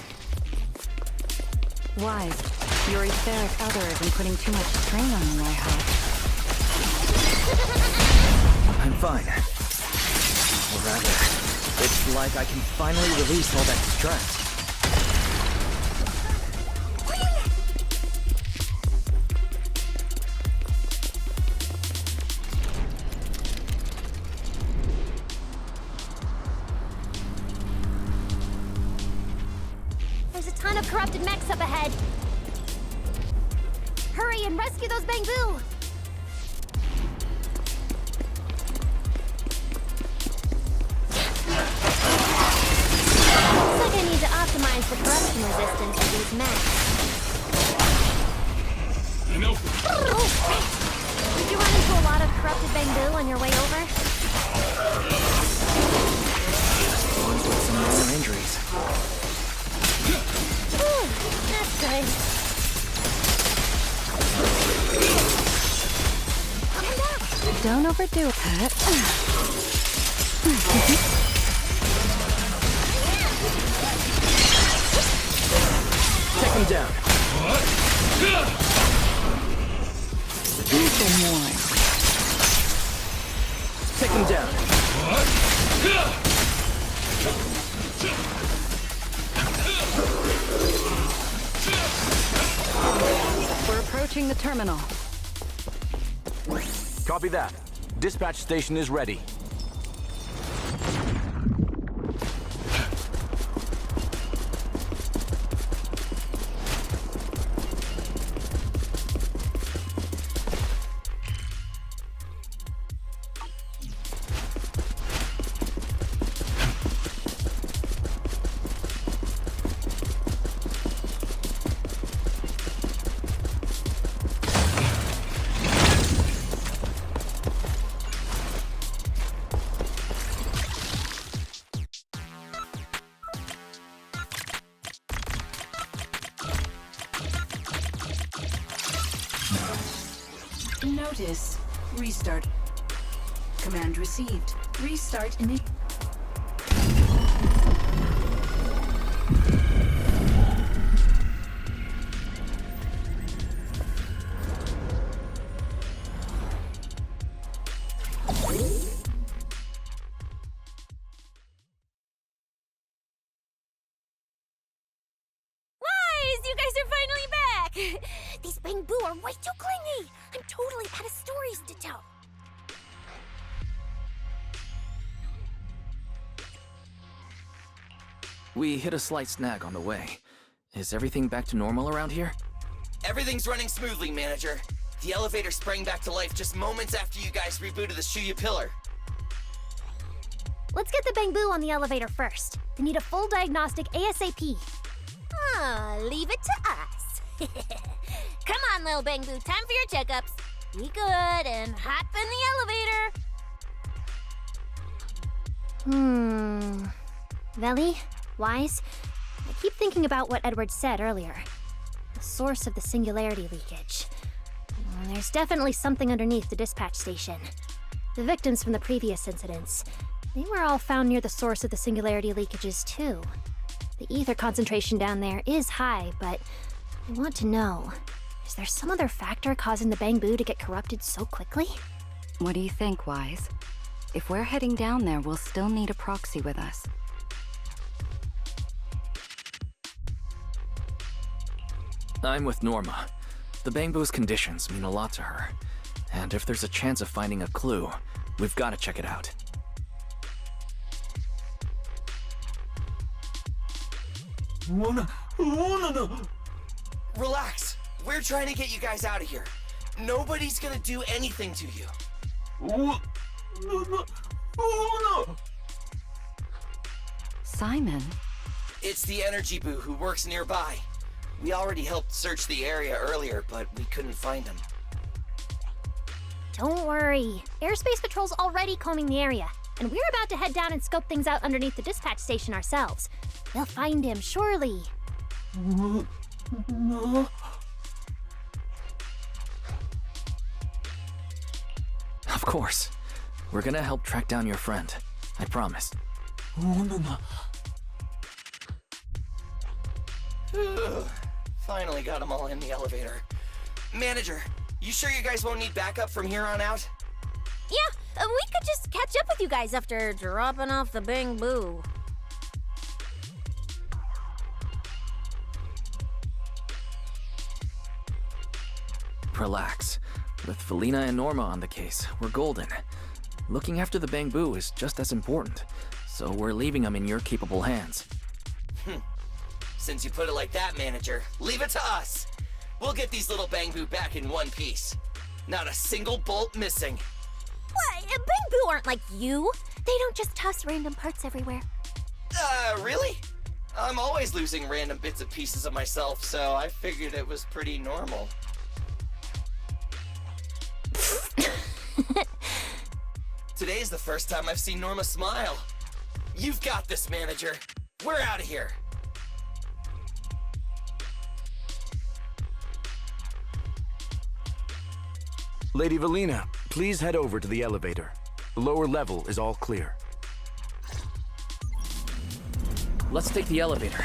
Wise, your etheric other isn't putting too much strain on you, I hope. I'm fine. Or rather, it's like I can finally release all that stress. There's a ton of corrupted mechs up ahead. Hurry and rescue those bangboo! Looks like I need to optimize the corruption resistance of these mechs. Oh, did you run into a lot of corrupted bangboo on your way over? Ones with some minor injuries. That's good. Don't overdo it. Take him down. Do some more. Take him down. We're approaching the terminal. Copy that. Dispatch station is ready. Notice. Restart. Command received. Restart in. You guys are finally back! These bangboo are way too clingy! I'm totally out of stories to tell. We hit a slight snag on the way. Is everything back to normal around here? Everything's running smoothly, Manager. The elevator sprang back to life just moments after you guys rebooted the Shuya pillar. Let's get the bangboo on the elevator first. They need a full diagnostic ASAP. Leave it to us. Come on, little bangboo, time for your checkups. Be good and hop in the elevator. Veli, Wise, I keep thinking about what Edward said earlier. The source of the singularity leakage. There's definitely something underneath the dispatch station. The victims from the previous incidents, they were all found near the source of the singularity leakages too. The ether concentration down there is high, but I want to know, is there some other factor causing the bangboo to get corrupted so quickly? What do you think, Wise? If we're heading down there, we'll still need a proxy with us. I'm with Norma. The bangboo's conditions mean a lot to her. And if there's a chance of finding a clue, we've got to check it out. Relax. We're trying to get you guys out of here. Nobody's gonna do anything to you. Simon? It's the energy boo who works nearby. We already helped search the area earlier, but we couldn't find him. Don't worry. Airspace Patrol's already combing the area, and we're about to head down and scope things out underneath the dispatch station ourselves. They'll find him, surely. Of course. We're gonna help track down your friend. I promise. Finally got them all in the elevator. Manager, you sure you guys won't need backup from here on out? Yeah, we could just catch up with you guys after dropping off the bangboo. Relax. With Felina and Norma on the case, we're golden. Looking after the bangboo is just as important, so we're leaving them in your capable hands. Since you put it like that, Manager, leave it to us. We'll get these little bangboo back in one piece. Not a single bolt missing. What? Bangboo aren't like you. They don't just toss random parts everywhere. Really? I'm always losing random bits and pieces of myself, so I figured it was pretty normal. Today's the first time I've seen Norma smile. You've got this, Manager. We're out of here. Lady Velina, please head over to the elevator. The lower level is all clear. Let's take the elevator.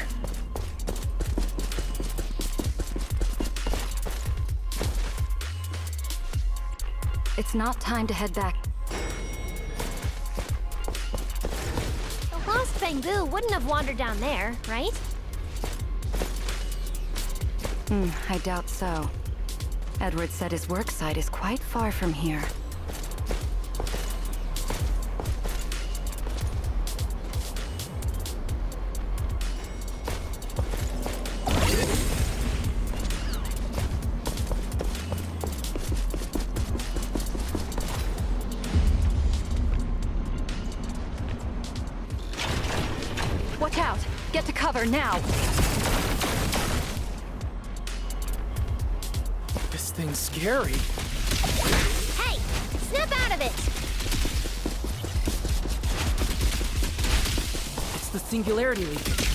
It's not time to head back. The lost bangboo wouldn't have wandered down there, right? I doubt so. Edward said his work site is quite far from here. Watch out! Get to cover now! This thing's scary. Hey! Snap out of it! It's the singularity leakage.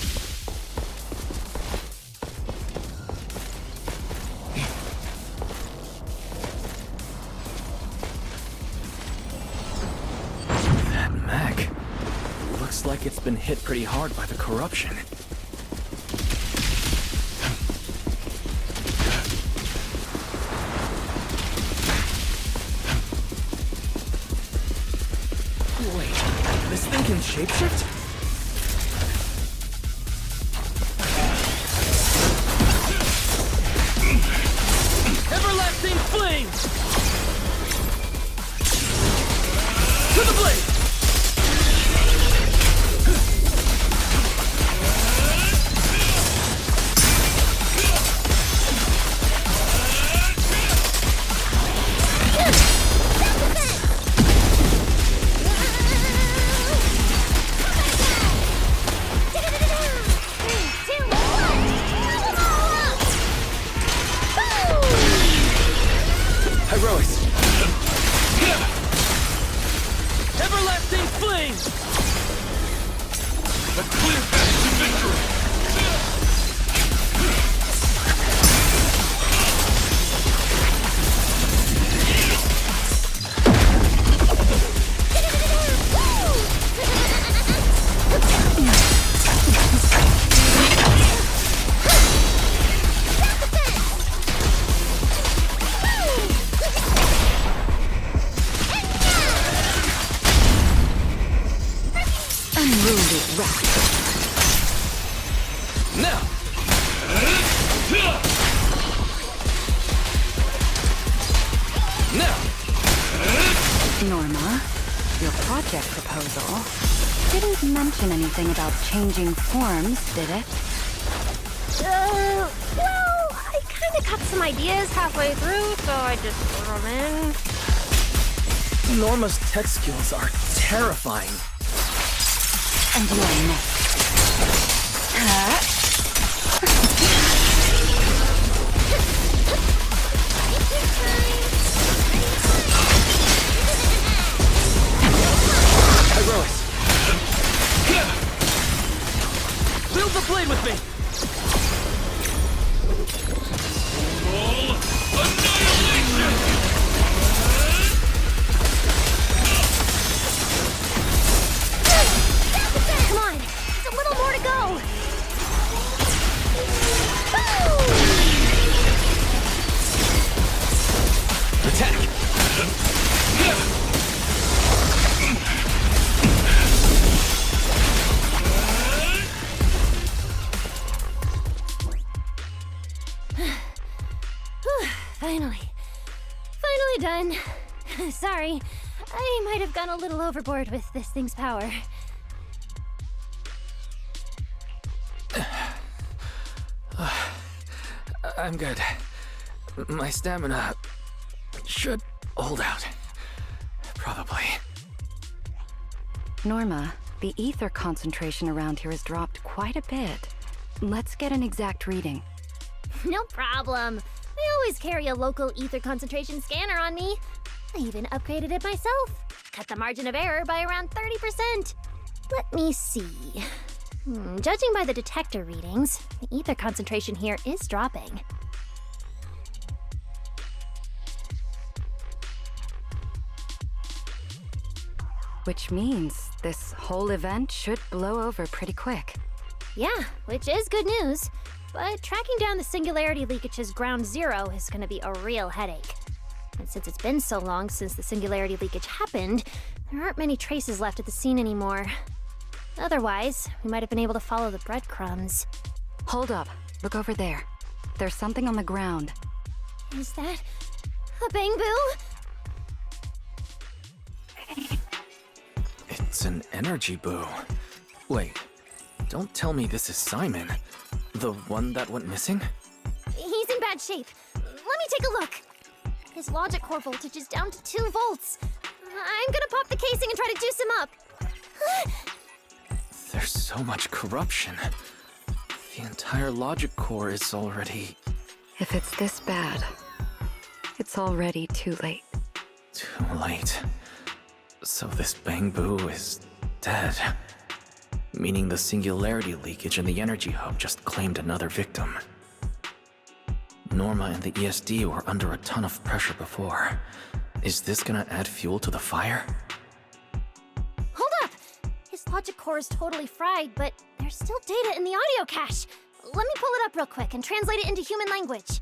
like it's been hit pretty hard by the corruption. Wait, this thing can shapeshift? Everlasting flame! To the blade! Heroics! Everlasting flame! A clear path to victory! Unruly rat. Now! Now! Norma, your project proposal didn't mention anything about changing forms, did it? Well, I kinda got some ideas halfway through, so I just threw them in. Norma's tech skills are terrifying. And you're next. Heroics! Build the blade with me! Come on, it's a little more to go. Attack! Finally done. Sorry, I might have gone a little overboard with this thing's power. I'm good. My stamina should hold out. Probably. Norma, the ether concentration around here has dropped quite a bit. Let's get an exact reading. No problem. I always carry a local ether concentration scanner on me. I even upgraded it myself. Cut the margin of error by around 30%. Let me see. Judging by the detector readings, the ether concentration here is dropping. Which means this whole event should blow over pretty quick. Yeah, which is good news. But tracking down the singularity leakage's ground zero is going to be a real headache. And since it's been so long since the singularity leakage happened, there aren't many traces left at the scene anymore. Otherwise, we might have been able to follow the breadcrumbs. Hold up. Look over there. There's something on the ground. Is that a bangboo? It's an energy boo. Wait, don't tell me this is Simon. The one that went missing? He's in bad shape. Let me take a look. His logic core voltage is down to 2 volts. I'm gonna pop the casing and try to juice him up. There's so much corruption. The entire logic core is already... If it's this bad, it's already too late. Too late. So this bangboo is dead. Meaning the singularity leakage in the energy hub just claimed another victim. Norma and the ESD were under a ton of pressure before. Is this gonna add fuel to the fire? Hold up! His logic core is totally fried, but there's still data in the audio cache. Let me pull it up real quick and translate it into human language.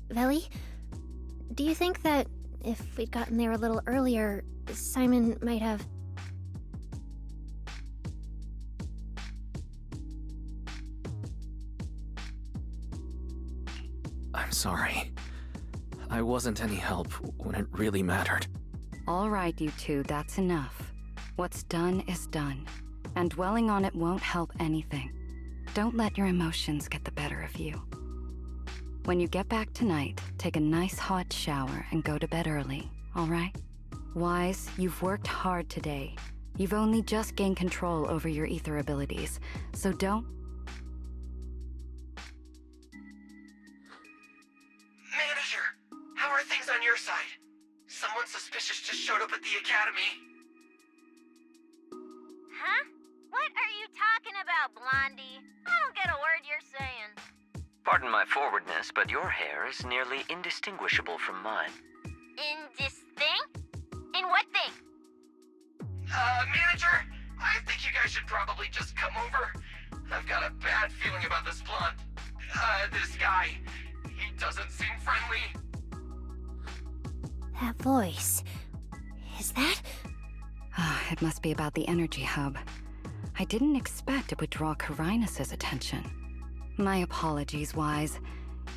Velly, do you think that if we'd gotten there a little earlier, Simon might have... I'm sorry. I wasn't any help when it really mattered. All right, you two, that's enough. What's done is done, and dwelling on it won't help anything. Don't let your emotions get the better of you. When you get back tonight, take a nice hot shower and go to bed early, all right? Wise, you've worked hard today. You've only just gained control over your ether abilities, so don't... Manager, how are things on your side? Someone suspicious just showed up at the academy. Huh? What are you talking about, Blondie? I don't get a word you're saying. Pardon my forwardness, but your hair is nearly indistinguishable from mine. In this thing? In what thing? Manager, I think you guys should probably just come over. I've got a bad feeling about this blonde. This guy. He doesn't seem friendly. That voice... is that... It must be about the energy hub. I didn't expect it would draw Carinus' attention. My apologies, Wise.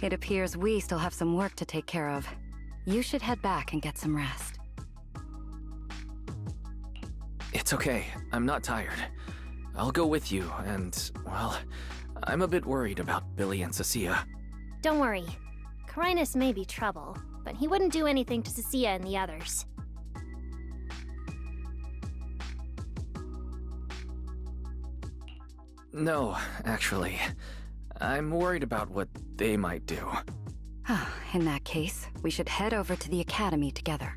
It appears we still have some work to take care of. You should head back and get some rest. It's okay. I'm not tired. I'll go with you, and, well, I'm a bit worried about Billy and Cecilia. Don't worry. Carinus may be trouble, but he wouldn't do anything to Cecilia and the others. No, actually. I'm worried about what they might do. In that case, we should head over to the academy together.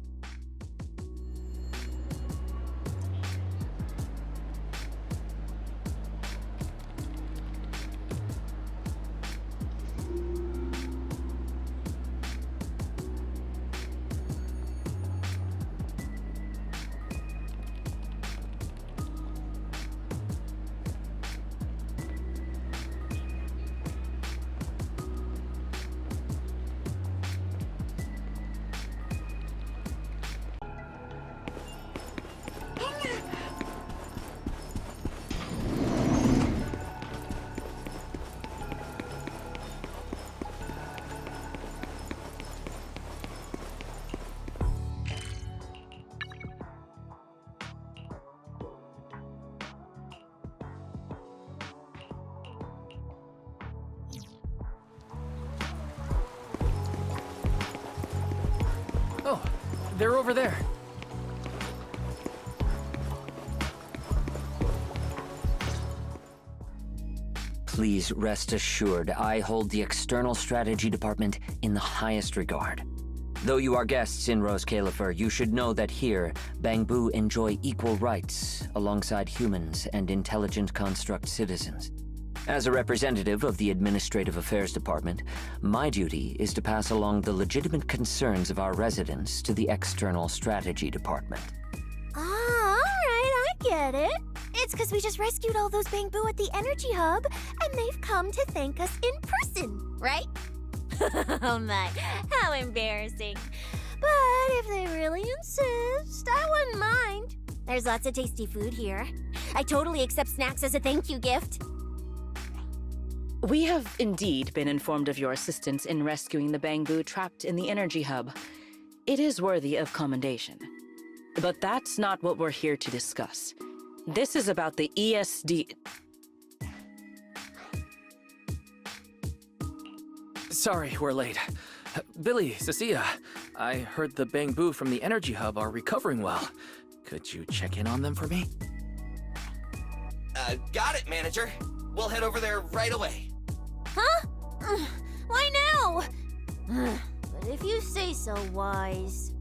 Oh, they're over there. Please rest assured, I hold the External Strategy Department in the highest regard. Though you are guests in Rose Califer, you should know that here, bangboo enjoy equal rights alongside humans and intelligent construct citizens. As a representative of the Administrative Affairs Department, my duty is to pass along the legitimate concerns of our residents to the External Strategy Department. Ah, alright, I get it. It's because we just rescued all those bangboo at the energy hub, and they've come to thank us in person, right? Oh my, how embarrassing. But if they really insist, I wouldn't mind. There's lots of tasty food here. I totally accept snacks as a thank you gift. We have indeed been informed of your assistance in rescuing the bangboo trapped in the energy hub. It is worthy of commendation. But that's not what we're here to discuss. This is about the ESD... Sorry, we're late. Billy, Cecilia, I heard the bangboo from the energy hub are recovering well. Could you check in on them for me? Got it, manager. We'll head over there right away. Huh? Why now? But if you say so, Wise.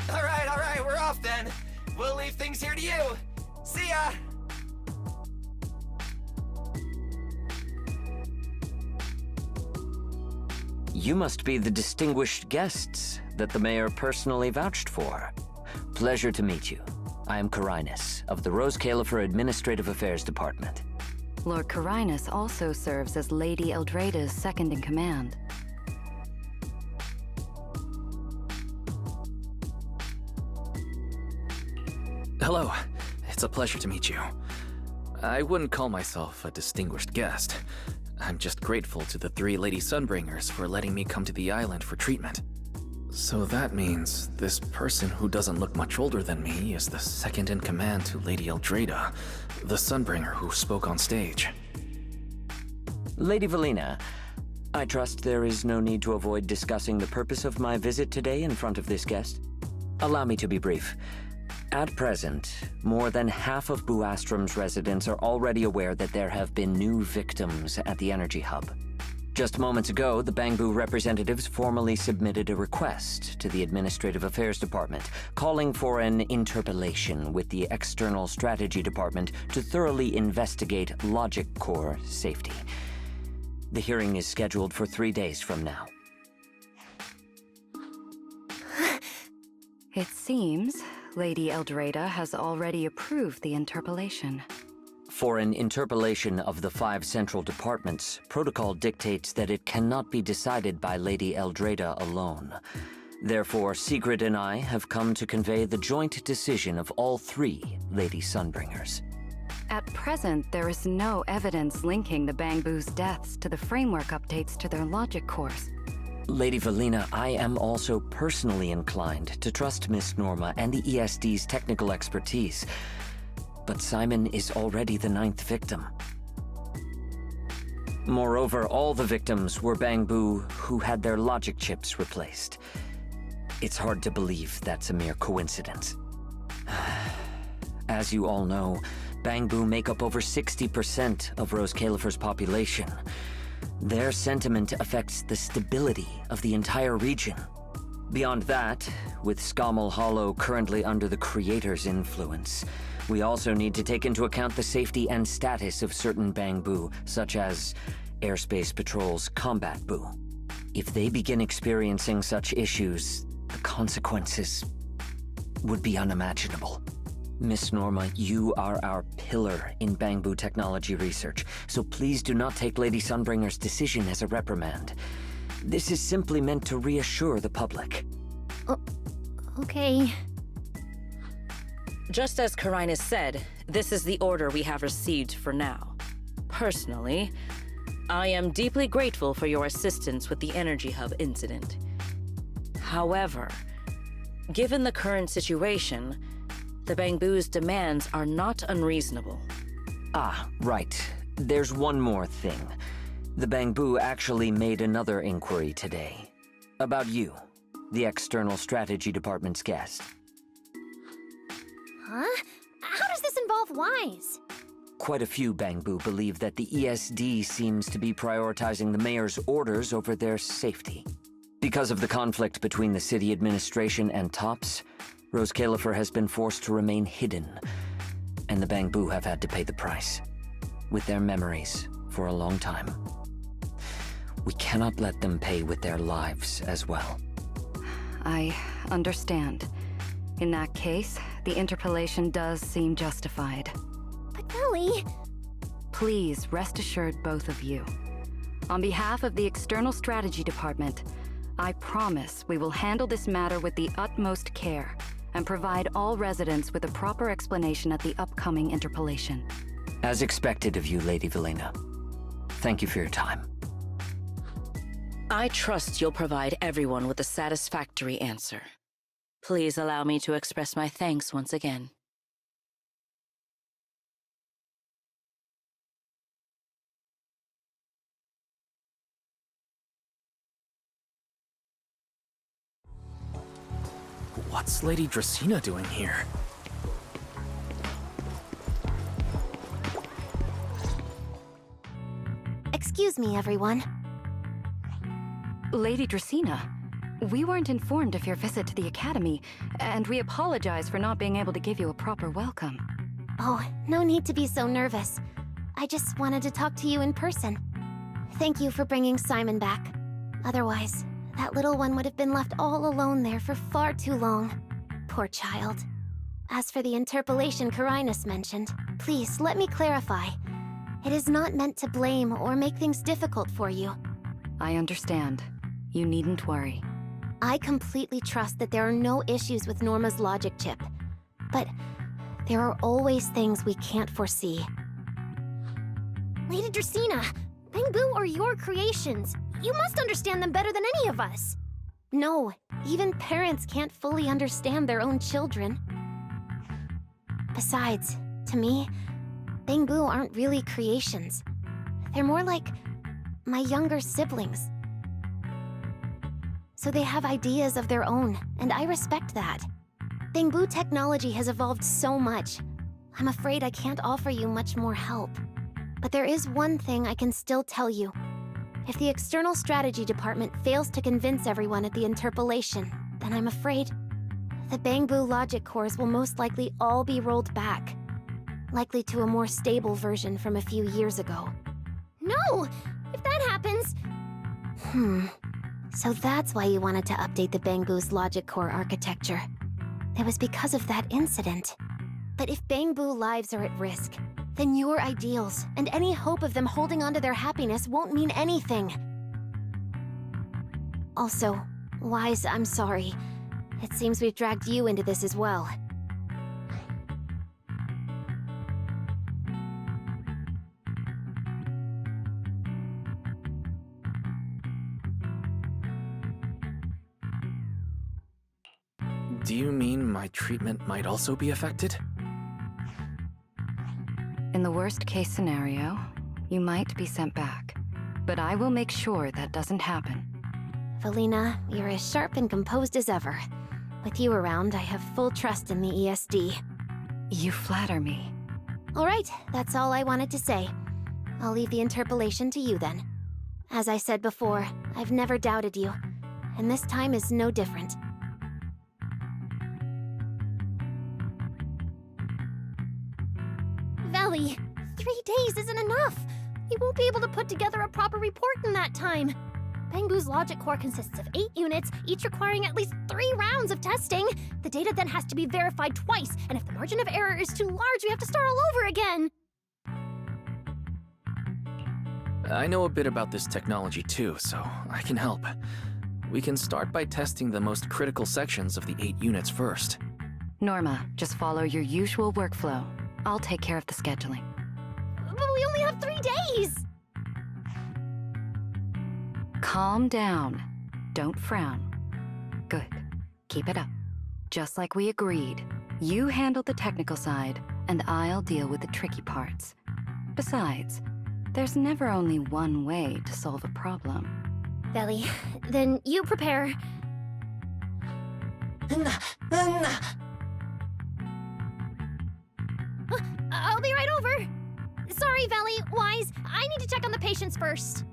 All right, we're off then. We'll leave things here to you. See ya! You must be the distinguished guests that the mayor personally vouched for. Pleasure to meet you. I am Carinus, of the Rose Califer Administrative Affairs Department. Lord Carinus also serves as Lady Eldrada's second-in-command. Hello. It's a pleasure to meet you. I wouldn't call myself a distinguished guest. I'm just grateful to the 3 Lady Sunbringers for letting me come to the island for treatment. So that means this person who doesn't look much older than me is the second-in-command to Lady Eldrada, the Sunbringer who spoke on stage. Lady Valina, I trust there is no need to avoid discussing the purpose of my visit today in front of this guest. Allow me to be brief. At present, more than half of Buastrom's residents are already aware that there have been new victims at the Energy Hub. Just moments ago, the bangboo representatives formally submitted a request to the Administrative Affairs Department, calling for an interpellation with the External Strategy Department to thoroughly investigate Logic Core safety. The hearing is scheduled for 3 days from now. It seems Lady Eldrada has already approved the interpellation. For an interpellation of the 5 central departments, protocol dictates that it cannot be decided by Lady Eldrada alone. Therefore, Sigrid and I have come to convey the joint decision of all 3 Lady Sunbringers. At present, there is no evidence linking the bangboo's deaths to the framework updates to their logic cores. Lady Valina, I am also personally inclined to trust Miss Norma and the ESD's technical expertise. But Simon is already the 9th victim. Moreover, all the victims were bangboo who had their logic chips replaced. It's hard to believe that's a mere coincidence. As you all know, bangboo make up over 60% of Rose Califer's population. Their sentiment affects the stability of the entire region. Beyond that, with Scommel Hollow currently under the Creator's influence, we also need to take into account the safety and status of certain bangboo, such as Airspace Patrol's combat boo. If they begin experiencing such issues, the consequences would be unimaginable. Miss Norma, you are our pillar in bangboo technology research, so please do not take Lady Sunbringer's decision as a reprimand. This is simply meant to reassure the public. Okay. Just as Carinus said, this is the order we have received for now. Personally, I am deeply grateful for your assistance with the Energy Hub incident. However, given the current situation, the bangboo's demands are not unreasonable. Ah, right. There's one more thing. The bangboo actually made another inquiry today. About you, the External Strategy Department's guest. Huh? How does this involve Wise? Quite a few bangboo believe that the ESD seems to be prioritizing the mayor's orders over their safety. Because of the conflict between the city administration and TOPS, Rose Califer has been forced to remain hidden, and the bangboo have had to pay the price, with their memories, for a long time. We cannot let them pay with their lives as well. I understand. In that case, the interpellation does seem justified. But Ellie... Please rest assured, both of you. On behalf of the External Strategy Department, I promise we will handle this matter with the utmost care and provide all residents with a proper explanation at the upcoming interpellation. As expected of you, Lady Valina. Thank you for your time. I trust you'll provide everyone with a satisfactory answer. Please allow me to express my thanks once again. What's Lady Dracena doing here? Excuse me, everyone. Lady Dracena, we weren't informed of your visit to the Academy, and we apologize for not being able to give you a proper welcome. Oh, no need to be so nervous. I just wanted to talk to you in person. Thank you for bringing Simon back. Otherwise, that little one would have been left all alone there for far too long. Poor child. As for the interpolation Carinus mentioned, please let me clarify. It is not meant to blame or make things difficult for you. I understand. You needn't worry. I completely trust that there are no issues with Norma's logic chip. But there are always things we can't foresee. Lady Dracena, bangboo are your creations. You must understand them better than any of us. No, even parents can't fully understand their own children. Besides, to me, bangboo aren't really creations. They're more like my younger siblings. So they have ideas of their own, and I respect that. Bangboo technology has evolved so much. I'm afraid I can't offer you much more help. But there is one thing I can still tell you. If the External Strategy Department fails to convince everyone at the interpolation, then I'm afraid the bangboo logic cores will most likely all be rolled back. Likely to a more stable version from a few years ago. No! If that happens... So that's why you wanted to update the bangboo's logic core architecture. It was because of that incident. But if bangboo lives are at risk, then your ideals and any hope of them holding onto their happiness won't mean anything. Also, Wise, I'm sorry. It seems we've dragged you into this as well. Do you mean my treatment might also be affected? In the worst-case scenario, you might be sent back. But I will make sure that doesn't happen. Valina, you're as sharp and composed as ever. With you around, I have full trust in the ESD. You flatter me. All right, that's all I wanted to say. I'll leave the interpolation to you then. As I said before, I've never doubted you, and this time is no different. Valley, 3 days isn't enough. You won't be able to put together a proper report in that time. Bangboo's logic core consists of 8 units, each requiring at least 3 rounds of testing. The data then has to be verified twice, and if the margin of error is too large, we have to start all over again. I know a bit about this technology too, so I can help. We can start by testing the most critical sections of the 8 units first. Norma, just follow your usual workflow. I'll take care of the scheduling. But we only have 3 days! Calm down. Don't frown. Good. Keep it up. Just like we agreed. You handle the technical side, and I'll deal with the tricky parts. Besides, there's never only one way to solve a problem. Valley, then you prepare. I'll be right over. Sorry, Valley, Wise, I need to check on the patients first.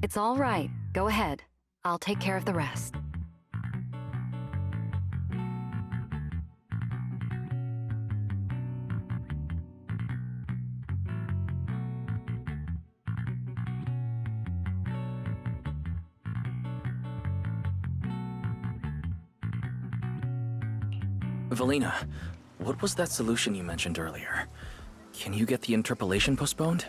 It's all right. Go ahead. I'll take care of the rest. Valina, what was that solution you mentioned earlier? Can you get the interpolation postponed?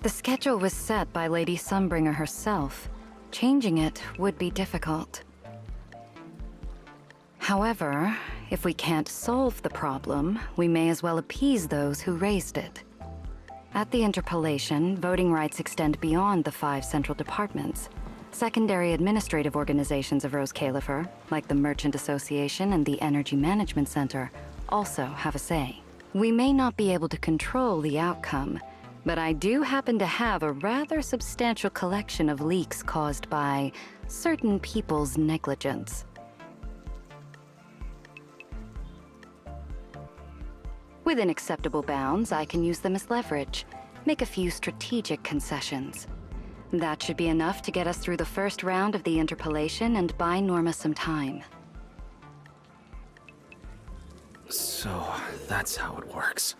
The schedule was set by Lady Sunbringer herself. Changing it would be difficult. However, if we can't solve the problem, we may as well appease those who raised it. At the interpolation, voting rights extend beyond the 5 central departments. Secondary administrative organizations of Rose Califer, like the Merchant Association and the Energy Management Center, also have a say. We may not be able to control the outcome, but I do happen to have a rather substantial collection of leaks caused by certain people's negligence. Within acceptable bounds, I can use them as leverage, make a few strategic concessions. That should be enough to get us through the first round of the interpolation and buy Norma some time. So, that's how it works.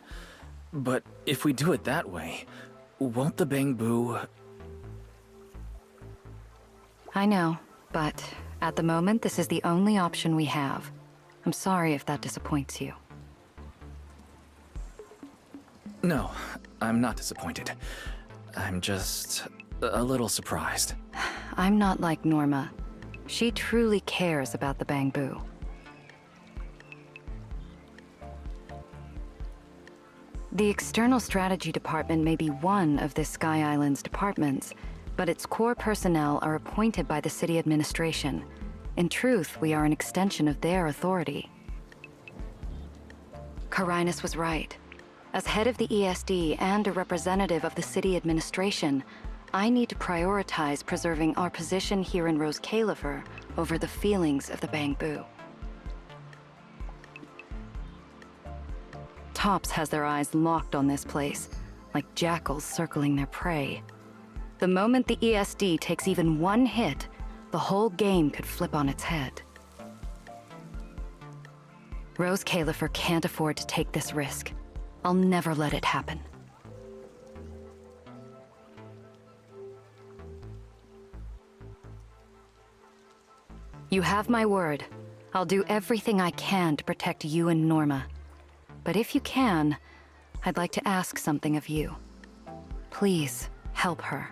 But if we do it that way, won't the bangboo... I know, but at the moment, this is the only option we have. I'm sorry if that disappoints you. No, I'm not disappointed. I'm just a little surprised. I'm not like Norma. She truly cares about the bangboo. The External Strategy Department may be one of this Sky Island's departments, but its core personnel are appointed by the city administration. In truth, we are an extension of their authority. Carinus was right. As head of the ESD and a representative of the city administration, I need to prioritize preserving our position here in Rose Califer over the feelings of the bangboo. Tops has their eyes locked on this place, like jackals circling their prey. The moment the ESD takes even one hit, the whole game could flip on its head. Rose Califer can't afford to take this risk. I'll never let it happen. You have my word. I'll do everything I can to protect you and Norma. But if you can, I'd like to ask something of you. Please, help her.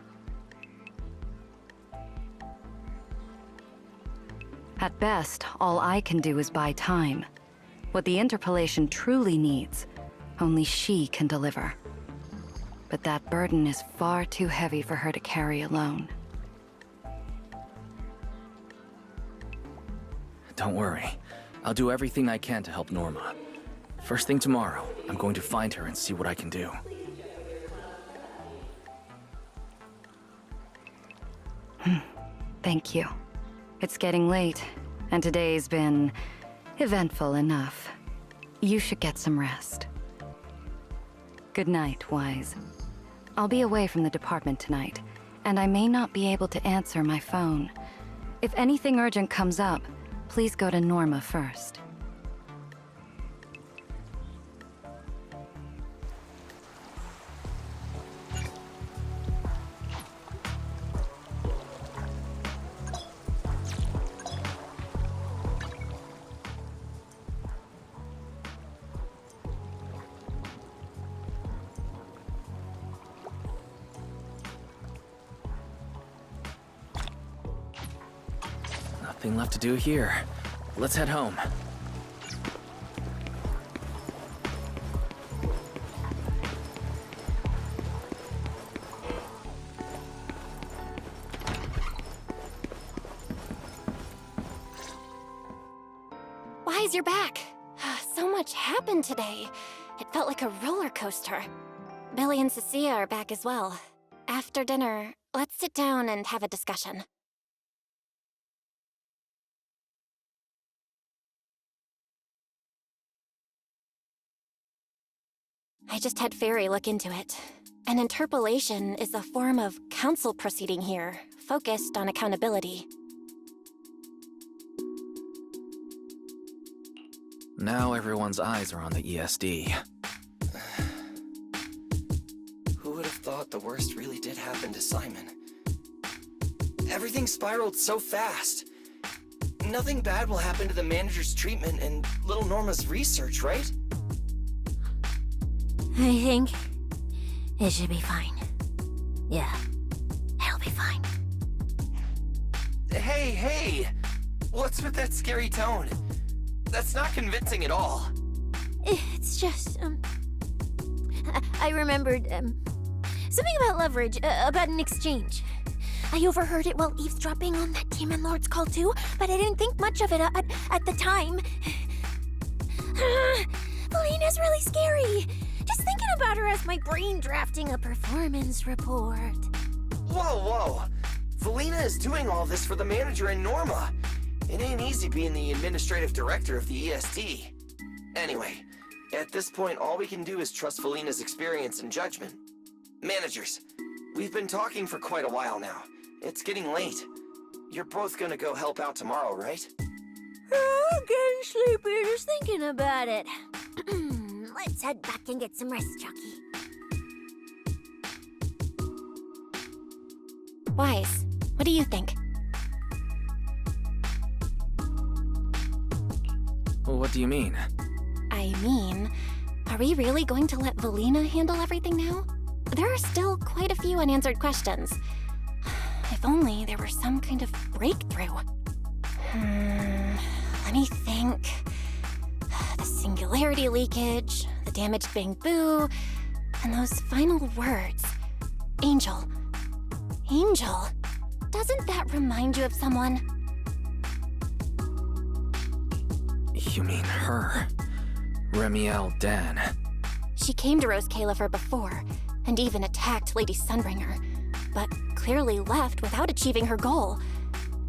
At best, all I can do is buy time. What the interpolation truly needs, only she can deliver. But that burden is far too heavy for her to carry alone. Don't worry. I'll do everything I can to help Norma. First thing tomorrow, I'm going to find her and see what I can do. Thank you. It's getting late, and today's been eventful enough. You should get some rest. Good night, Wise. I'll be away from the department tonight, and I may not be able to answer my phone. If anything urgent comes up, please go to Norma first. Nothing left to do here. Let's head home. Wise, you're back. So much happened today. It felt like a roller coaster. Billy and Cecilia are back as well. After dinner, let's sit down and have a discussion. I just had Fairy look into it. An interpolation is a form of council proceeding here, focused on accountability. Now everyone's eyes are on the ESD. Who would have thought the worst really did happen to Simon? Everything spiraled so fast. Nothing bad will happen to the manager's treatment and little Norma's research, right? I think it should be fine. Yeah, it'll be fine. Hey! What's with that scary tone? That's not convincing at all. It's just, I remembered, something about leverage, about an exchange. I overheard it while eavesdropping on that Demon Lord's call too, but I didn't think much of it at the time. Valina's really scary. Just thinking about her as my brain drafting a performance report. Whoa, whoa! Valina is doing all this for the manager and Norma. It ain't easy being the administrative director of the ESD. Anyway, at this point, all we can do is trust Valina's experience and judgment. Managers, we've been talking for quite a while now. It's getting late. You're both gonna go help out tomorrow, right? I'm getting sleepy just thinking about it. Let's head back and get some rest, Chucky. Wise, what do you think? What do you mean? I mean, are we really going to let Valina handle everything now? There are still quite a few unanswered questions. If only there were some kind of breakthrough. Let me think. The singularity leakage, the damaged bangboo, and those final words. Angel. Angel. Doesn't that remind you of someone? You mean her? Remiel Dan. She came to Rose Califer before, and even attacked Lady Sunbringer, but clearly left without achieving her goal.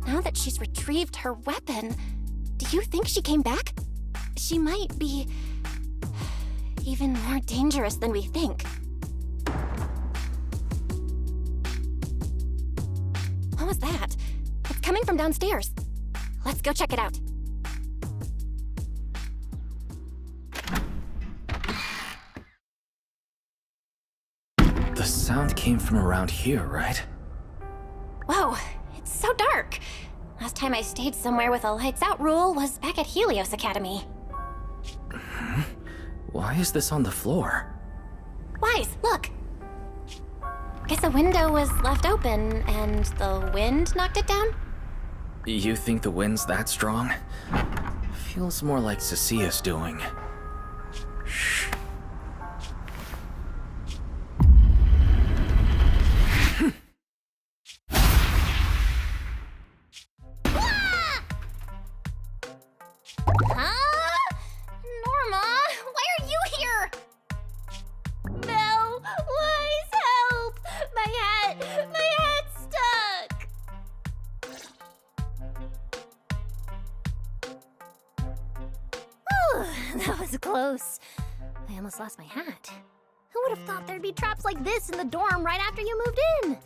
Now that she's retrieved her weapon, do you think she came back? She might be even more dangerous than we think. What was that? It's coming from downstairs. Let's go check it out. The sound came from around here, right? Whoa, it's so dark. Last time I stayed somewhere with a lights out rule was back at Helios Academy. Why is this on the floor? Wise, look. Guess a window was left open and the wind knocked it down? You think the wind's that strong? Feels more like Cecia's doing. Shh. Huh? Norma, why are you here? Belle, Wise, help! My hat's stuck! Whew, that was close. I almost lost my hat. Who would have thought there'd be traps like this in the dorm right after you moved in?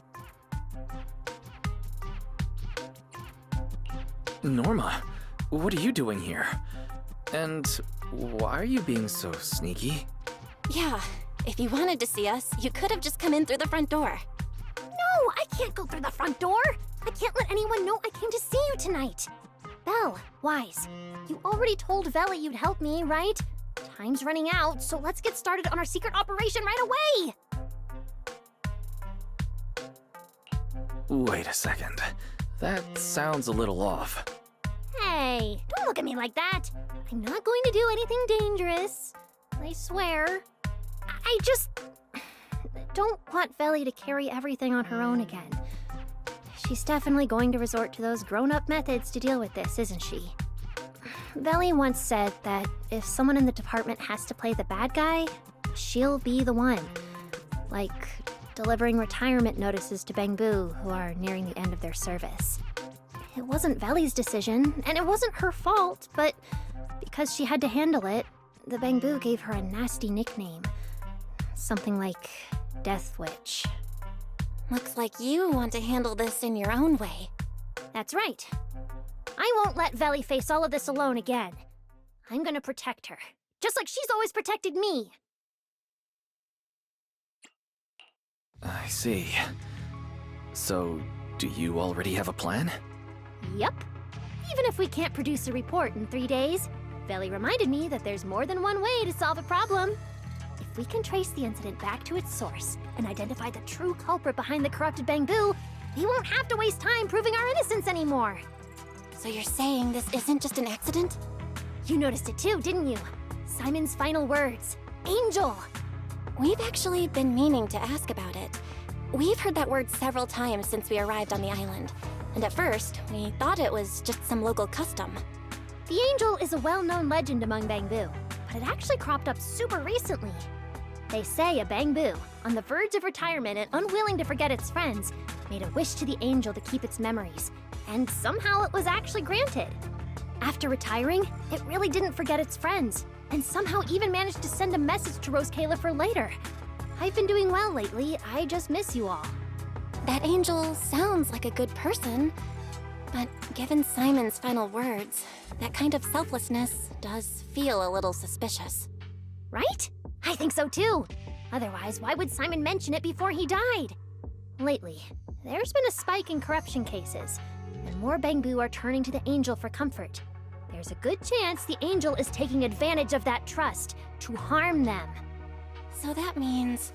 Norma, what are you doing here? And why are you being so sneaky? Yeah, if you wanted to see us, you could have just come in through the front door. No, I can't go through the front door. I can't let anyone know I came to see you tonight. Belle, Wise, you already told Veli you'd help me, right? Time's running out, so let's get started on our secret operation right away! Wait a second. That sounds a little off. Hey, don't look at me like that. I'm not going to do anything dangerous. I swear. I just don't want Veli to carry everything on her own again. She's definitely going to resort to those grown-up methods to deal with this, isn't she? Veli once said that if someone in the department has to play the bad guy, she'll be the one. Like delivering retirement notices to bangboo who are nearing the end of their service. It wasn't Veli's decision, and it wasn't her fault, but because she had to handle it, the bangboo gave her a nasty nickname. Something like Death Witch. Looks like you want to handle this in your own way. That's right. I won't let Veli face all of this alone again. I'm gonna protect her, just like she's always protected me. I see. So, do you already have a plan? Yep. Even if we can't produce a report in 3 days, Veli reminded me that there's more than one way to solve a problem. If we can trace the incident back to its source and identify the true culprit behind the corrupted bangboo, we won't have to waste time proving our innocence anymore. So you're saying this isn't just an accident? You noticed it too, didn't you? Simon's final words. Angel! We've actually been meaning to ask about it. We've heard that word several times since we arrived on the island, and at first, we thought it was just some local custom. The angel is a well-known legend among bangboo, but it actually cropped up super recently. They say a bangboo, on the verge of retirement and unwilling to forget its friends, made a wish to the angel to keep its memories, and somehow it was actually granted. After retiring, it really didn't forget its friends, and somehow even managed to send a message to Rose Califer later. I've been doing well lately, I just miss you all. That angel sounds like a good person, but given Simon's final words, that kind of selflessness does feel a little suspicious. Right? I think so too. Otherwise, why would Simon mention it before he died? Lately, there's been a spike in corruption cases, and more bangboo are turning to the angel for comfort. There's a good chance the angel is taking advantage of that trust to harm them. So that means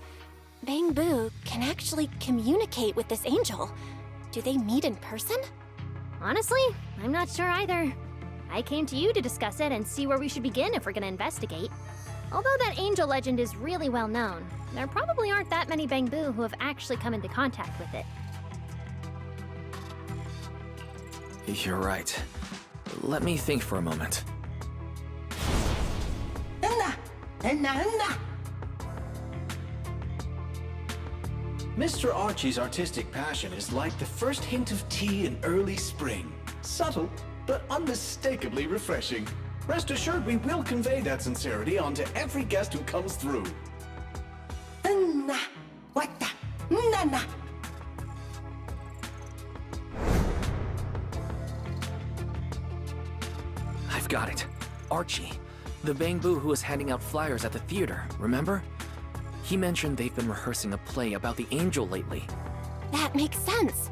bangboo can actually communicate with this angel. Do they meet in person? Honestly, I'm not sure either. I came to you to discuss it and see where we should begin if we're gonna investigate. Although that angel legend is really well known, there probably aren't that many bangboo who have actually come into contact with it. You're right. Let me think for a moment. Mr. Archie's artistic passion is like the first hint of tea in early spring. Subtle, but unmistakably refreshing. Rest assured we will convey that sincerity onto every guest who comes through. I've got it. Archie, the bangboo who was handing out flyers at the theater, remember? He mentioned they've been rehearsing a play about the angel lately. That makes sense.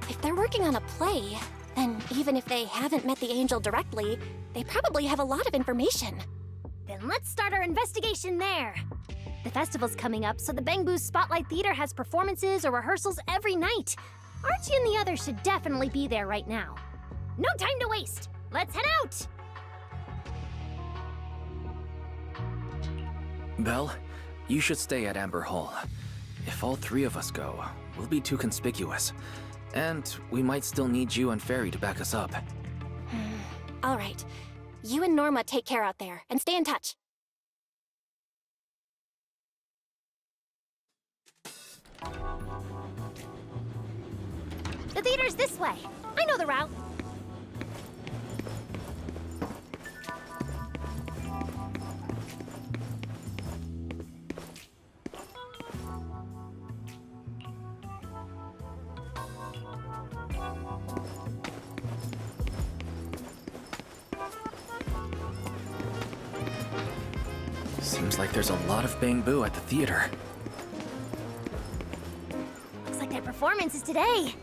If they're working on a play, then even if they haven't met the angel directly, they probably have a lot of information. Then let's start our investigation there. The festival's coming up, so the Bangboo Spotlight Theater has performances or rehearsals every night. Archie and the others should definitely be there right now. No time to waste! Let's head out! Belle, you should stay at Amber Hall. If all three of us go, we'll be too conspicuous. And we might still need you and Fairy to back us up. All right. You and Norma take care out there, and stay in touch. The theater's this way. I know the route. Seems like there's a lot of bangboo at the theater. Looks like their performance is today.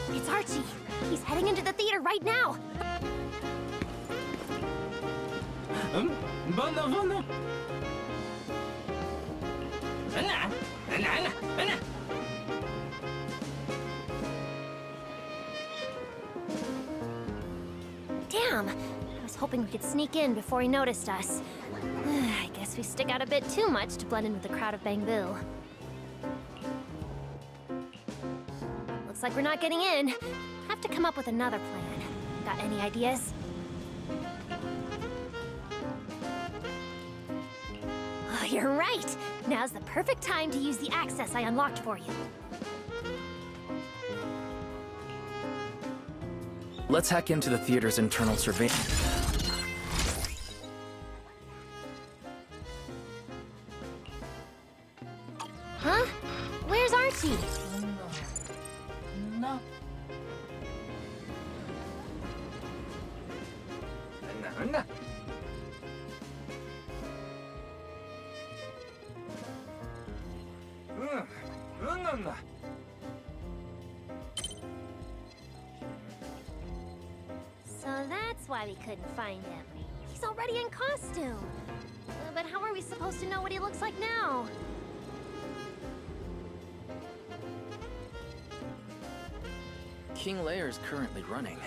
It's Archie. He's heading into the theater right now. Damn. I was hoping we could sneak in before he noticed us. I guess we stick out a bit too much to blend in with the crowd of bangboo. Looks like we're not getting in. Have to come up with another plan. Got any ideas? Oh, you're right! Now's the perfect time to use the access I unlocked for you. Let's hack into the theater's internal surveillance. Huh? Where's Archie? So that's why we couldn't find him. He's already in costume. But how are we supposed to know what he looks like now? King Lear is currently running.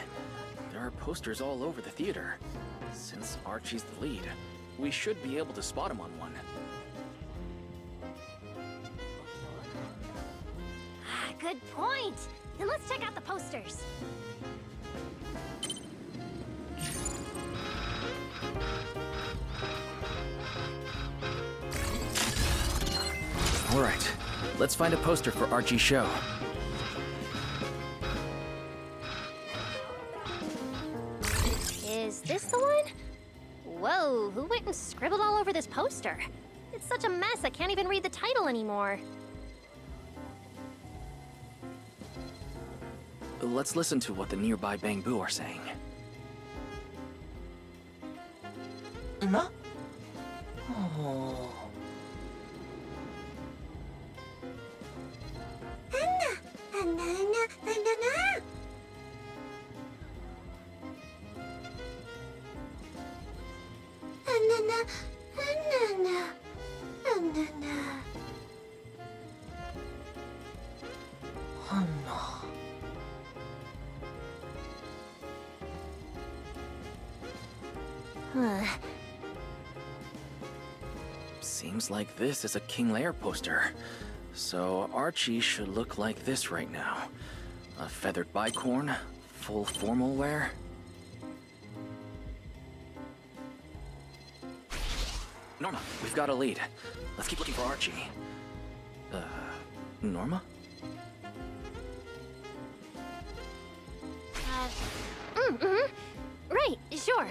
There are posters all over the theater. Since Archie's the lead, we should be able to spot him on one. Good point. Then let's check out the posters. All right, let's find a poster for Archie's show. Is this the one? Whoa, who went and scribbled all over this poster? It's such a mess, I can't even read the title anymore. Let's listen to what the nearby bangboo are saying. No? Oh. Seems like this is a King Lear poster. So Archie should look like this right now. A feathered bicorn, full formal wear. Norma, we've got a lead. Let's keep looking for Archie. Norma? Right, sure.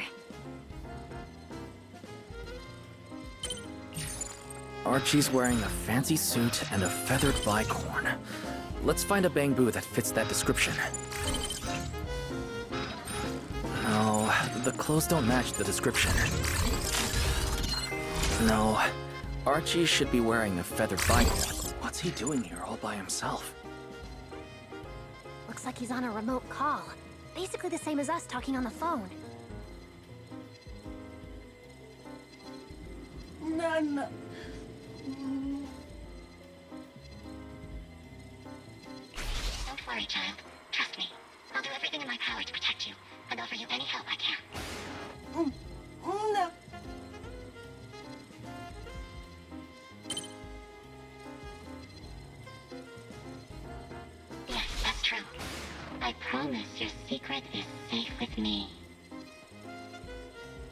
Archie's wearing a fancy suit and a feathered bicorn. Let's find a bangboo that fits that description. No, the clothes don't match the description. No, Archie should be wearing a feathered bicorn. What's he doing here all by himself? Looks like he's on a remote call. Basically the same as us talking on the phone. None. Don't worry, child. Trust me. I'll do everything in my power to protect you, and offer you any help I can. No. Yes, that's true. I promise your secret is safe with me.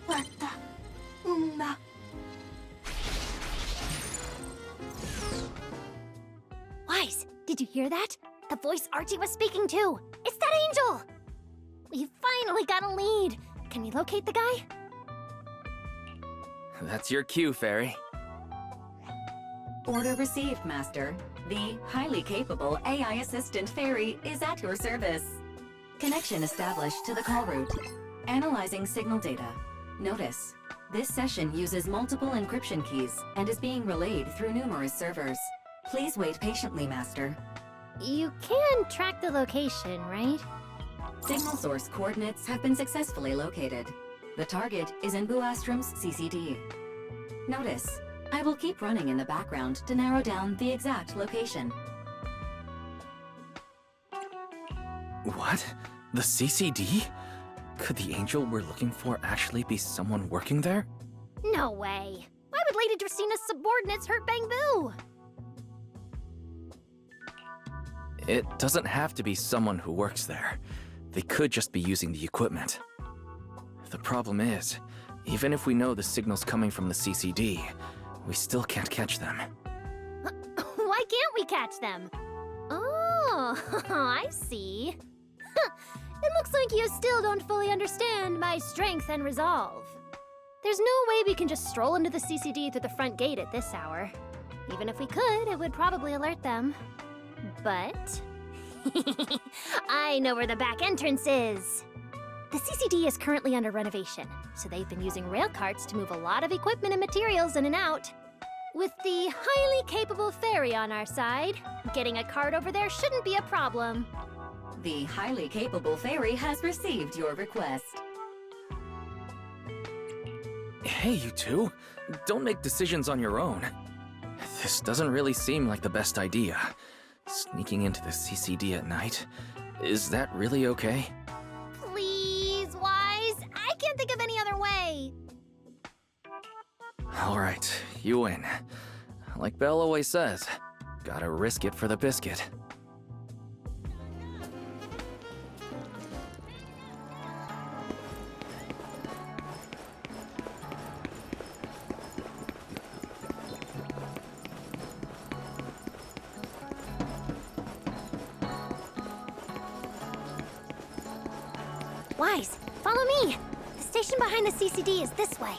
What the? No. Wise, did you hear that? The voice Archie was speaking to. It's that angel! We finally got a lead. Can we locate the guy? That's your cue, Fairy. Order received, Master. The highly capable AI assistant Fairy is at your service. Connection established to the call route. Analyzing signal data. Notice, this session uses multiple encryption keys and is being relayed through numerous servers. Please wait patiently, Master. You can track the location, right? Signal source coordinates have been successfully located. The target is in Buastrom's CCD. Notice, I will keep running in the background to narrow down the exact location. What? The CCD? Could the angel we're looking for actually be someone working there? No way. Why would Lady Dracina's subordinates hurt Bangboo? It doesn't have to be someone who works there. They could just be using the equipment. The problem is, even if we know the signal's coming from the CCD, we still can't catch them. Why can't we catch them? Oh, I see. It looks like you still don't fully understand my strength and resolve. There's no way we can just stroll into the CCD through the front gate at this hour. Even if we could, it would probably alert them. But I know where the back entrance is. The CCD is currently under renovation, so they've been using rail carts to move a lot of equipment and materials in and out. With the highly capable fairy on our side, getting a card over there shouldn't be a problem. The highly capable fairy has received your request. Hey, you two. Don't make decisions on your own. This doesn't really seem like the best idea. Sneaking into the CCD at night. Is that really okay? Please, Wise. I can't think of any other way. Alright, you win. Like Belle always says, gotta risk it for the biscuit. Wise, follow me. The station behind the CCD is this way.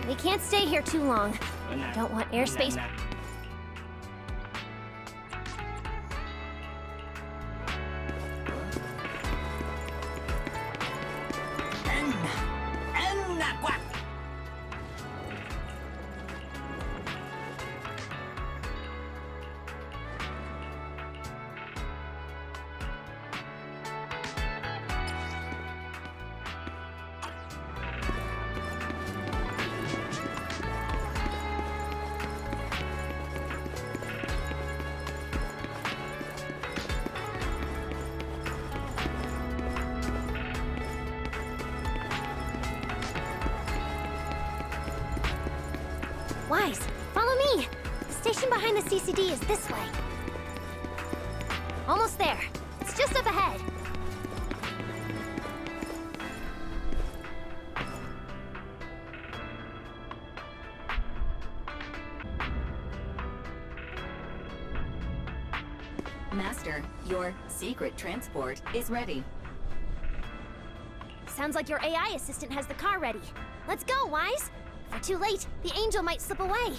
We can't stay here too long. Don't want airspace. Wise, follow me. The station behind the CCD is this way. Almost there. It's just up ahead. Master, your secret transport is ready. Sounds like your AI assistant has the car ready. Let's go, Wise. If we're too late, the angel might slip away.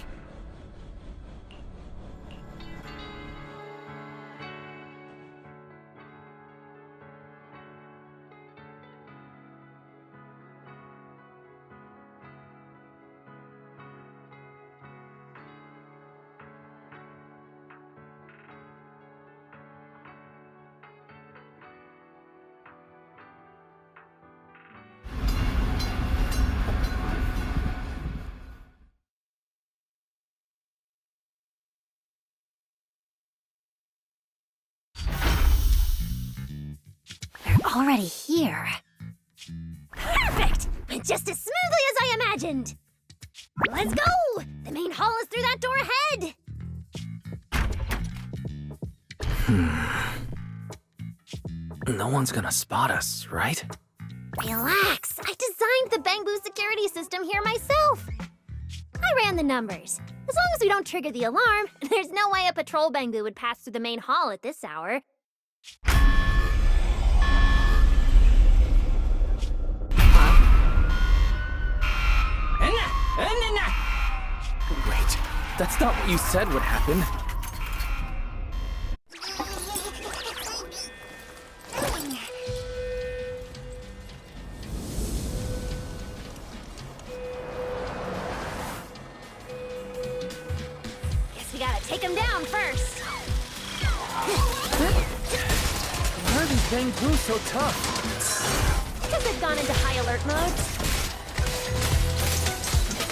Already here. Perfect! Went just as smoothly as I imagined. Let's go! The main hall is through that door ahead. No one's gonna spot us, right? Relax. I designed the bangboo security system here myself. I ran the numbers. As long as we don't trigger the alarm, there's no way a patrol bangboo would pass through the main hall at this hour. Wait, that's not what you said would happen. Guess we gotta take him down first. Why are these bangboo so tough? Because they've gone into high alert mode.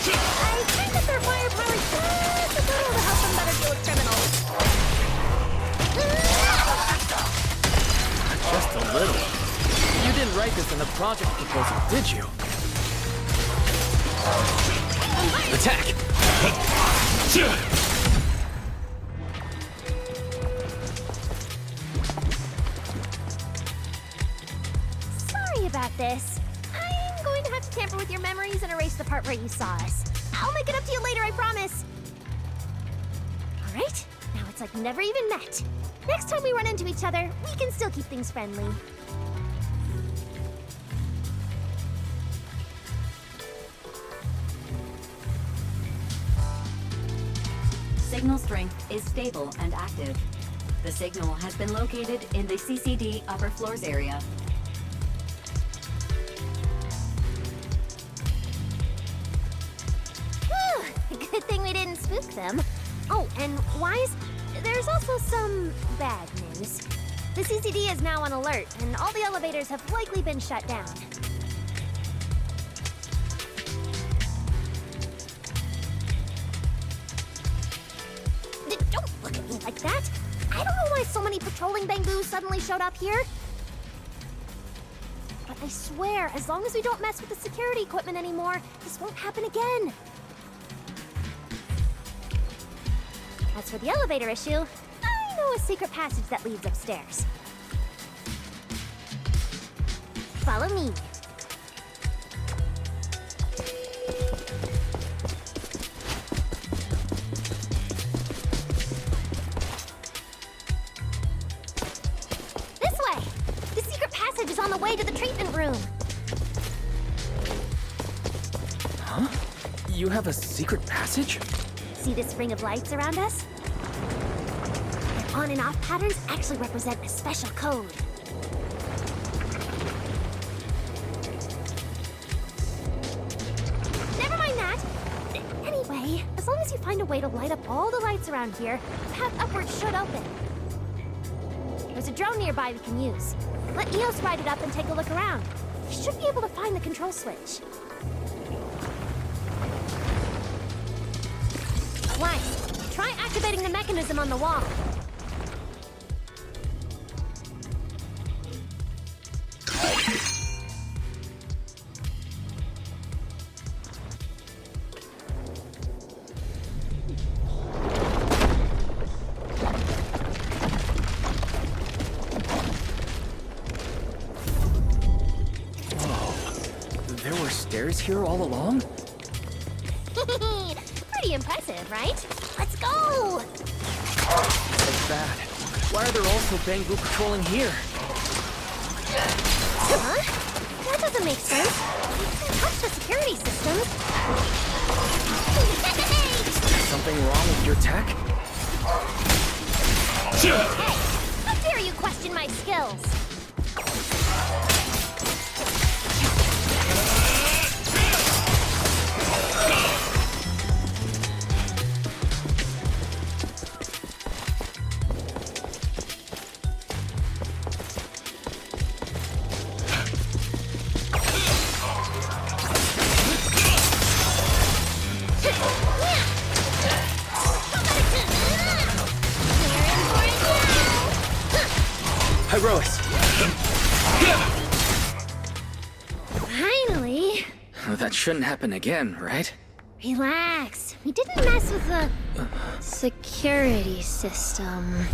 I think that their firepower is just a little to help them better deal with criminals. Just a little. You didn't write this in the project proposal, did you? Attack! Sorry about this. I'm going to have to tamper with your memories and erase the part where you saw us. I'll make it up to you later, I promise. All right, now it's like we never even met. Next time we run into each other, we can still keep things friendly. Signal strength is stable and active. The signal has been located in the CCD upper floors area. Good thing we didn't spook them. Oh, and Wise, there's also some bad news. The CCD is now on alert, and all the elevators have likely been shut down. Don't look at me like that! I don't know why so many patrolling bangboo suddenly showed up here. But I swear, as long as we don't mess with the security equipment anymore, this won't happen again. As for the elevator issue, I know a secret passage that leads upstairs. Follow me. This way! The secret passage is on the way to the treatment room. Huh? You have a secret passage? See this ring of lights around us? Their on and off patterns actually represent a special code. Never mind that. Anyway, as long as you find a way to light up all the lights around here, the path upwards should open. There's a drone nearby we can use. Let Eos ride it up and take a look around. You should be able to find the control switch. Wise, try activating the mechanism on the wall. Whoa, there were stairs here all along? Pretty impressive, right? Let's go! Like that. Why are there also bangboo patrolling here? Huh? That doesn't make sense. We can't touch the security systems. Something wrong with your tech? Hey! How dare you question my skills? Herois! Finally! That shouldn't happen again, right? Relax. We didn't mess with the security system.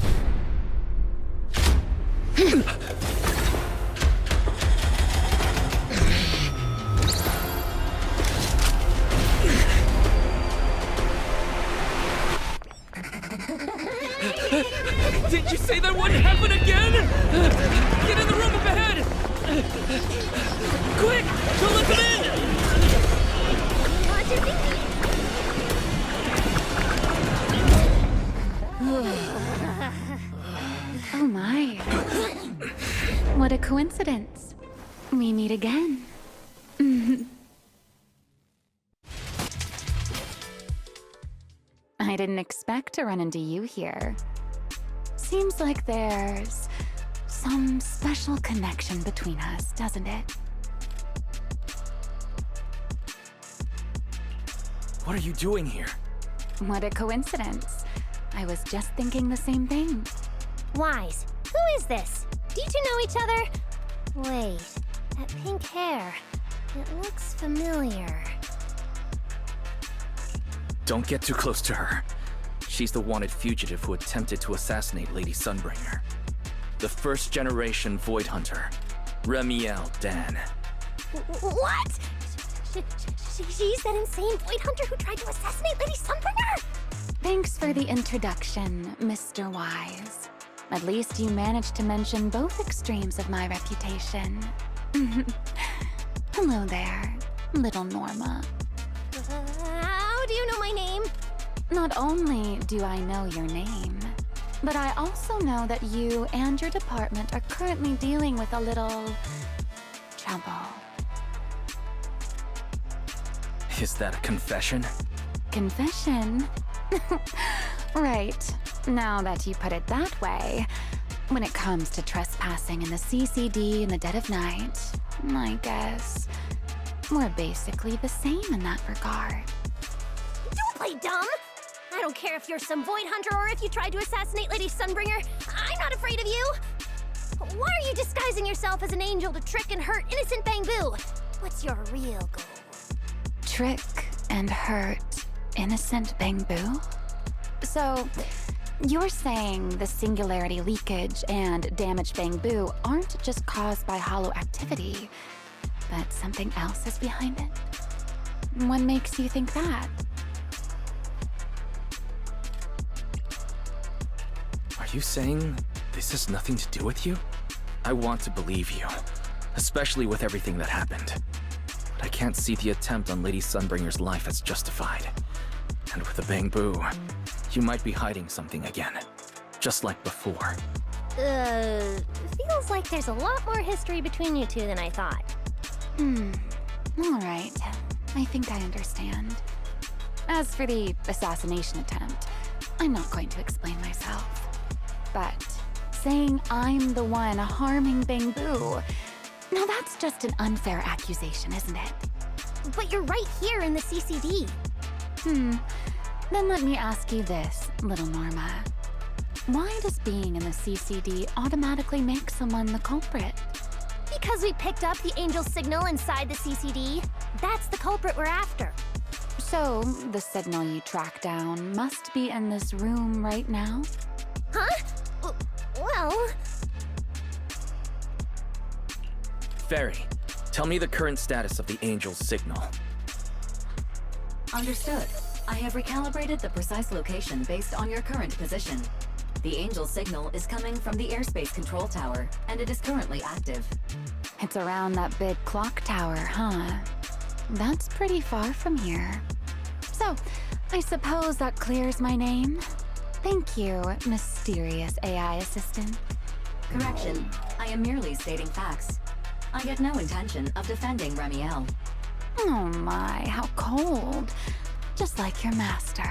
Did you say that wouldn't happen again? Get in the room up ahead! Quick! Don't let them in! What's your Oh my. What a coincidence. We meet again. I didn't expect to run into you here. Seems like there's some special connection between us, doesn't it? What are you doing here? What a coincidence. I was just thinking the same thing. Wise, who is this? Do you two know each other? Wait, that pink hair. It looks familiar. Don't get too close to her. She's the wanted fugitive who attempted to assassinate Lady Sunbringer. The first generation Void Hunter, Remiel Dan. What? She's that insane Void Hunter who tried to assassinate Lady Sunbringer? Thanks for the introduction, Mr. Wise. At least you managed to mention both extremes of my reputation. Hello there, little Norma. How do you know my name? Not only do I know your name, but I also know that you and your department are currently dealing with a little trouble. Is that a confession? Confession? Right. Now that you put it that way, when it comes to trespassing in the CCD in the dead of night, I guess we're basically the same in that regard. Don't play dumb! I don't care if you're some void hunter or if you tried to assassinate Lady Sunbringer. I'm not afraid of you! Why are you disguising yourself as an angel to trick and hurt innocent bangboo? What's your real goal? Trick and hurt innocent bangboo? So, you're saying the singularity leakage and damaged bangboo aren't just caused by hollow activity, but something else is behind it? What makes you think that? Are you saying this has nothing to do with you? I want to believe you, especially with everything that happened. But I can't see the attempt on Lady Sunbringer's life as justified. And with the bangboo, you might be hiding something again, just like before. Feels like there's a lot more history between you two than I thought. All right. I think I understand. As for the assassination attempt, I'm not going to explain myself. But saying I'm the one harming bangboo, now that's just an unfair accusation, isn't it? But you're right here in the CCD. Then let me ask you this, little Norma. Why does being in the CCD automatically make someone the culprit? Because we picked up the angel signal inside the CCD. That's the culprit we're after. So, the signal you tracked down must be in this room right now? Huh? Well... Fairy, tell me the current status of the angel's signal. Understood. I have recalibrated the precise location based on your current position. The angel signal is coming from the airspace control tower, and it is currently active. It's around that big clock tower, huh? That's pretty far from here. So, I suppose that clears my name? Thank you, mysterious AI assistant. Correction. I am merely stating facts. I had no intention of defending Remiel. Oh my, how cold. Just like your master.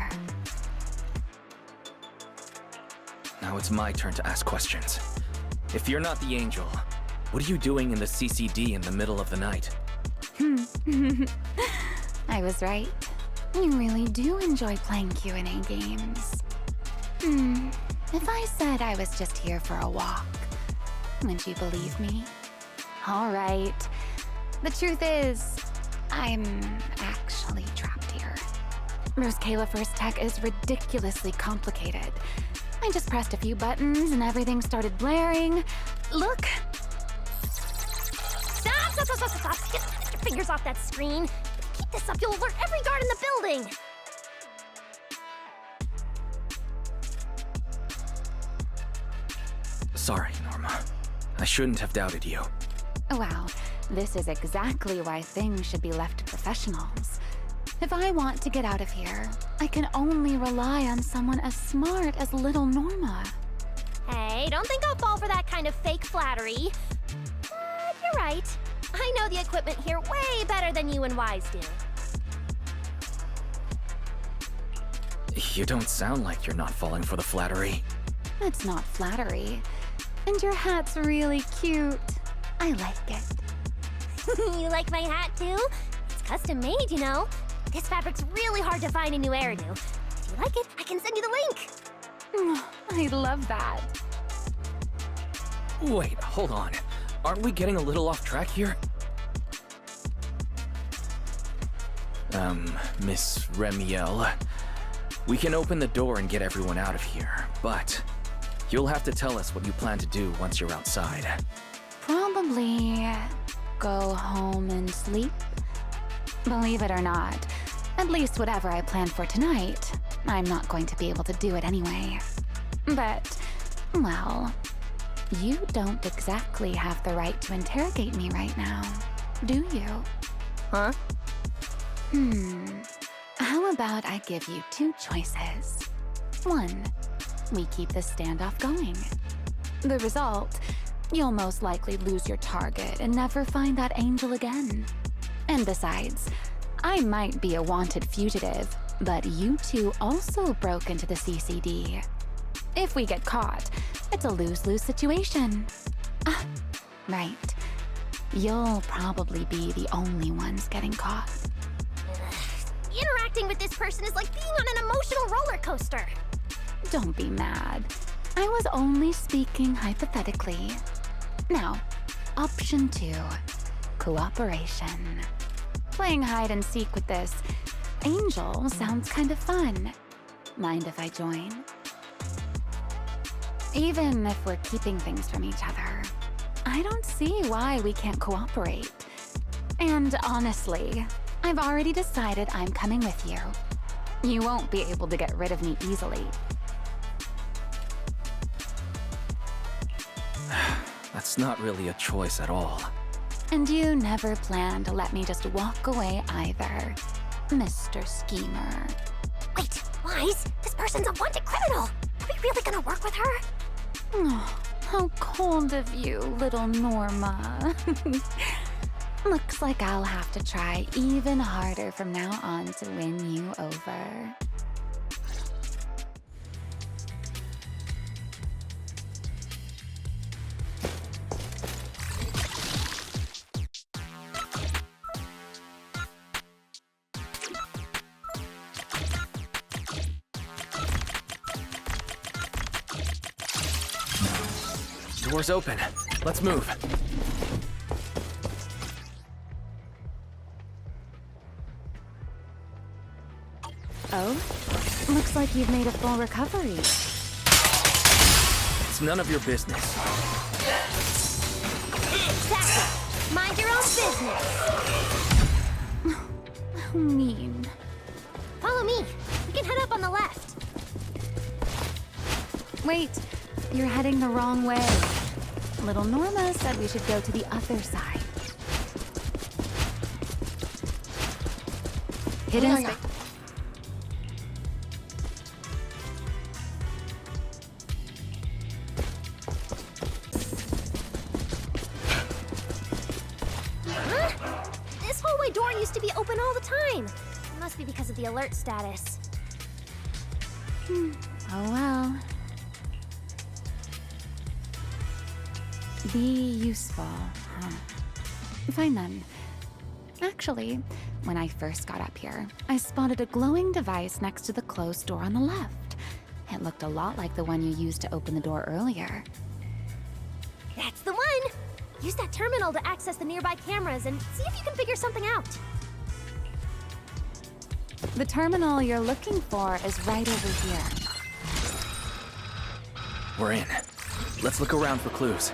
Now it's my turn to ask questions. If you're not the angel, what are you doing in the CCD in the middle of the night? I was right. You really do enjoy playing Q&A games. If I said I was just here for a walk, would you believe me? All right. The truth is, I'm actually trapped here. Rose Califer's tech is ridiculously complicated. I just pressed a few buttons and everything started blaring. Look! Stop! Get your fingers off that screen. Keep this up, you'll alert every guard in the building. Sorry, Norma. I shouldn't have doubted you. Wow, this is exactly why things should be left to professionals. If I want to get out of here, I can only rely on someone as smart as little Norma. Hey, don't think I'll fall for that kind of fake flattery. But you're right. I know the equipment here way better than you and Wise do. You don't sound like you're not falling for the flattery. It's not flattery. And your hat's really cute. I like it. You like my hat too? It's custom made, you know. This fabric's really hard to find in New Eridu. If you like it, I can send you the link. I love that. Wait, hold on. Aren't we getting a little off track here? Miss Remiel, we can open the door and get everyone out of here, but you'll have to tell us what you plan to do once you're outside. Probably go home and sleep. Believe it or not, at least whatever I planned for tonight, I'm not going to be able to do it anyway. But Well, you don't exactly have the right to interrogate me right now, do you? Huh? How about I give you two choices? One, we keep this standoff going. The result, you'll most likely lose your target and never find that angel again. And besides, I might be a wanted fugitive, but you two also broke into the CCD. If we get caught, it's a lose-lose situation. Ah, right. You'll probably be the only ones getting caught. Interacting with this person is like being on an emotional roller coaster. Don't be mad. I was only speaking hypothetically. Now, option 2. Cooperation. Playing hide and seek with this angel sounds kind of fun. Mind if I join? Even if we're keeping things from each other, I don't see why we can't cooperate. And honestly, I've already decided I'm coming with you. You won't be able to get rid of me easily. That's not really a choice at all. And you never plan to let me just walk away either, Mr. Schemer. Wait, Wise, this person's a wanted criminal. Are we really gonna work with her? Oh, how cold of you, little Norma. Looks like I'll have to try even harder from now on to win you over. Door's open. Let's move. Oh? Looks like you've made a full recovery. It's none of your business. Exactly. Mind your own business. How mean. Follow me. We can head up on the left. Wait, you're heading the wrong way. Little Norma said we should go to the other side. Hidden space. This hallway door used to be open all the time. It must be because of the alert status. Oh well. Be useful, huh? Fine then. Actually, when I first got up here, I spotted a glowing device next to the closed door on the left. It looked a lot like the one you used to open the door earlier. That's the one! Use that terminal to access the nearby cameras and see if you can figure something out. The terminal you're looking for is right over here. We're in. Let's look around for clues.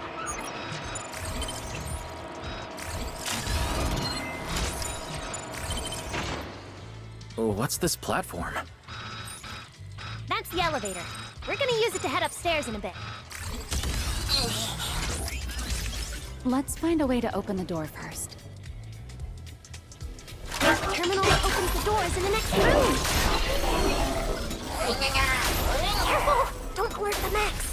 Oh, what's this platform? That's the elevator. We're gonna use it to head upstairs in a bit. Let's find a way to open the door first. The terminal that opens the door is in the next room. Careful! Don't alert the Max.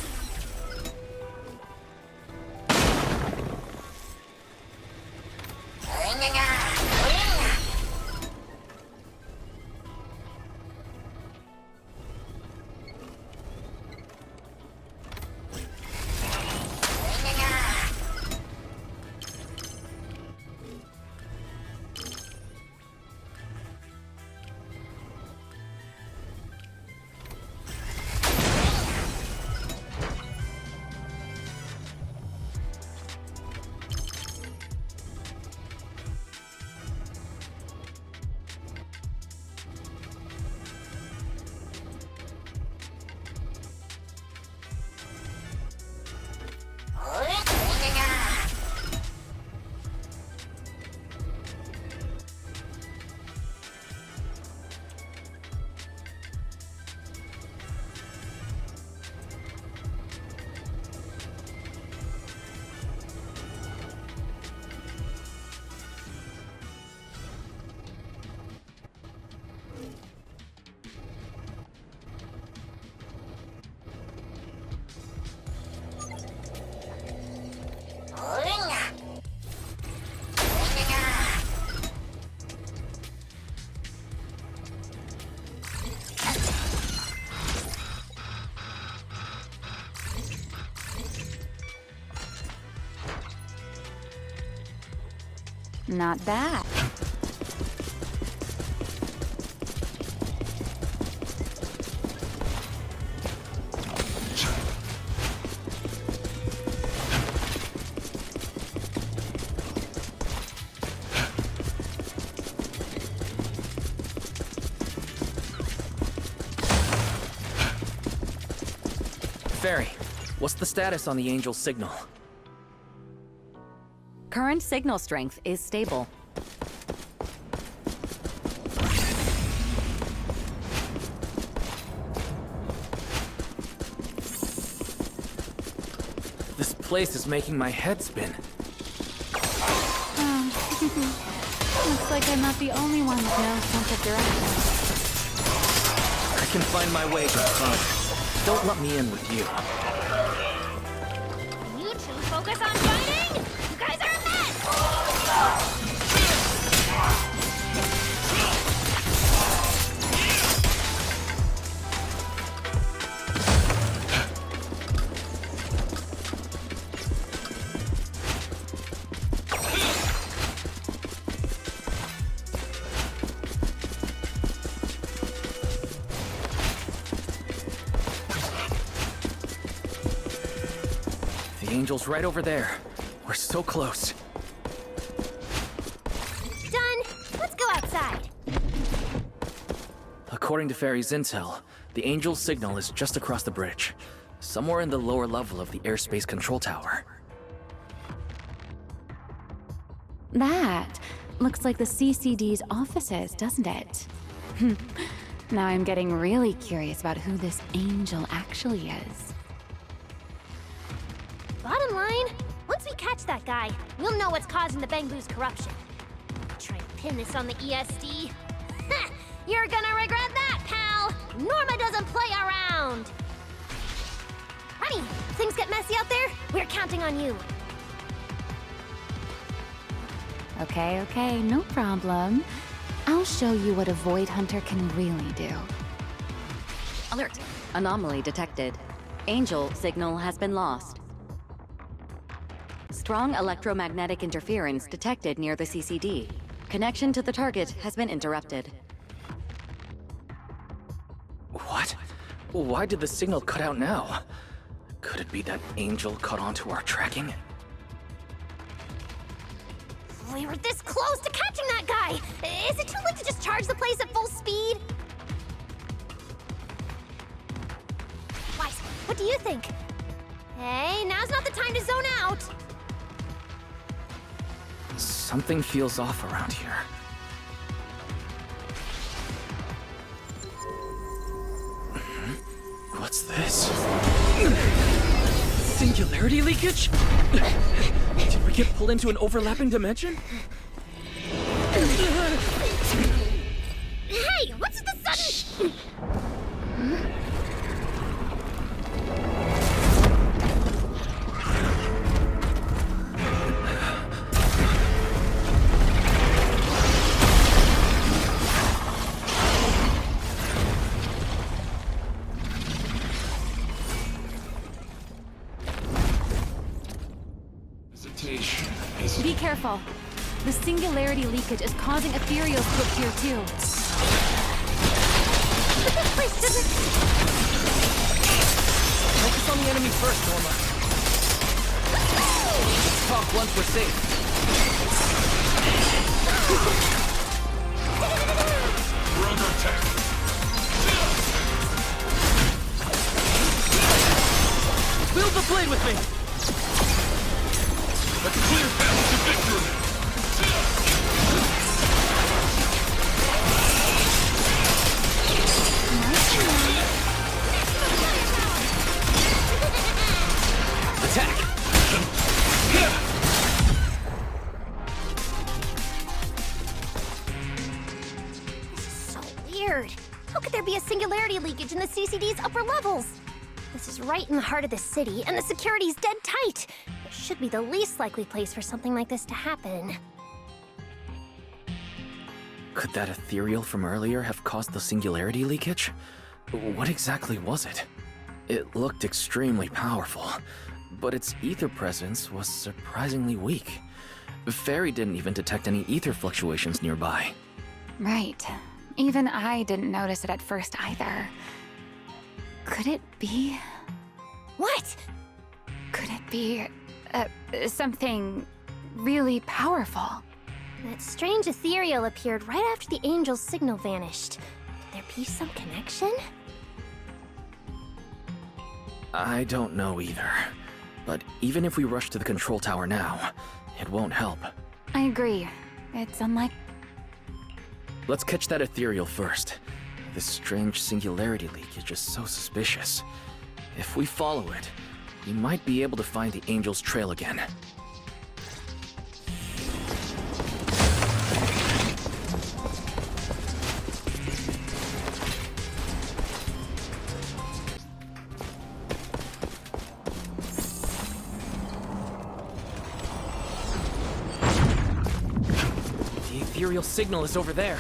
Not bad. Fairy, what's the status on the Angel's signal? Current signal strength is stable. This place is making my head spin. Looks like I'm not the only one with no sense of direction. I can find my way, but don't let me in with you. You two focus on fighting? You guys are a mess! The Angel's right over there. We're so close. Done. Let's go outside. According to Fairy's intel, the Angel's signal is just across the bridge, somewhere in the lower level of the airspace control tower. That looks like the CCD's offices, doesn't it? Now I'm getting really curious about who this Angel actually is. Bottom line, once we catch that guy, we'll know what's causing the bangboo's corruption. Try to pin this on the ESD. Ha! You're gonna regret that, pal! Norma doesn't play around! Honey, things get messy out there? We're counting on you. Okay, no problem. I'll show you what a Void Hunter can really do. Alert! Anomaly detected. Angel signal has been lost. Strong electromagnetic interference detected near the CCD. Connection to the target has been interrupted. What? Why did the signal cut out now? Could it be that Angel caught on to our tracking? We were this close to catching that guy! Is it too late to just charge the place at full speed? Wise, what do you think? Hey, now's not the time to zone out! Something feels off around here. What's this? Singularity leakage? Did we get pulled into an overlapping dimension? Hey, what's the sudden... Be careful. The singularity leakage is causing ethereals to appear too. But this place doesn't... Focus on the enemy first, Norma. Let's talk once we're safe. We're under attack. Build the blade with me! A clear path to victory! Attack! This is so weird. How could there be a singularity leakage in the CCD's upper levels? This is right in the heart of the city, and the security's dead tight. It should be the least likely place for something like this to happen. Could that ethereal from earlier have caused the singularity leakage? What exactly was it? It looked extremely powerful, but its ether presence was surprisingly weak. Fairy didn't even detect any ether fluctuations nearby. Right. Even I didn't notice it at first either. Could it be... What? Could it be... something really powerful? That strange ethereal appeared right after the angel's signal vanished. Could there be some connection? I don't know either. But even if we rush to the control tower now, it won't help. I agree. It's unlike... Let's catch that ethereal first. This strange singularity leak is just so suspicious. If we follow it, we might be able to find the angel's trail again. The ethereal signal is over there.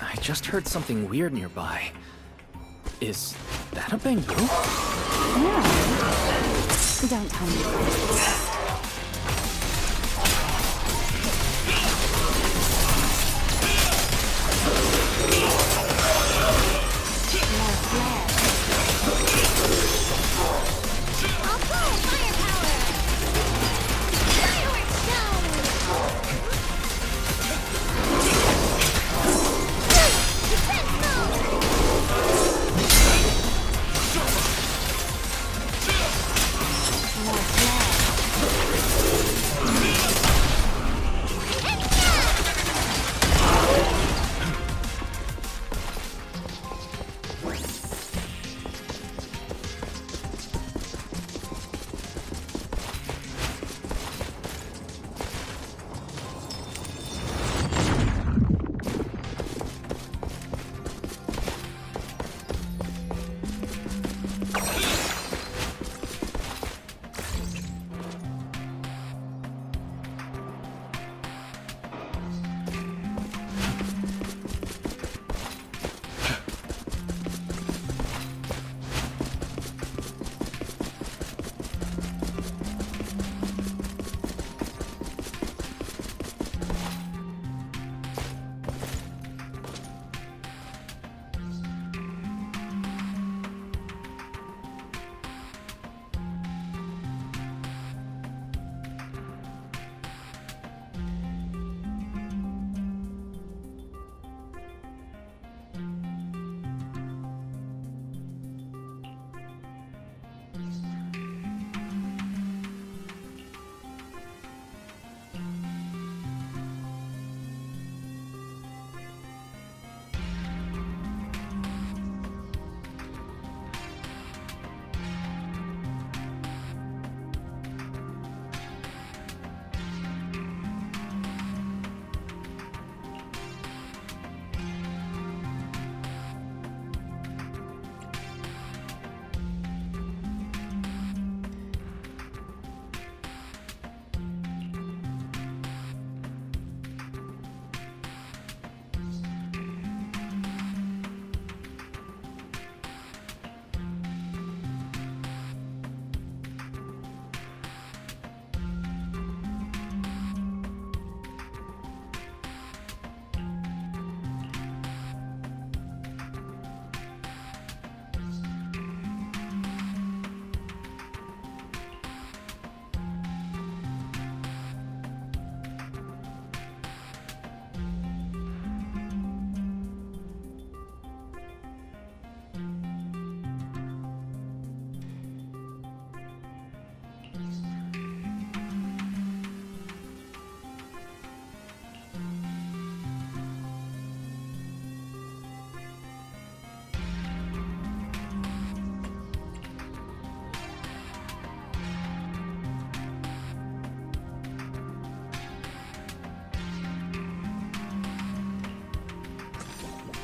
I just heard something weird nearby. Is that a bangboo? Yeah. Don't tell me.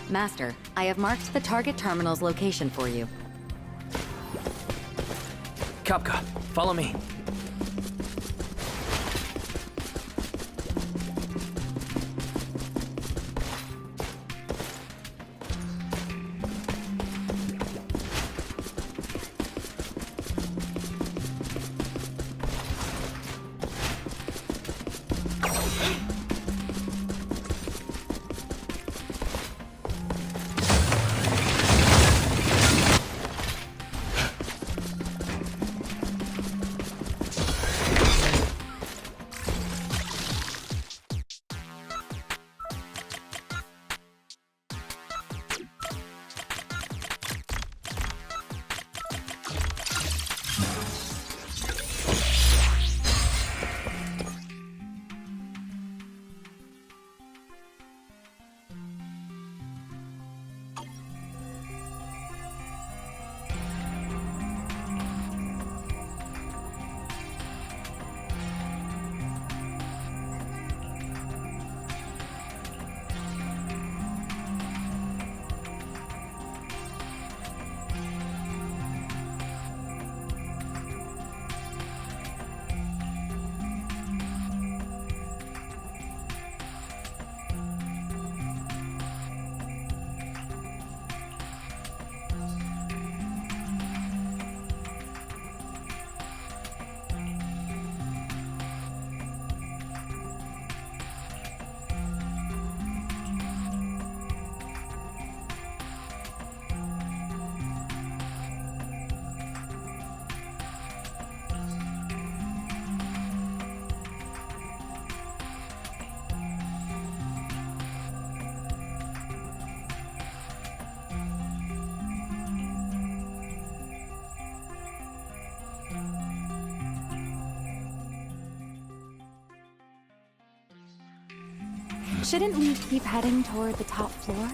Master, I have marked the target terminal's location for you. Kapka, follow me. Shouldn't we keep heading toward the top floor?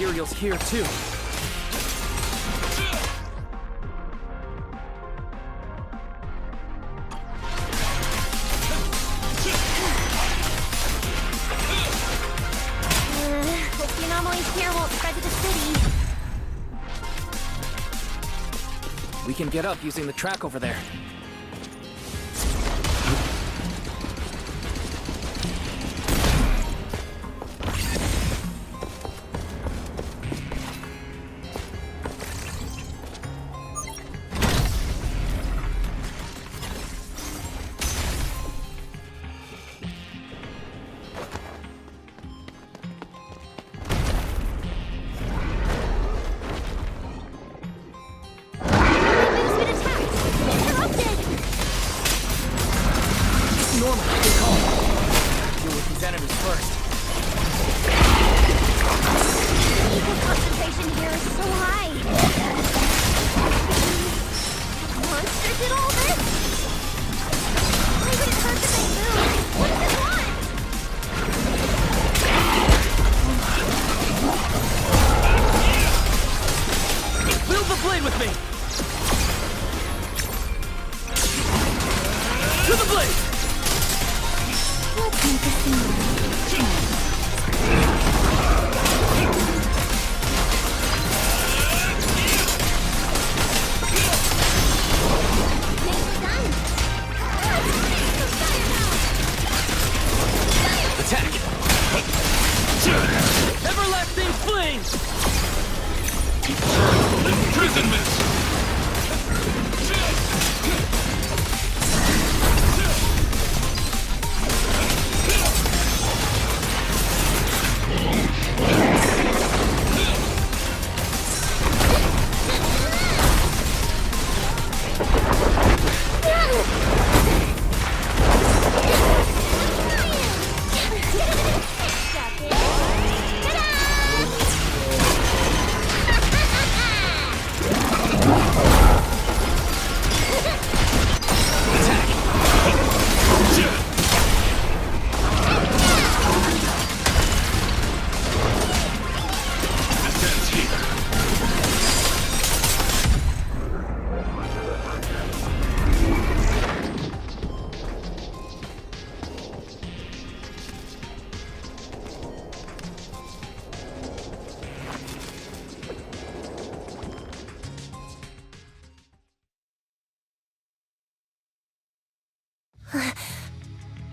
Ethereal's here too. Hope the anomalies here won't spread to the city. We can get up using the track over there. They're up there!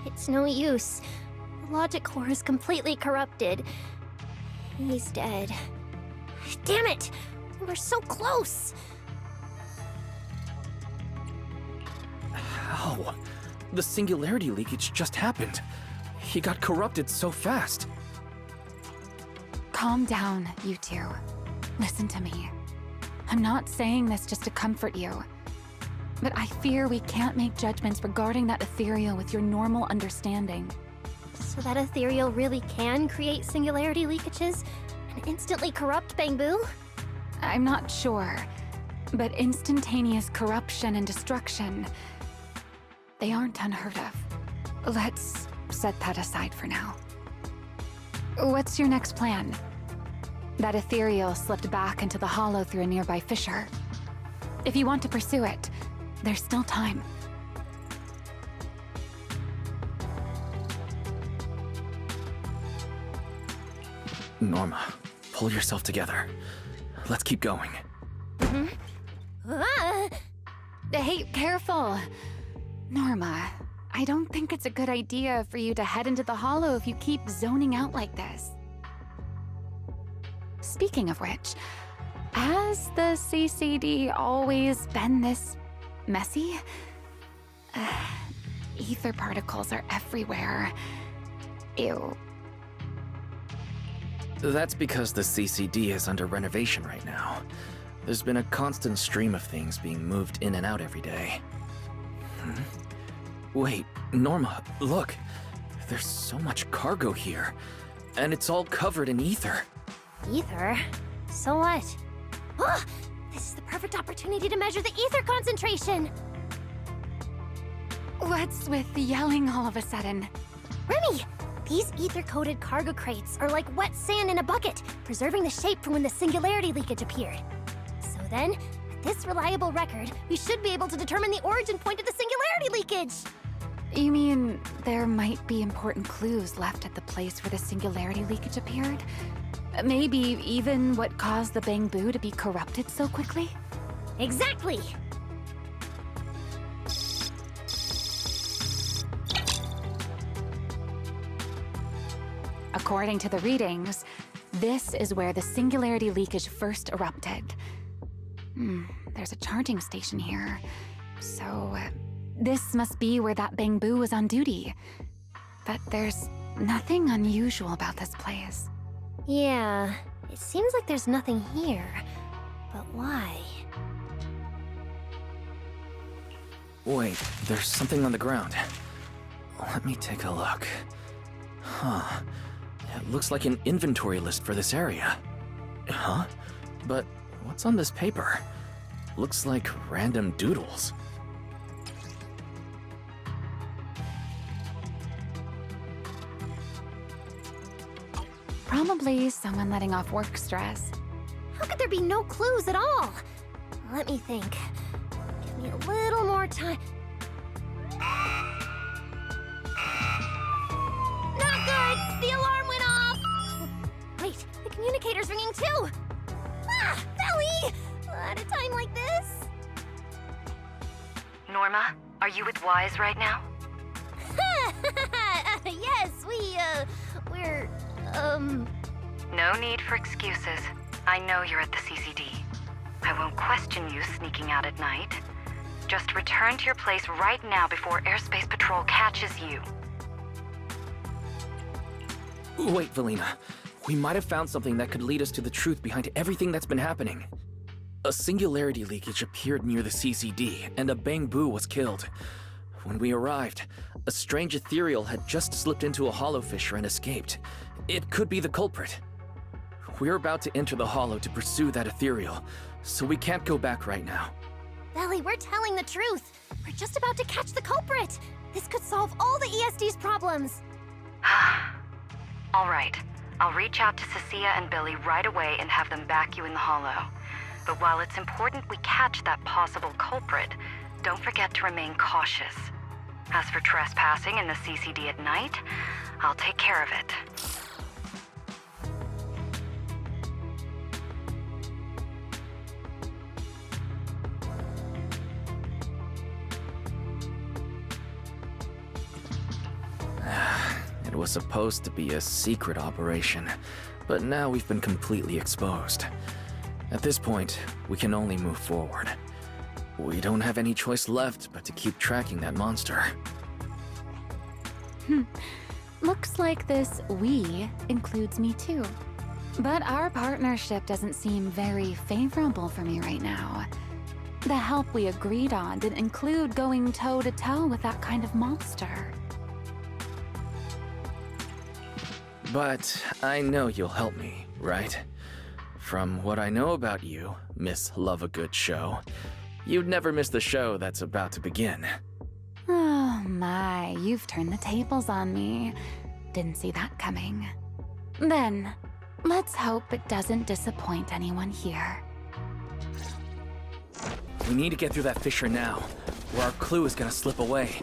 It's no use. The logic core is completely corrupted. He's dead. Damn it! We're so close! How? The singularity leakage just happened. He got corrupted so fast. Calm down, you two. Listen to me. I'm not saying this just to comfort you. But I fear we can't make judgments regarding that ethereal with your normal understanding. So that ethereal really can create singularity leakages and instantly corrupt bangboo? I'm not sure, but instantaneous corruption and destruction, they aren't unheard of. Let's set that aside for now. What's your next plan? That ethereal slipped back into the hollow through a nearby fissure. If you want to pursue it, there's still time. Norma, pull yourself together. Let's keep going. Hey, careful! Norma, I don't think it's a good idea for you to head into the hollow if you keep zoning out like this. Speaking of which, has the CCD always been this messy? Ether particles are everywhere. Ew. That's because the CCD is under renovation right now. There's been a constant stream of things being moved in and out every day. Wait, Norma, look. There's so much cargo here, and it's all covered in ether. Ether? So what? Ah! This is the perfect opportunity to measure the ether concentration! What's with yelling all of a sudden? Remy! These ether-coated cargo crates are like wet sand in a bucket, preserving the shape from when the singularity leakage appeared. So then, with this reliable record, we should be able to determine the origin point of the singularity leakage! You mean there might be important clues left at the place where the singularity leakage appeared? Maybe even what caused the bangboo to be corrupted so quickly? Exactly! According to the readings, this is where the singularity leakage first erupted. There's a charging station here. So, this must be where that bangboo was on duty. But there's nothing unusual about this place. Yeah, it seems like there's nothing here. But why? Wait, there's something on the ground. Let me take a look. Huh. It looks like an inventory list for this area. Huh? But what's on this paper? Looks like random doodles. Probably someone letting off work stress. How could there be no clues at all? Let me think. Give me a little more time. Not good! The alarm went off! Wait, the communicator's ringing too! Ah! Belly! At a time like this? Norma, are you with Wise right now? Yes, we're, No need for excuses. I know you're at the CCD. I won't question you sneaking out at night. Just return to your place right now before Airspace Patrol catches you. Wait, Valina. We might have found something that could lead us to the truth behind everything that's been happening. A singularity leakage appeared near the CCD, and a bangboo was killed. When we arrived, a strange ethereal had just slipped into a hollow fissure and escaped. It could be the culprit. We're about to enter the hollow to pursue that ethereal, so we can't go back right now. Belly, we're telling the truth. We're just about to catch the culprit. This could solve all the ESD's problems. All right. I'll reach out to Cecilia and Billy right away and have them back you in the hollow. But while it's important we catch that possible culprit, don't forget to remain cautious. As for trespassing in the CCD at night, I'll take care of it. It was supposed to be a secret operation, but now we've been completely exposed. At this point, we can only move forward. We don't have any choice left but to keep tracking that monster. Looks like this "we" includes me too. But our partnership doesn't seem very favorable for me right now. The help we agreed on didn't include going toe-to-toe with that kind of monster. But I know you'll help me, right? From what I know about you, Miss Love a Good Show, you'd never miss the show that's about to begin. Oh my, you've turned the tables on me. Didn't see that coming. Then, let's hope it doesn't disappoint anyone here. We need to get through that fissure now, or our clue is gonna slip away.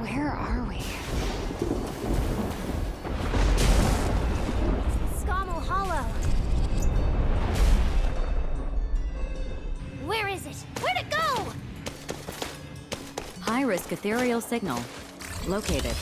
Where are we? Scommel Hollow. Where is it? Where'd it go? High-risk ethereal signal. Located.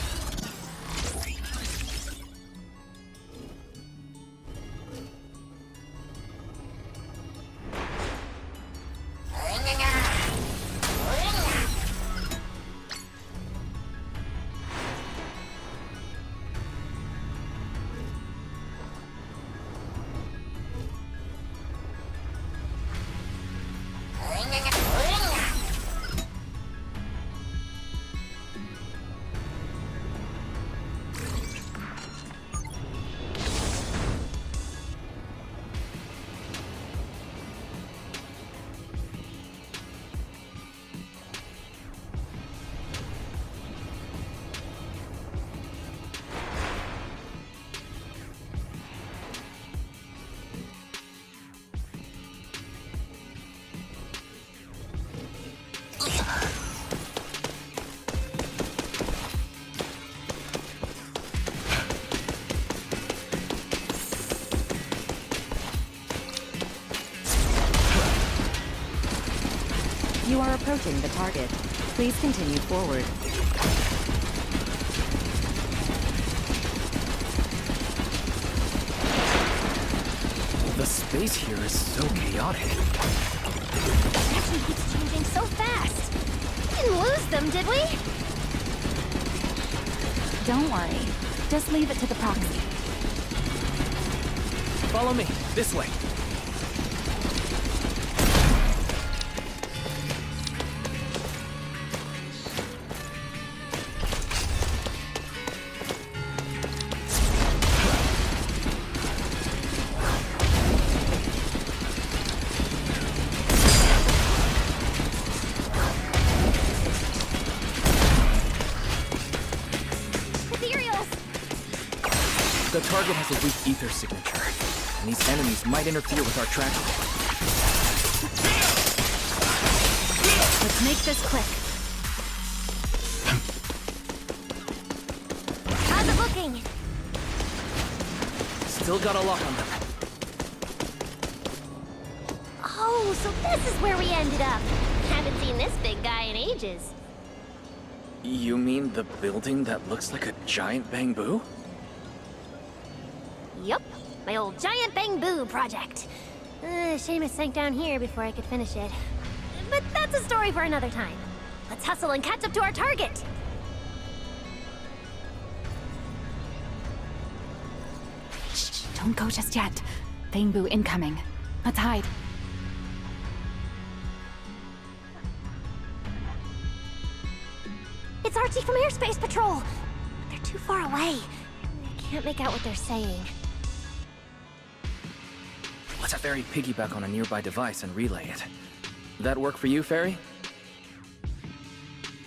You are approaching the target. Please continue forward. The space here is so chaotic. Action keeps changing so fast. We didn't lose them, did we? Don't worry. Just leave it to the proxy. Follow me, this way. The target has a weak ether signature, and these enemies might interfere with our tracking. Let's make this quick. How's it looking? Still got a lock on them. Oh, so this is where we ended up. Haven't seen this big guy in ages. You mean the building that looks like a giant bangboo? Yup, my old giant bangboo project. Shame it sank down here before I could finish it. But that's a story for another time. Let's hustle and catch up to our target. Shh, don't go just yet. Bangboo incoming. Let's hide. It's Archie from Airspace Patrol! But they're too far away. I can't make out what they're saying. Let's have Fairy piggyback on a nearby device and relay it. That work for you, Fairy?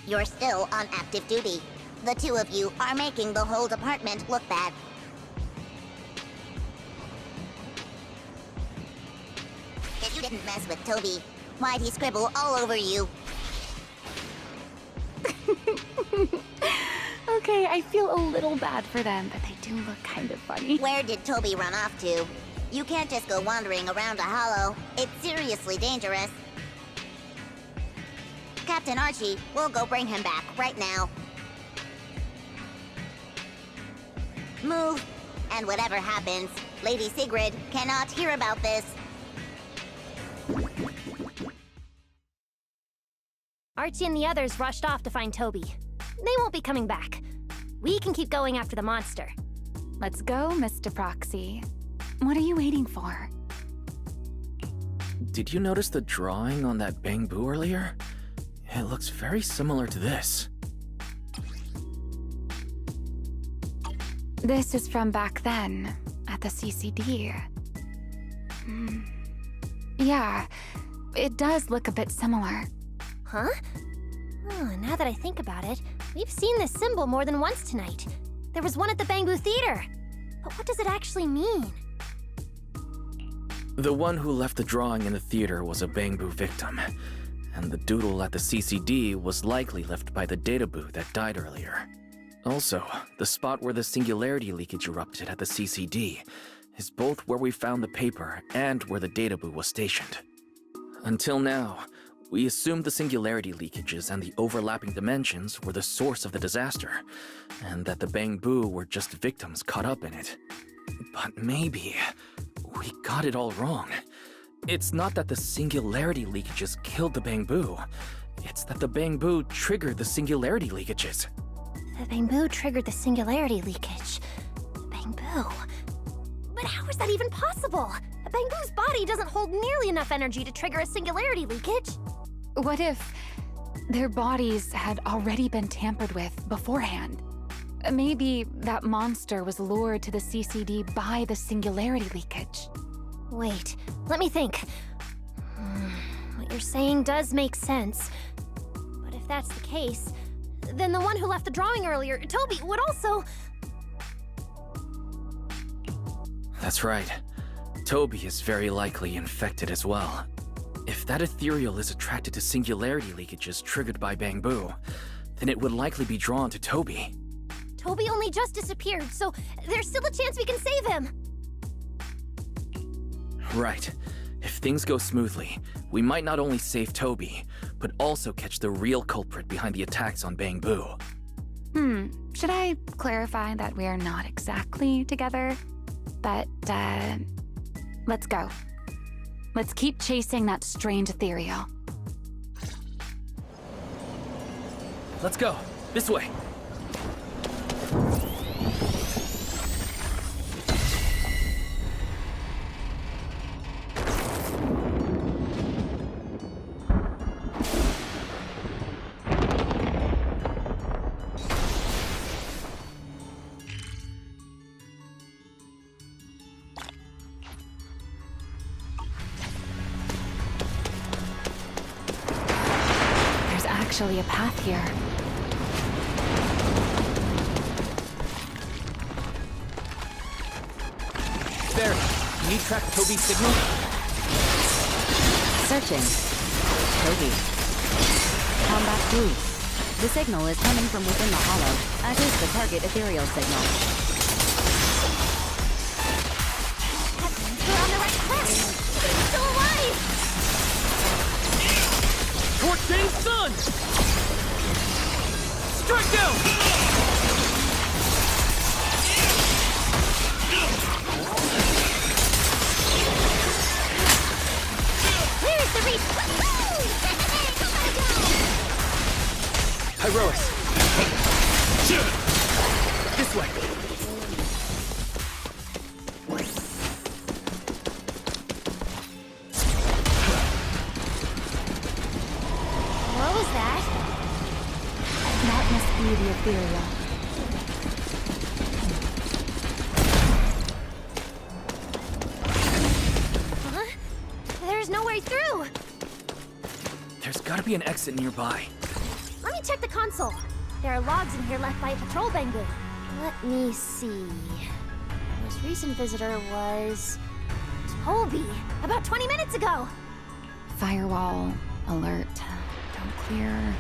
You're still on active duty. The two of you are making the whole department look bad. If you didn't mess with Toby, why'd he scribble all over you? Okay, I feel a little bad for them, but they do look kind of funny. Where did Toby run off to? You can't just go wandering around a hollow. It's seriously dangerous. Captain Archie, we'll go bring him back right now. Move, and whatever happens, Lady Sigrid cannot hear about this. Archie and the others rushed off to find Toby. They won't be coming back. We can keep going after the monster. Let's go, Mr. Proxy. What are you waiting for? Did you notice the drawing on that bangboo earlier? It looks very similar to this. This is from back then, at the CCD. Yeah, it does look a bit similar. Huh? Oh, now that I think about it, we've seen this symbol more than once tonight. There was one at the Bangboo Theater. But what does it actually mean? The one who left the drawing in the theater was a bangboo victim, and the doodle at the CCD was likely left by the databoo that died earlier. Also, the spot where the singularity leakage erupted at the CCD is both where we found the paper and where the databoo was stationed. Until now, we assumed the singularity leakages and the overlapping dimensions were the source of the disaster, and that the bangboo were just victims caught up in it. But maybe we got it all wrong. It's not that the singularity leakages killed the bangboo. It's that the bangboo triggered the singularity leakages. The bangboo triggered the singularity leakage. The bangboo? But how is that even possible? A bangboo's body doesn't hold nearly enough energy to trigger a singularity leakage. What if their bodies had already been tampered with beforehand? Maybe that monster was lured to the CCD by the singularity leakage. Wait, let me think. What you're saying does make sense. But if that's the case, then the one who left the drawing earlier, Toby, would also... That's right. Toby is very likely infected as well. If that ethereal is attracted to singularity leakages triggered by bangboo, then it would likely be drawn to Toby. Toby only just disappeared, so there's still a chance we can save him. Right. If things go smoothly, we might not only save Toby, but also catch the real culprit behind the attacks on bangboo. Should I clarify that we're not exactly together? But, let's go. Let's keep chasing that strange ethereal. Let's go. This way. Actually a path here. There! Can you track Toby's signal? Searching. Toby. Combat blue. The signal is coming from within the hollow, as is the target ethereal signal. We're on the right track! He's still alive! Torching Sun! Strike down! Iroas. This way. What was that? That must be the ethereal. Huh? There's no way through! There's gotta be an exit nearby. Let me check the console. There are logs in here left by a patrol bangboo. Let me see. Most recent visitor was... Toby, about 20 minutes ago! Firewall, alert, don't clear.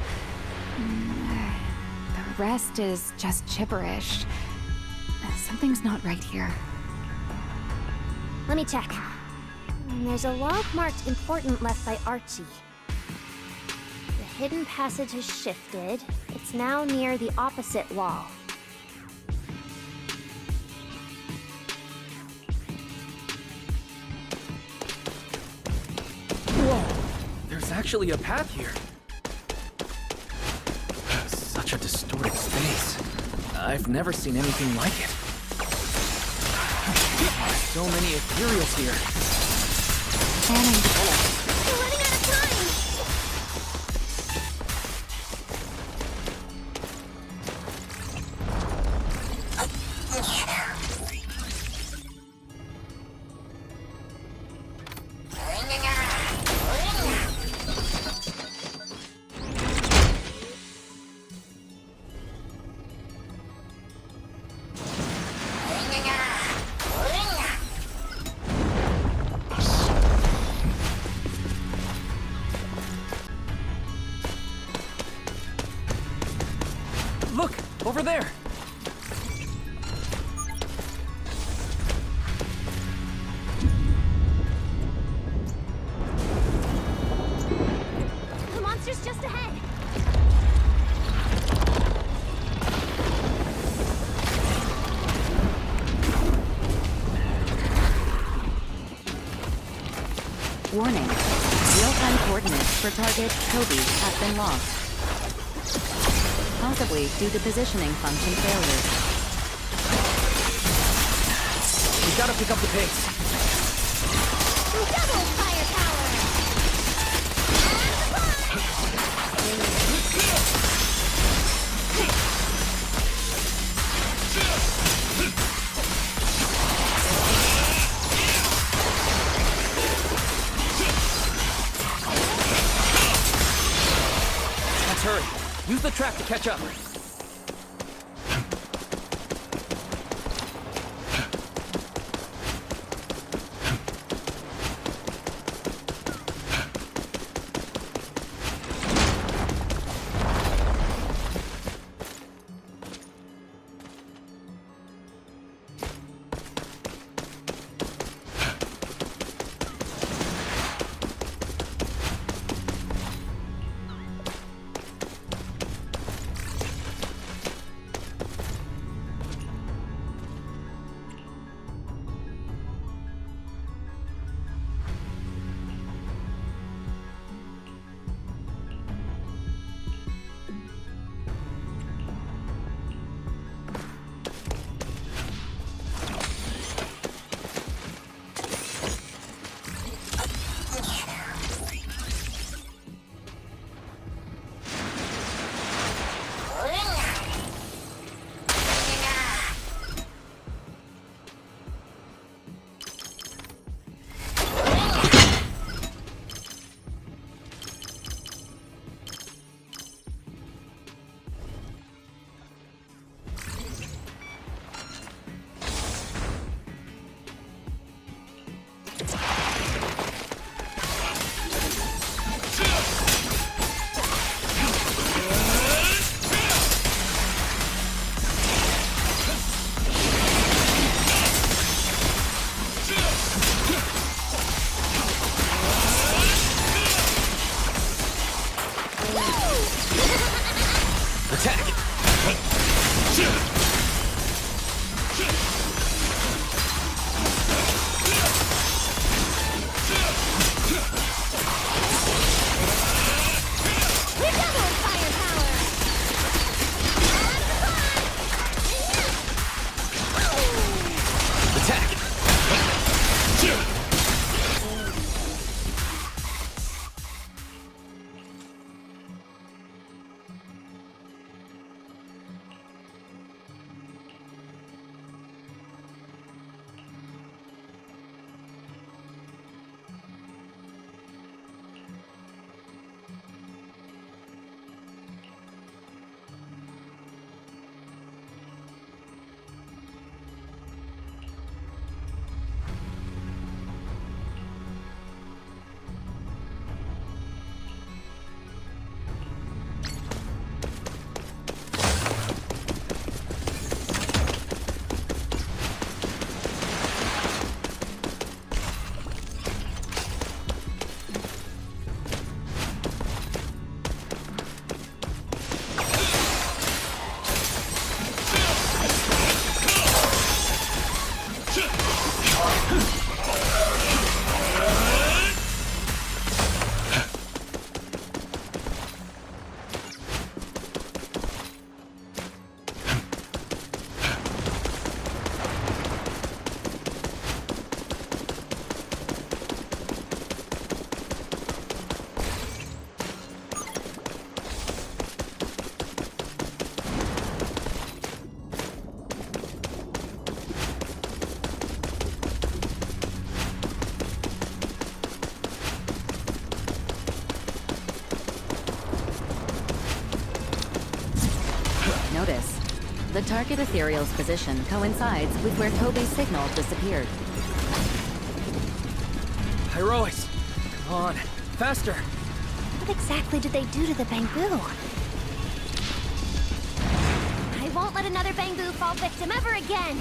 The rest is just gibberish. Something's not right here. Let me check. There's a log marked important left by Archie. The hidden passage has shifted. It's now near the opposite wall. Whoa! There's actually a path here. Such a distorted space. I've never seen anything like it. So many ethereals here. We're running out of time! Look! Over there! The monster's just ahead! Warning. Real-time coordinates for target Toby have been lost. Possibly due to positioning function failure. We gotta pick up the pace. Double firepower! Let's hurry. Use the track to catch up. The target ethereal's position coincides with where Toby's signal disappeared. Heroics! Come on, faster! What exactly did they do to the bangboo? I won't let another bangboo fall victim ever again!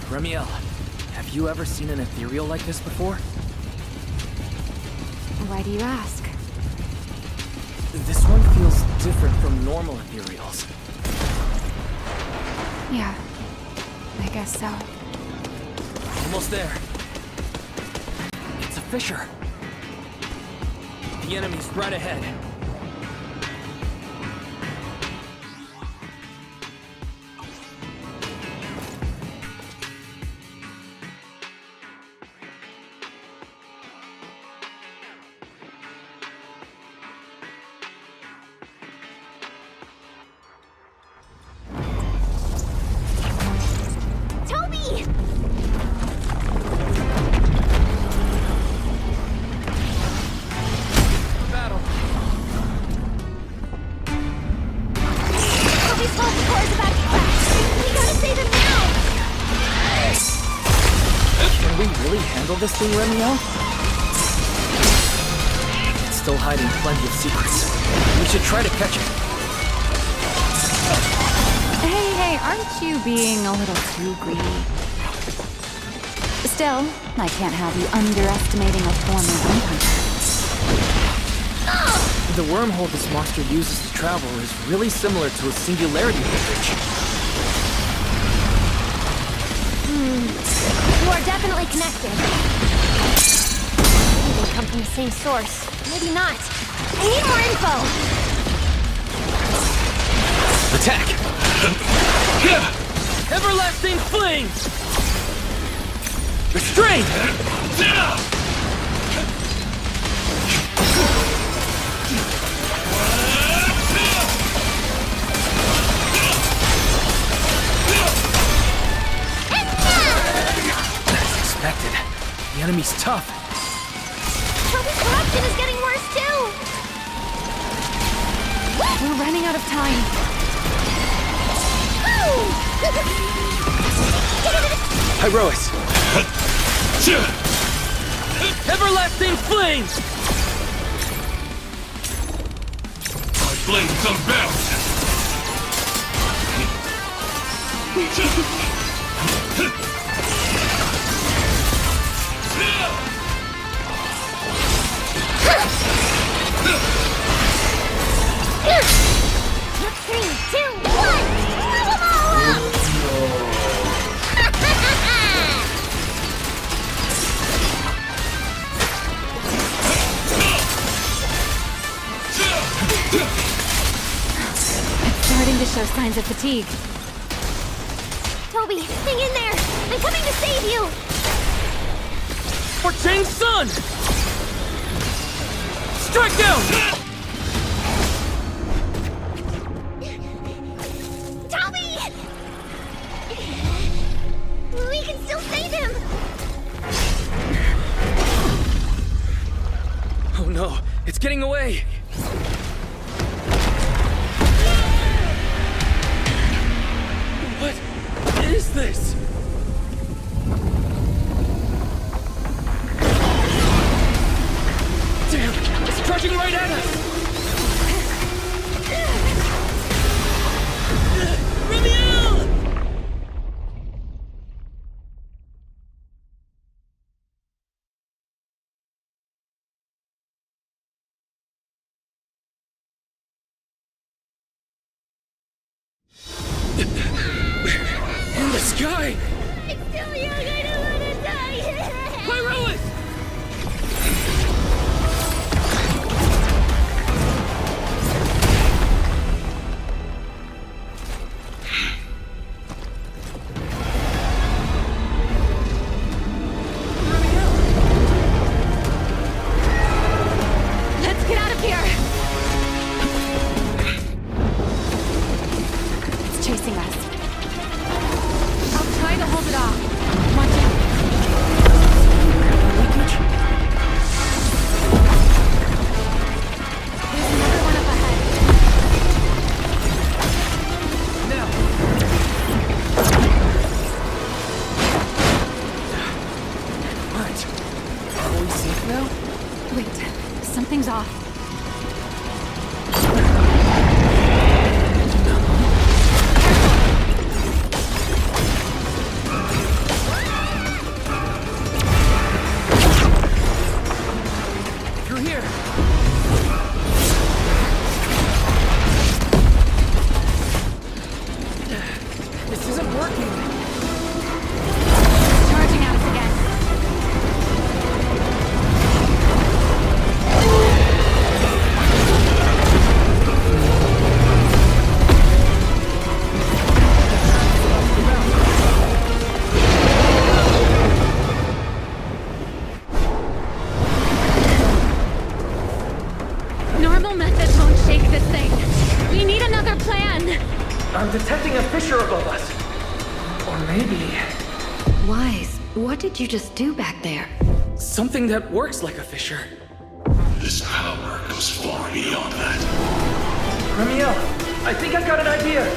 Remiel, have you ever seen an ethereal like this before? Why do you ask? This one feels different from normal ethereals. Yeah, I guess so. Almost there. It's a fissure. The enemy's right ahead. This thing, Remiel? It's still hiding plenty of secrets. We should try to catch it. Hey, aren't you being a little too greedy? Still, I can't have you underestimating a former hunter. The wormhole this monster uses to travel is really similar to a singularity bridge. You are definitely connected. Maybe they come from the same source. Maybe not. I need more info! Attack! Everlasting flame! Restrain! The enemy's tough. Toby's corruption is getting worse too! We're running out of time. Heroics! Everlasting flames! My flames unbound! Starting to show signs of fatigue. Toby, hang in there! I'm coming to save you! For Chang's son! Strike down! Toby! We can still save him! Oh no, it's getting away! What is this? Damn, it's charging right at us! Remiel! In the sky! It's still young, I don't want to die! Pyrolis! Let's get out of here! It's chasing us. I'll try to hold it off. Watch This isn't working. Charging at us again. Normal methods won't shake this thing. We need another plan. I'm detecting a fissure above us. Or maybe... Wise, what did you just do back there? something that works like a fissure. This power goes far beyond that. Ramiel, I think I've got an idea.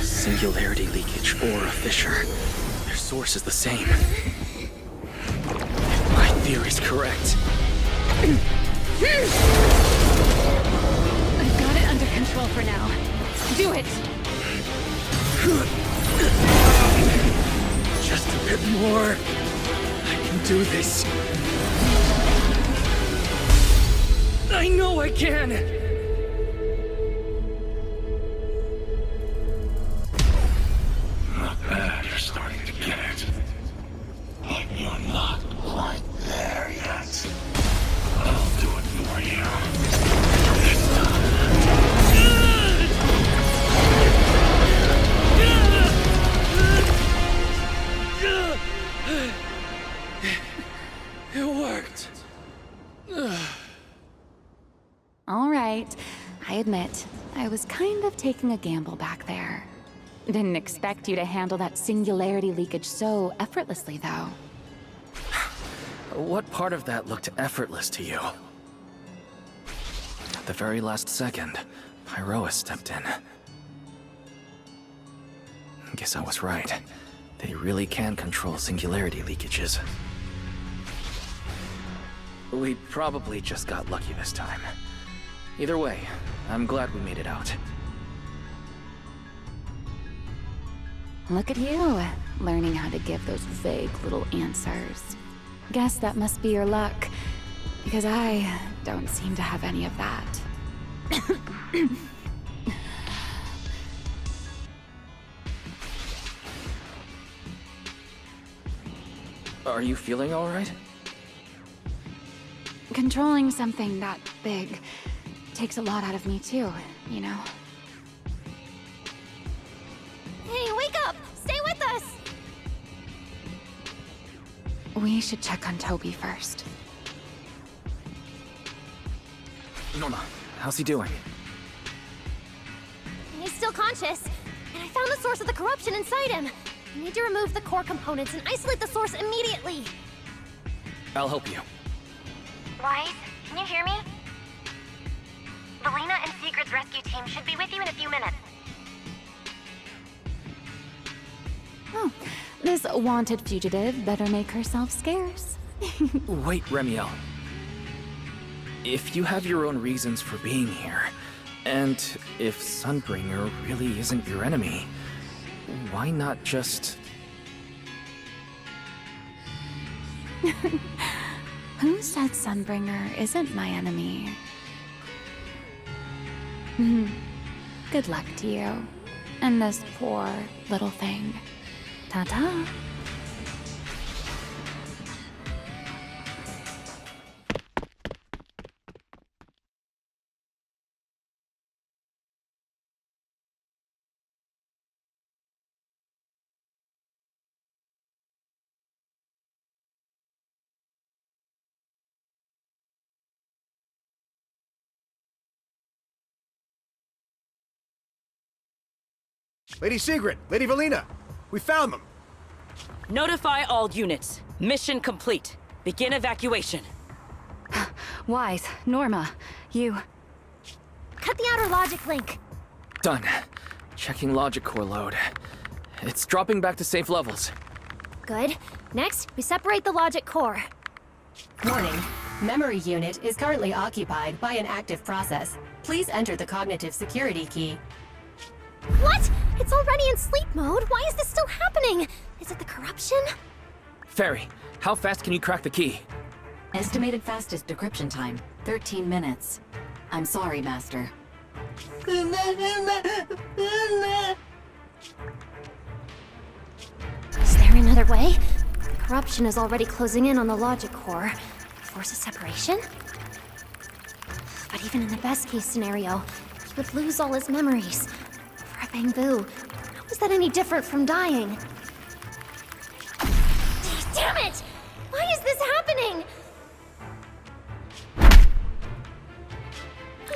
Singularity leakage or a fissure. Their source is the same. If my theory's correct. I've got it under control for now. Do it! Just a bit more. I can do this. I know I can! Not bad, you're starting to get it. But you're not quite there yet. I'll do it for you. This time. It worked. All right. I admit, I was kind of taking a gamble back there. Didn't expect you to handle that singularity leakage so effortlessly, though. What part of that looked effortless to you? At the very last second, Pyroa stepped in. Guess I was right. They really can control singularity leakages. We probably just got lucky this time. Either way, I'm glad we made it out. Look at you, learning how to give those vague little answers. Guess that must be your luck, because I don't seem to have any of that. Are you feeling all right? Controlling something that big takes a lot out of me too, you know? Hey, wake up! Stay with us! We should check on Toby first. Norma, how's he doing? He's still conscious, and I found the source of the corruption inside him. We need to remove the core components and isolate the source immediately. I'll help you. Wise, can you hear me? Valina and Secret's rescue team should be with you in a few minutes. Oh, this wanted fugitive better make herself scarce. Wait, Remiel. If you have your own reasons for being here, and if Sunbringer really isn't your enemy, why not just... Who said Sunbringer isn't my enemy? Good luck to you. And this poor little thing. Ta-ta. Lady Sigrid, Lady Valina, we found them. Notify all units. Mission complete. Begin evacuation. Wise, Norma, you... Cut the outer logic link. Done. Checking logic core load. It's dropping back to safe levels. Good. Next, we separate the logic core. Warning. Memory unit is currently occupied by an active process. Please enter the cognitive security key. What? It's already in sleep mode. Why is this still happening? Is it the corruption? Fairy, how fast can you crack the key? Estimated fastest decryption time, 13 minutes. I'm sorry, Master. Is there another way? The corruption is already closing in on the logic core. Force a separation? But even in the best case scenario, he would lose all his memories. For a bangboo, how is that any different from dying? Damn it! Why is this happening?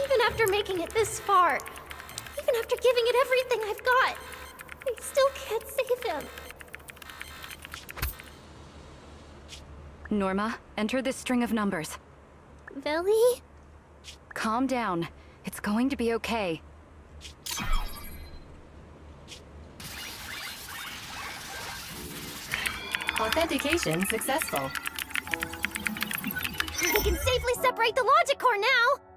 Even after making it this far, even after giving it everything I've got, I still can't save him. Norma, enter this string of numbers. Billy? Calm down. It's going to be okay. Authentication successful. We can safely separate the logic core now!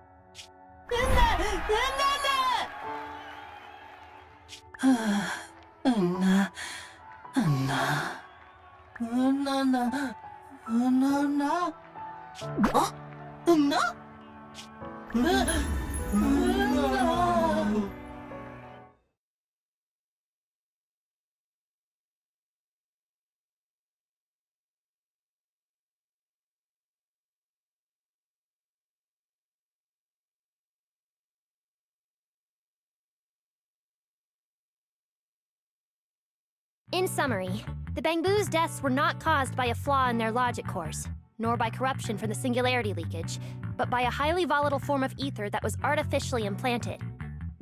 In summary, the Bangboo's deaths were not caused by a flaw in their logic cores, nor by corruption from the singularity leakage, but by a highly volatile form of ether that was artificially implanted.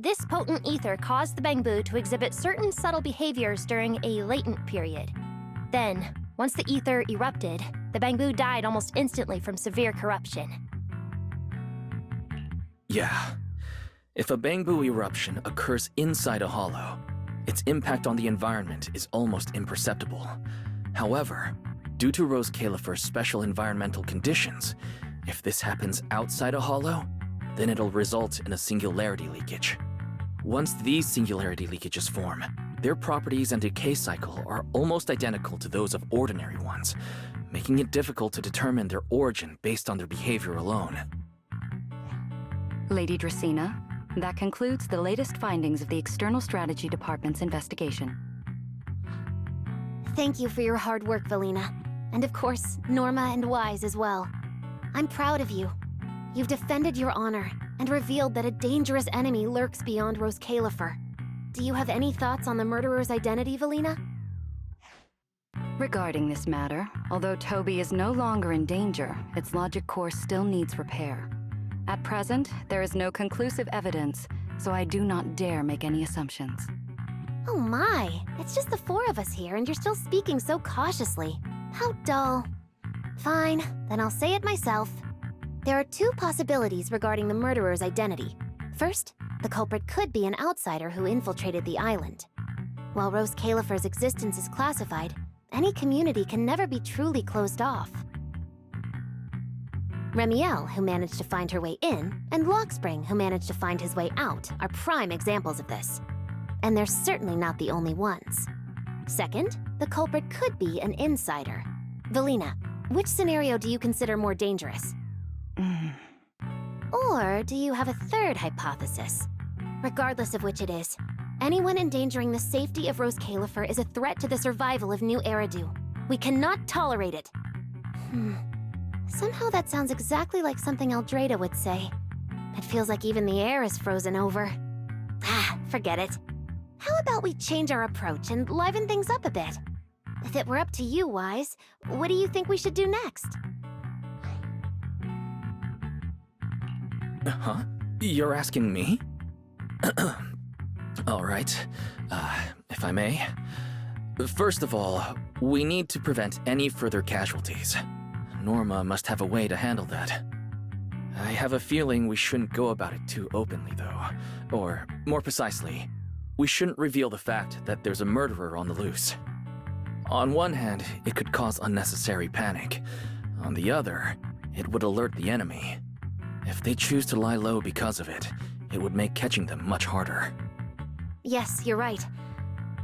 This potent ether caused the Bangboo to exhibit certain subtle behaviors during a latent period. Then, once the ether erupted, the Bangboo died almost instantly from severe corruption. Yeah. If a bangboo eruption occurs inside a hollow, its impact on the environment is almost imperceptible. However, due to Rose Califer's special environmental conditions, if this happens outside a hollow, then it'll result in a singularity leakage. Once these singularity leakages form, their properties and decay cycle are almost identical to those of ordinary ones, making it difficult to determine their origin based on their behavior alone. Lady Dracena, that concludes the latest findings of the External Strategy Department's investigation. Thank you for your hard work, Valina. And of course, Norma and Wise as well. I'm proud of you. You've defended your honor and revealed that a dangerous enemy lurks beyond Rose Califer. Do you have any thoughts on the murderer's identity, Valina? Regarding this matter, although Toby is no longer in danger, its logic core still needs repair. At present, there is no conclusive evidence, so I do not dare make any assumptions. Oh my, it's just the four of us here and you're still speaking so cautiously. How dull. Fine, then I'll say it myself. There are two possibilities regarding the murderer's identity. First, the culprit could be an outsider who infiltrated the island. While Rose Califer's existence is classified, any community can never be truly closed off. Remiel, who managed to find her way in, and Lockspring, who managed to find his way out, are prime examples of this. And they're certainly not the only ones. Second, the culprit could be an insider. Valina, which scenario do you consider more dangerous? Or do you have a third hypothesis? Regardless of which it is, anyone endangering the safety of Rose Califer is a threat to the survival of New Eridu. We cannot tolerate it. Somehow that sounds exactly like something Eldrada would say. It feels like even the air is frozen over. Forget it. How about we change our approach and liven things up a bit? If it were up to you, Wise, what do you think we should do next? Huh? You're asking me? All right. If I may. First of all, we need to prevent any further casualties. Norma must have a way to handle that. I have a feeling we shouldn't go about it too openly, though. Or, more precisely, we shouldn't reveal the fact that there's a murderer on the loose. On one hand, it could cause unnecessary panic. On the other, it would alert the enemy. If they choose to lie low because of it, it would make catching them much harder. Yes, you're right.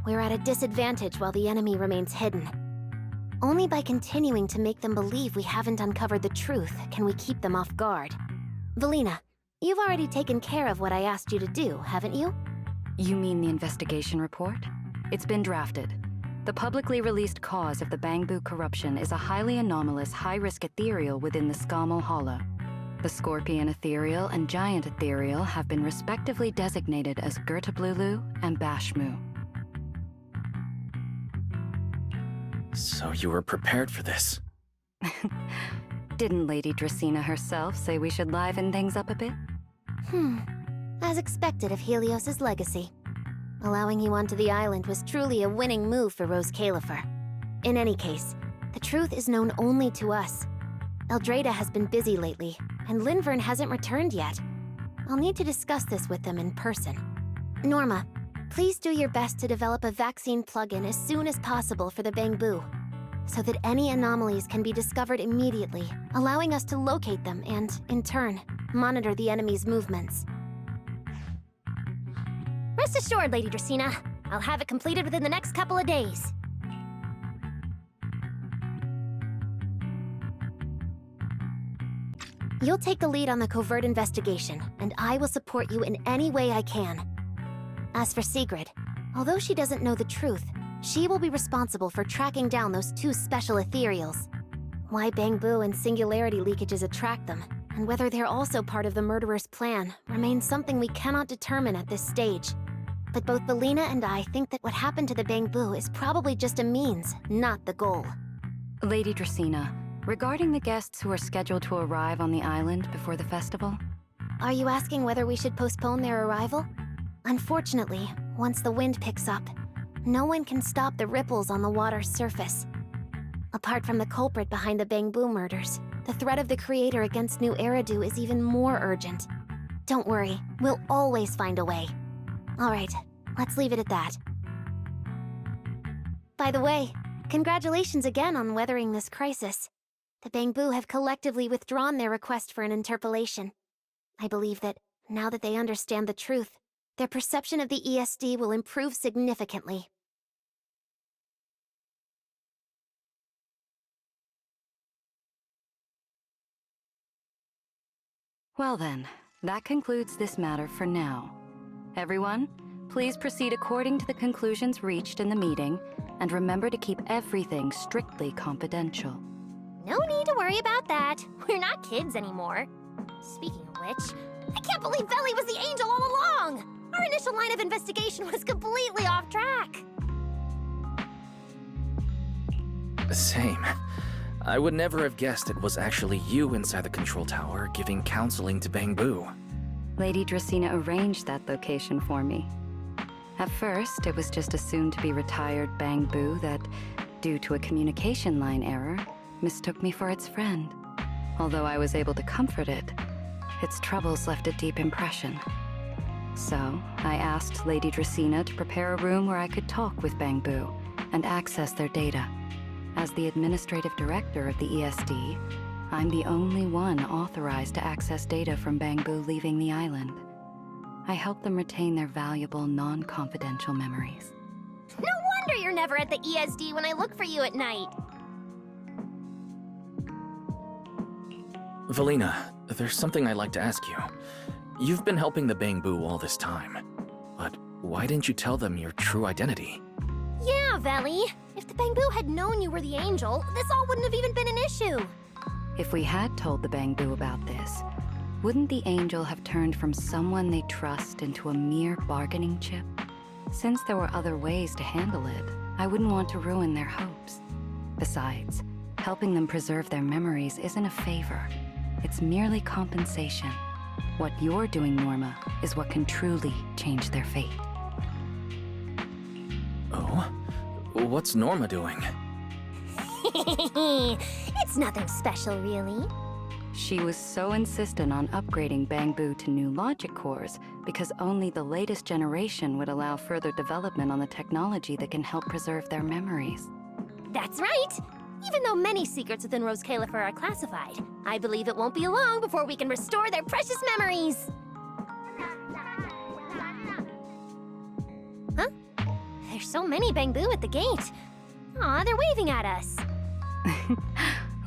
We're at a disadvantage while the enemy remains hidden. Only by continuing to make them believe we haven't uncovered the truth can we keep them off guard. Valina, you've already taken care of what I asked you to do, haven't you? You mean the investigation report? It's been drafted. The publicly released cause of the bangboo corruption is a highly anomalous, high-risk ethereal within the Skamal Hollow. The Scorpion Ethereal and Giant Ethereal have been respectively designated as Gertablulu and Bashmu. So you were prepared for this? Didn't Lady Dracena herself say we should liven things up a bit? As expected of Helios's legacy. Allowing you onto the island was truly a winning move for Rose Califer. In any case, the truth is known only to us. Eldrada has been busy lately, and Linvern hasn't returned yet. I'll need to discuss this with them in person. Norma, please do your best to develop a vaccine plugin as soon as possible for the bangboo, so that any anomalies can be discovered immediately, allowing us to locate them and, in turn, monitor the enemy's movements. Rest assured, Lady Dracena. I'll have it completed within the next couple of days. You'll take the lead on the covert investigation, and I will support you in any way I can. As for Sigrid, although she doesn't know the truth, she will be responsible for tracking down those two special ethereals. Why bangboo and singularity leakages attract them, and whether they're also part of the murderer's plan, remains something we cannot determine at this stage. But both Valina and I think that what happened to the bangboo is probably just a means, not the goal. Lady Dracena, regarding the guests who are scheduled to arrive on the island before the festival? Are you asking whether we should postpone their arrival? Unfortunately, once the wind picks up, no one can stop the ripples on the water's surface. Apart from the culprit behind the bangboo murders, the threat of the Creator against New Eridu is even more urgent. Don't worry, we'll always find a way. Alright, let's leave it at that. By the way, congratulations again on weathering this crisis. The bangboo have collectively withdrawn their request for an interpolation. I believe that, now that they understand the truth, their perception of the ESD will improve significantly. Well then, that concludes this matter for now. Everyone, please proceed according to the conclusions reached in the meeting, and remember to keep everything strictly confidential. No need to worry about that. We're not kids anymore. Speaking of which, I can't believe Veli was the angel all along! Our initial line of investigation was completely off track. Same. I would never have guessed it was actually you inside the control tower giving counseling to bangboo. Lady Dracena arranged that location for me. At first, it was just assumed to be retired bangboo that, due to a communication line error, mistook me for its friend. Although I was able to comfort it, its troubles left a deep impression. So, I asked Lady Dracena to prepare a room where I could talk with bangboo and access their data. As the administrative director of the ESD, I'm the only one authorized to access data from bangboo leaving the island. I help them retain their valuable, non-confidential memories. No wonder you're never at the ESD when I look for you at night. Valina, there's something I'd like to ask you. You've been helping the bangboo all this time, but why didn't you tell them your true identity? Yeah, Veli. If the bangboo had known you were the angel, this all wouldn't have even been an issue. If we had told the bangboo about this, wouldn't the angel have turned from someone they trust into a mere bargaining chip? Since there were other ways to handle it, I wouldn't want to ruin their hopes. Besides, helping them preserve their memories isn't a favor. It's merely compensation. What you're doing, Norma, is what can truly change their fate. Oh? What's Norma doing? It's nothing special, really. She was so insistent on upgrading bangboo to new logic cores because only the latest generation would allow further development on the technology that can help preserve their memories. That's right! Even though many secrets within Rose Califer are classified, I believe it won't be long before we can restore their precious memories! Huh? There's so many bangboo at the gate. Aw, they're waving at us.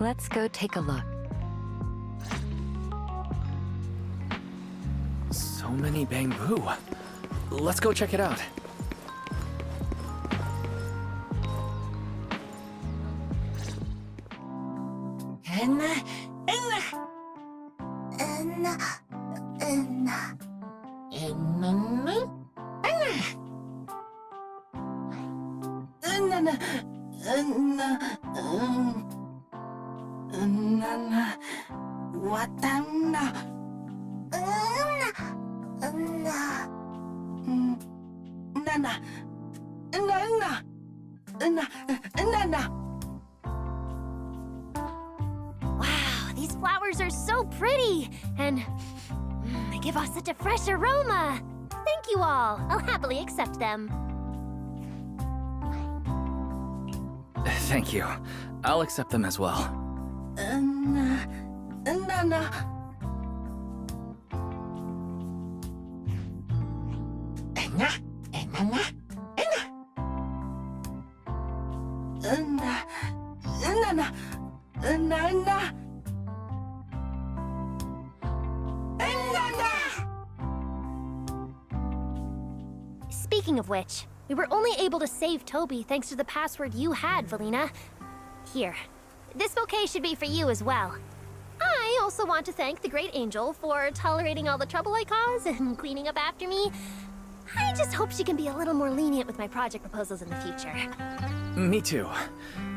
Let's go take a look. So many bangboo. Let's go check it out. Wow, these flowers are so pretty, and they give off such a fresh aroma. Thank you all. I'll happily accept them. Thank you. I'll accept them as well. Speaking of which, we were only able to save Toby thanks to the password you had, Valina. Here, this bouquet should be for you as well. I also want to thank the Great Angel for tolerating all the trouble I cause and cleaning up after me. I just hope she can be a little more lenient with my project proposals in the future. Me too.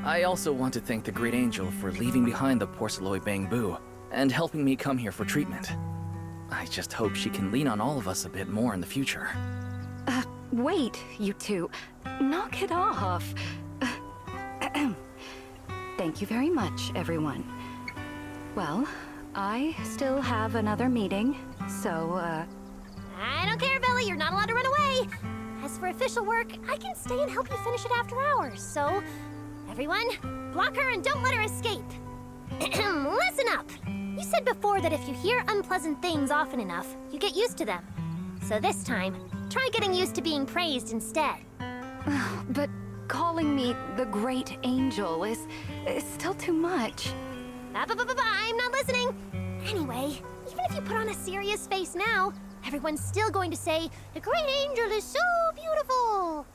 I also want to thank the Great Angel for leaving behind the porcelain bangboo and helping me come here for treatment. I just hope she can lean on all of us a bit more in the future. Wait, you two. Knock it off. Thank you very much, everyone. Well, I still have another meeting, so, I don't care, Billy. You're not allowed to run away. As for official work, I can stay and help you finish it after hours, so... Everyone, block her and don't let her escape. Listen up! You said before that if you hear unpleasant things often enough, you get used to them. So this time, try getting used to being praised instead. But calling me the Great Angel is still too much. I'm not listening! Anyway, even if you put on a serious face now, everyone's still going to say, the Great Angel is so beautiful!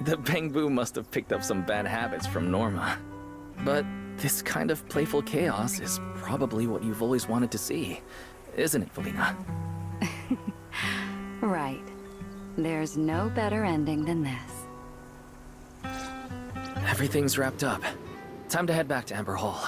The bangboo must have picked up some bad habits from Norma. But this kind of playful chaos is probably what you've always wanted to see, isn't it, Valina? Right. There's no better ending than this. Everything's wrapped up. Time to head back to Amber Hall.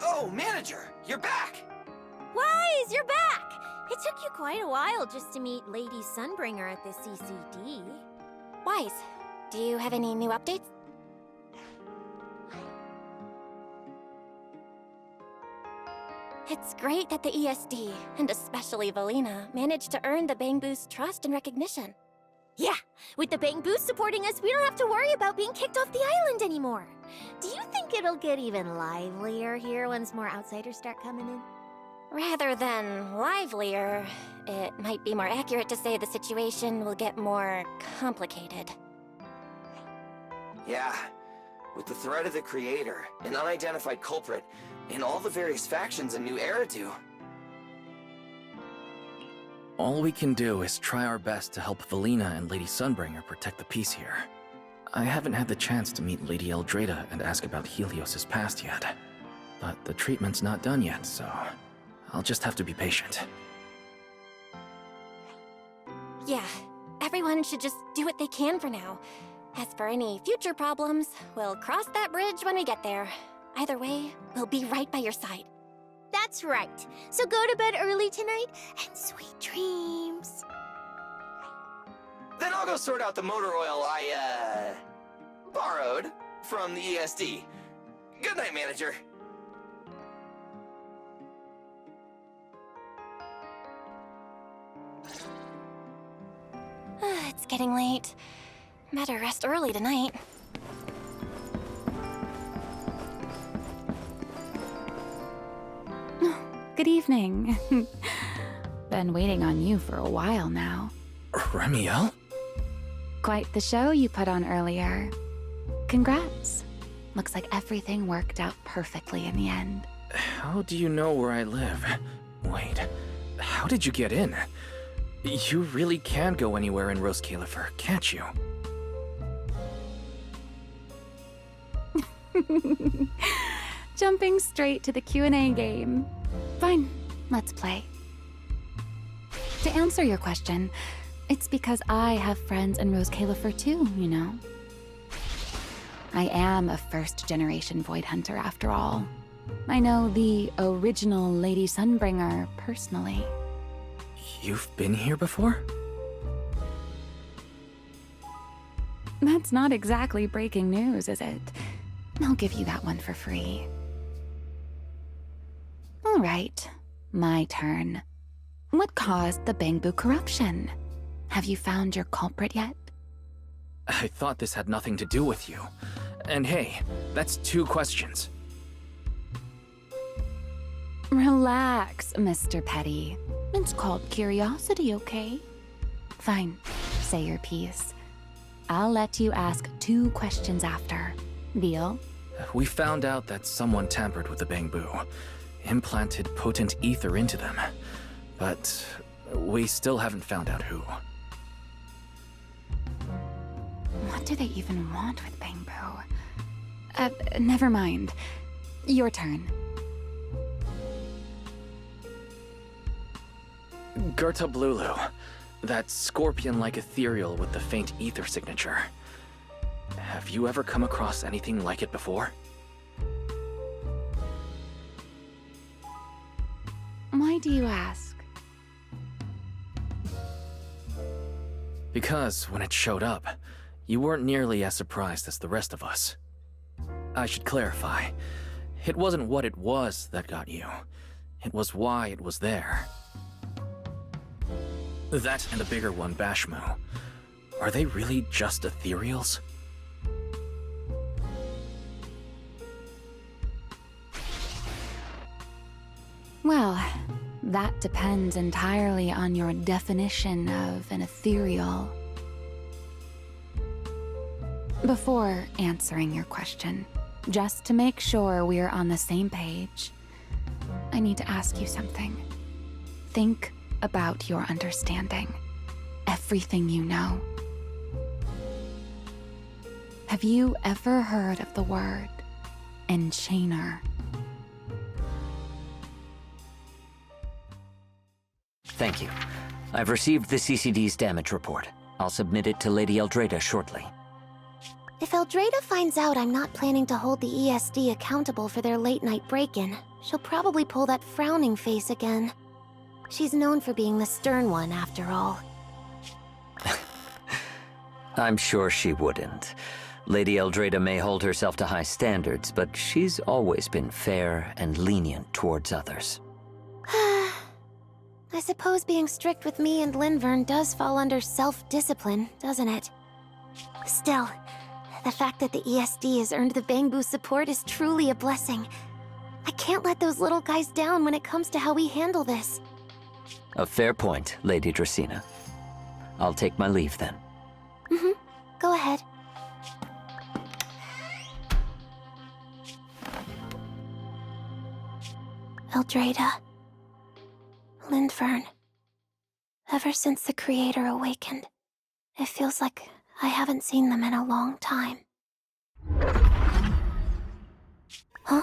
Oh, manager, you're back! Wise, you're back! It took you quite a while just to meet Lady Sunbringer at the CCD. Wise, do you have any new updates? It's great that the ESD, and especially Valina, managed to earn the bangboo's trust and recognition. Yeah, with the bangboo supporting us, we don't have to worry about being kicked off the island anymore. Do you think it'll get even livelier here once more outsiders start coming in? Rather than livelier, it might be more accurate to say the situation will get more complicated. Yeah, with the threat of the Creator, an unidentified culprit, and all the various factions in New Eridu. All we can do is try our best to help Valina and Lady Sunbringer protect the peace here. I haven't had the chance to meet Lady Eldrada and ask about Helios's past yet. But the treatment's not done yet, so I'll just have to be patient. Yeah, everyone should just do what they can for now. As for any future problems, we'll cross that bridge when we get there. Either way, we'll be right by your side. That's right. So go to bed early tonight and sweet dreams. Then I'll go sort out the motor oil I, borrowed from the ESD. Good night, manager. It's getting late. Better rest early tonight. Good evening. Been waiting on you for a while now. Remiel? Quite the show you put on earlier. Congrats. Looks like everything worked out perfectly in the end. How do you know where I live? Wait, how did you get in? You really can go anywhere in Rose Califer, can't you? Jumping straight to the Q&A game. Fine, let's play. To answer your question, it's because I have friends in Rose Califer too, you know. I am a first-generation Void Hunter after all. I know the original Lady Sunbringer personally. You've been here before? That's not exactly breaking news, is it? I'll give you that one for free. All right, my turn. What caused the bangboo corruption? Have you found your culprit yet? I thought this had nothing to do with you. And hey, that's 2 questions. Relax, Mr. Petty. It's called curiosity, okay? Fine, say your piece. I'll let you ask 2 questions after. Deal? We found out that someone tampered with the bangboo, implanted potent ether into them, but we still haven't found out who. What do they even want with bangboo? Never mind. Your turn. Gerta Blulu, that scorpion-like ethereal with the faint ether signature. Have you ever come across anything like it before? Why do you ask? Because when it showed up, you weren't nearly as surprised as the rest of us. I should clarify. It wasn't what it was that got you. It was why it was there. That and the bigger one, Bashmo. Are they really just ethereals? Well, that depends entirely on your definition of an ethereal. Before answering your question, just to make sure we're on the same page, I need to ask you something. Think about your understanding. Everything you know. Have you ever heard of the word enchainer? Thank you. I've received the CCD's damage report. I'll submit it to Lady Eldrada shortly. If Eldrada finds out I'm not planning to hold the ESD accountable for their late-night break-in, she'll probably pull that frowning face again. She's known for being the stern one, after all. I'm sure she wouldn't. Lady Eldrada may hold herself to high standards, but she's always been fair and lenient towards others. I suppose being strict with me and Linvern does fall under self-discipline, doesn't it? Still, the fact that the ESD has earned the bangboo support is truly a blessing. I can't let those little guys down when it comes to how we handle this. A fair point, Lady Dracena. I'll take my leave then. Go ahead. Eldrada. Lindvern. Ever since the Creator awakened, it feels like I haven't seen them in a long time. Huh?